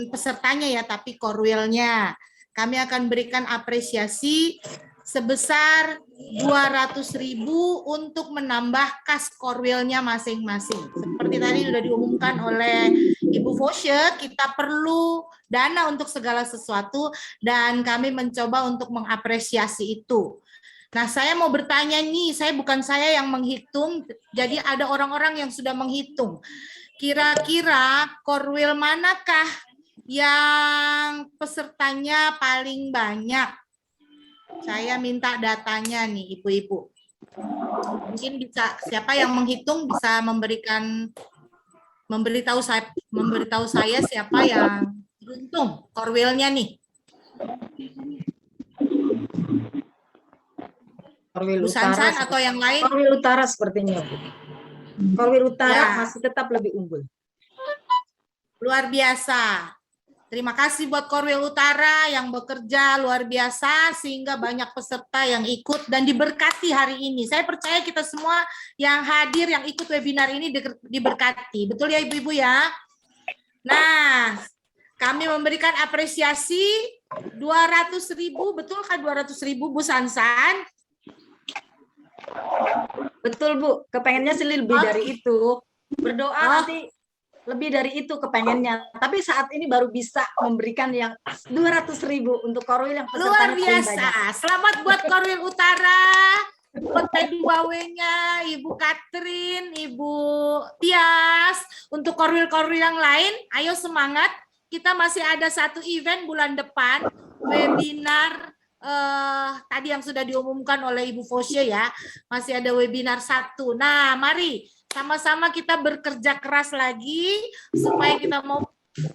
pesertanya ya, tapi Korwilnya. Kami akan berikan apresiasi sebesar 200.000 untuk menambah kas Korwilnya masing-masing. Seperti tadi sudah diumumkan oleh Ibu Foshe, kita perlu dana untuk segala sesuatu dan kami mencoba untuk mengapresiasi itu. Nah, saya mau bertanya nih, bukan saya yang menghitung, jadi ada orang-orang yang sudah menghitung. Kira-kira Korwil manakah yang pesertanya paling banyak? Saya minta datanya nih, ibu-ibu. Mungkin bisa, siapa yang menghitung bisa memberitahu saya siapa yang beruntung Korwilnya nih. Korwil Bu Sansan Utara atau yang lain? Korwil Utara sepertinya, Bu. Korwil Utara Ya. masih tetap lebih unggul. Luar biasa. Terima kasih buat Korwil Utara yang bekerja luar biasa sehingga banyak peserta yang ikut dan diberkati hari ini. Saya percaya kita semua yang hadir, yang ikut webinar ini diberkati. Betul ya ibu-ibu ya? Nah, kami memberikan apresiasi 200.000, betul kan 200.000 Bu Sansan? Betul Bu, kepengennya sih lebih dari itu. Berdoa nanti lebih dari itu kepengennya. Tapi saat ini baru bisa memberikan yang 200.000 untuk Korwil yang pesertanya Luar paling biasa. banyak. Selamat buat Korwil Utara, buat P2W-nya, Ibu Katrin, Ibu Tias. Untuk Korwil-Korwil yang lain, ayo semangat. Kita masih ada satu event bulan depan, webinar tadi yang sudah diumumkan oleh Ibu Foshe ya, masih ada webinar 1. Nah, mari sama-sama kita bekerja keras lagi supaya kita mau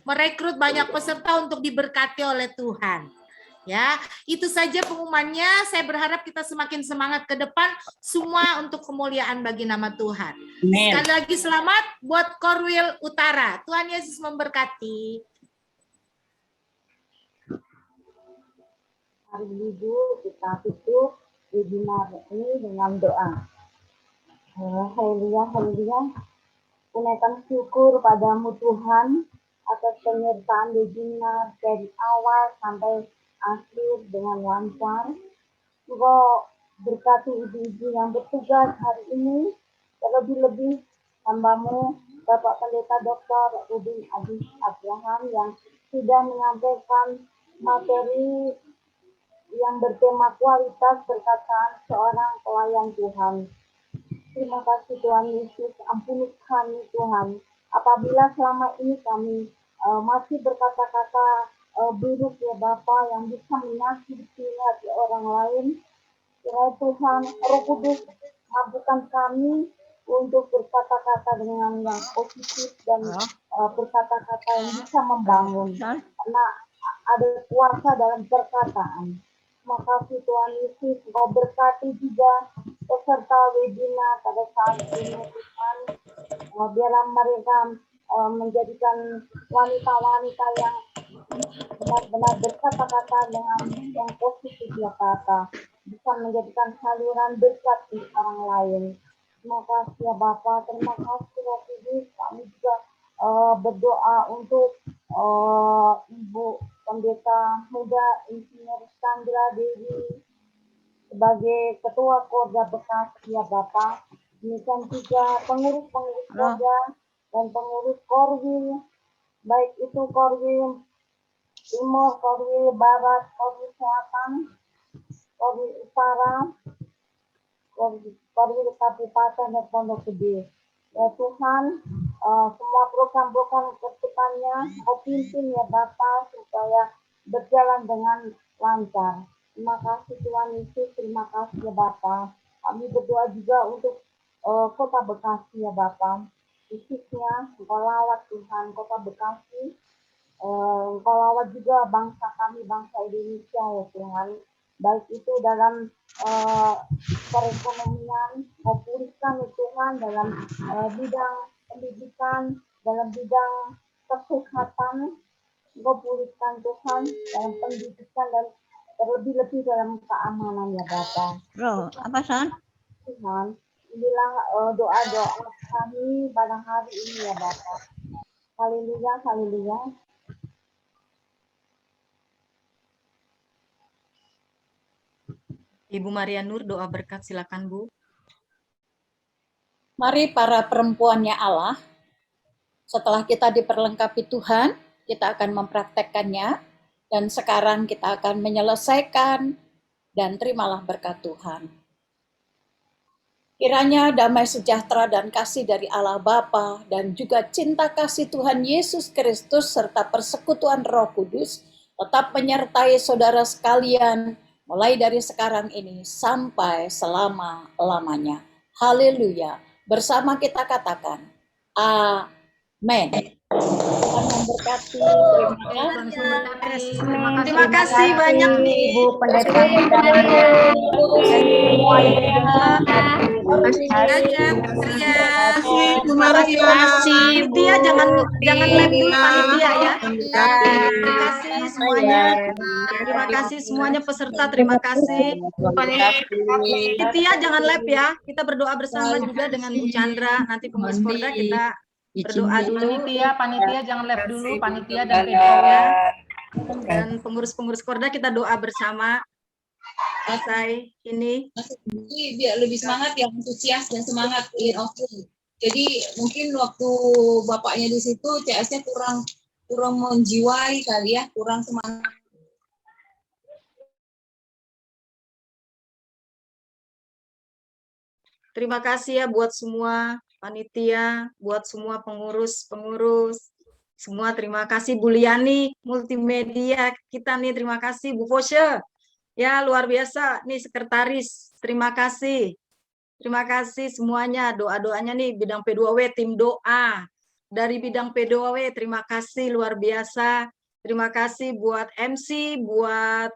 merekrut banyak peserta untuk diberkati oleh Tuhan. Ya, itu saja pengumumannya. Saya berharap kita semakin semangat ke depan, semua untuk kemuliaan bagi nama Tuhan. Sekali lagi selamat buat Korwil Utara. Tuhan Yesus memberkati. Hari Ibu kita tutup webinar ini dengan doa. Haleluya, haleluya. Tunaikan syukur padamu Tuhan atas penyertaan webinar dari awal sampai akhir dengan lancar. Engkau berkati ibu-ibu yang bertugas hari ini, terlebih-lebih hambamu Bapak Pendeta Dr. Udin Adis Abraham yang sudah menyampaikan materi yang bertema kualitas perkataan seorang pelayan Tuhan. Terima kasih Tuhan Yesus, ampuni kami Tuhan. Apabila selama ini kami masih berkata-kata buruk ya Bapa yang bisa menyakiti hati orang lain, kiranya Tuhan Roh Kudus mampukan kami untuk berkata-kata dengan yang positif dan berkata-kata yang bisa membangun, karena ada kuasa dalam perkataan. Terima kasih Tuhan Yesus, Engkau berkati juga peserta webinar pada saat ini Tuhan. Biarlah mereka menjadikan wanita-wanita yang benar-benar berkata-kata dengan yang positif ya Kata, bisa menjadikan saluran berkat di orang lain. Terima kasih ya Bapak, terima kasih Roh Kudus. Kami juga berdoa untuk Ibu Pendeta Muda Insinyur Sandra Dewi sebagai Ketua Korda Bekasi ya Bapak. Demikian juga pengurus-pengurus Korda dan pengurus Korwil, baik itu Korwil Timur, Korwil Barat, Korwil Selatan, Korwil Utara, Korwil Kabupaten dan Pondok Gede. Ya Tuhan, semua program-program kedepannya Kau pimpin ya Bapak supaya berjalan dengan lancar. Terima kasih Tuhan Yesus, terima kasih ya Bapak. Kami berdoa juga untuk Kota Bekasi ya Bapak, khususnya Engkau lawat Tuhan Kota Bekasi, Engkau lawat juga bangsa kami, bangsa Indonesia ya Tuhan, baik itu dalam perekonomian, Engkau pulihkan ya Tuhan dalam bidang pendidikan, dalam bidang kesehatan, Engkau pulihkan Tuhan dalam pendidikan dan terlebih-lebih dalam keamanan ya Bapak. Apa San? Tuhan, inilah doa-doa kami pada hari ini ya Bapak. Haleluya, haleluya. Ibu Maria Nur, doa berkat silakan Bu. Mari para perempuannya Allah, setelah kita diperlengkapi Tuhan, kita akan mempraktekkannya, dan sekarang kita akan menyelesaikan, dan terimalah berkat Tuhan. Kiranya damai sejahtera dan kasih dari Allah Bapa dan juga cinta kasih Tuhan Yesus Kristus serta persekutuan Roh Kudus tetap menyertai saudara sekalian mulai dari sekarang ini sampai selama-lamanya. Haleluya. Bersama kita katakan, amin. Tuhan memberkati. Terima kasih banyak nih Ibu Pendeta Muda. Terima kasih Tia, jangan live dulu panitia ya. Terima kasih semuanya. Terima kasih semuanya peserta, terima kasih. Tia jangan live ya. Kita berdoa bersama juga dengan Bu Chandra, nanti pengurus Korda kita berdoa dulu. Panitia jangan live dulu, panitia dan PDO ya. Dan pengurus-pengurus Korda kita doa bersama. Selesai ini. Biar lebih semangat ya, antusias dan semangat in offering. Jadi mungkin waktu bapaknya di situ CS-nya kurang menjiwai kali ya, kurang semangat. Terima kasih ya buat semua panitia, buat semua pengurus-pengurus. Semua terima kasih Bu Liani, multimedia kita nih, terima kasih Bu Foshe. Ya luar biasa nih sekretaris, terima kasih. Terima kasih semuanya, doa-doanya nih bidang P2W, tim doa. Dari bidang P2W, terima kasih luar biasa. Terima kasih buat MC, buat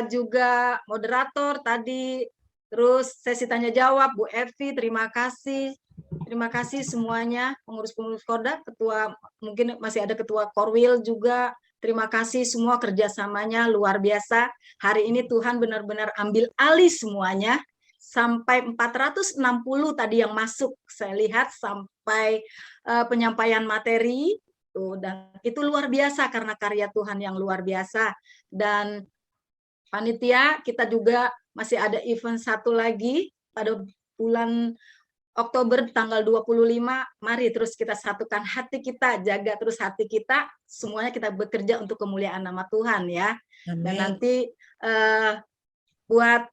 juga moderator tadi, terus sesi tanya jawab Bu Evi, terima kasih. Terima kasih semuanya, pengurus-pengurus Korda, ketua, mungkin masih ada ketua Korwil juga. Terima kasih semua kerjasamanya luar biasa. Hari ini Tuhan benar-benar ambil alih semuanya. Sampai 460 tadi yang masuk, saya lihat sampai penyampaian materi. Tuh, dan itu luar biasa karena karya Tuhan yang luar biasa. Dan panitia, kita juga masih ada event satu lagi pada bulan Oktober tanggal 25, mari terus kita satukan hati kita, jaga terus hati kita, semuanya kita bekerja untuk kemuliaan nama Tuhan ya. Amin. Dan nanti buat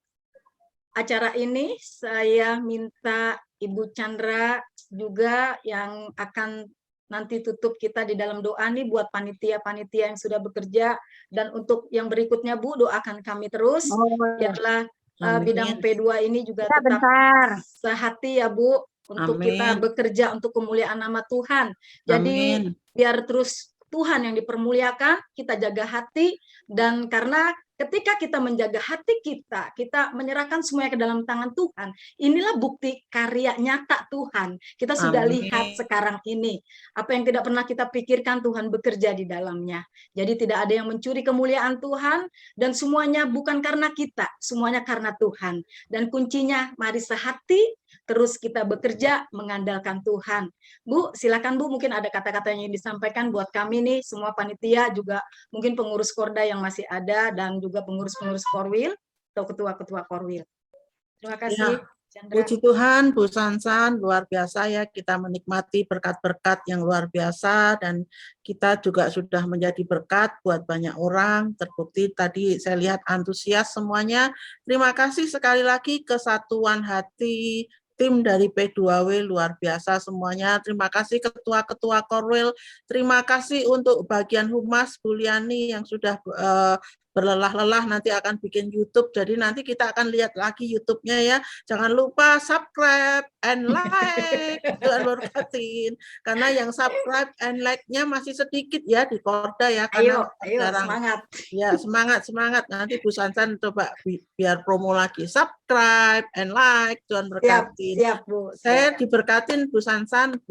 acara ini saya minta Ibu Chandra juga yang akan nanti tutup kita di dalam doa nih buat panitia-panitia yang sudah bekerja, dan untuk yang berikutnya Bu, doakan kami terus, biarlah bidang P2 ini juga tetap sehati ya Bu, untuk kita bekerja untuk kemuliaan nama Tuhan. Jadi biar terus Tuhan yang dipermuliakan, kita jaga hati, dan karena ketika kita menjaga hati kita, kita menyerahkan semuanya ke dalam tangan Tuhan. Inilah bukti karya nyata Tuhan. Kita sudah lihat sekarang ini. Apa yang tidak pernah kita pikirkan, Tuhan bekerja di dalamnya. Jadi tidak ada yang mencuri kemuliaan Tuhan, dan semuanya bukan karena kita, semuanya karena Tuhan. Dan kuncinya, mari sehati, terus kita bekerja mengandalkan Tuhan. Bu, silakan Bu, mungkin ada kata-kata yang disampaikan buat kami nih, semua panitia, juga mungkin pengurus Korda yang masih ada, dan juga pengurus-pengurus Korwil atau ketua-ketua Korwil. Terima kasih. Puji Tuhan, Bu Sansan, luar biasa ya, kita menikmati berkat-berkat yang luar biasa, dan kita juga sudah menjadi berkat buat banyak orang. Terbukti tadi saya lihat antusias semuanya. Terima kasih sekali lagi kesatuan hati tim dari P2W luar biasa semuanya. Terima kasih ketua-ketua Korwil. Terima kasih untuk bagian humas Bu Liani yang sudah berlelah-lelah nanti akan bikin YouTube. Jadi nanti kita akan lihat lagi YouTube-nya ya. Jangan lupa subscribe and like. Tuhan berkatin. Karena yang subscribe and like-nya masih sedikit ya di Korda ya. Karena Ayo semangat. Ya, semangat. Nanti Bu Sansan coba biar promo lagi. Subscribe and like. Tuhan berkatin. Siap, Bu. Saya diberkatin Bu Sansan,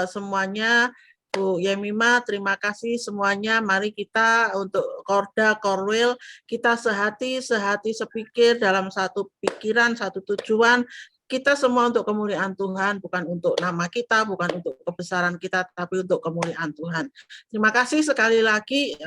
semuanya. Bu Yemima, terima kasih semuanya. Mari kita untuk Korda, Korwil, kita sehati sepikir dalam satu pikiran, satu tujuan. Kita semua untuk kemuliaan Tuhan, bukan untuk nama kita, bukan untuk kebesaran kita, tapi untuk kemuliaan Tuhan. Terima kasih sekali lagi.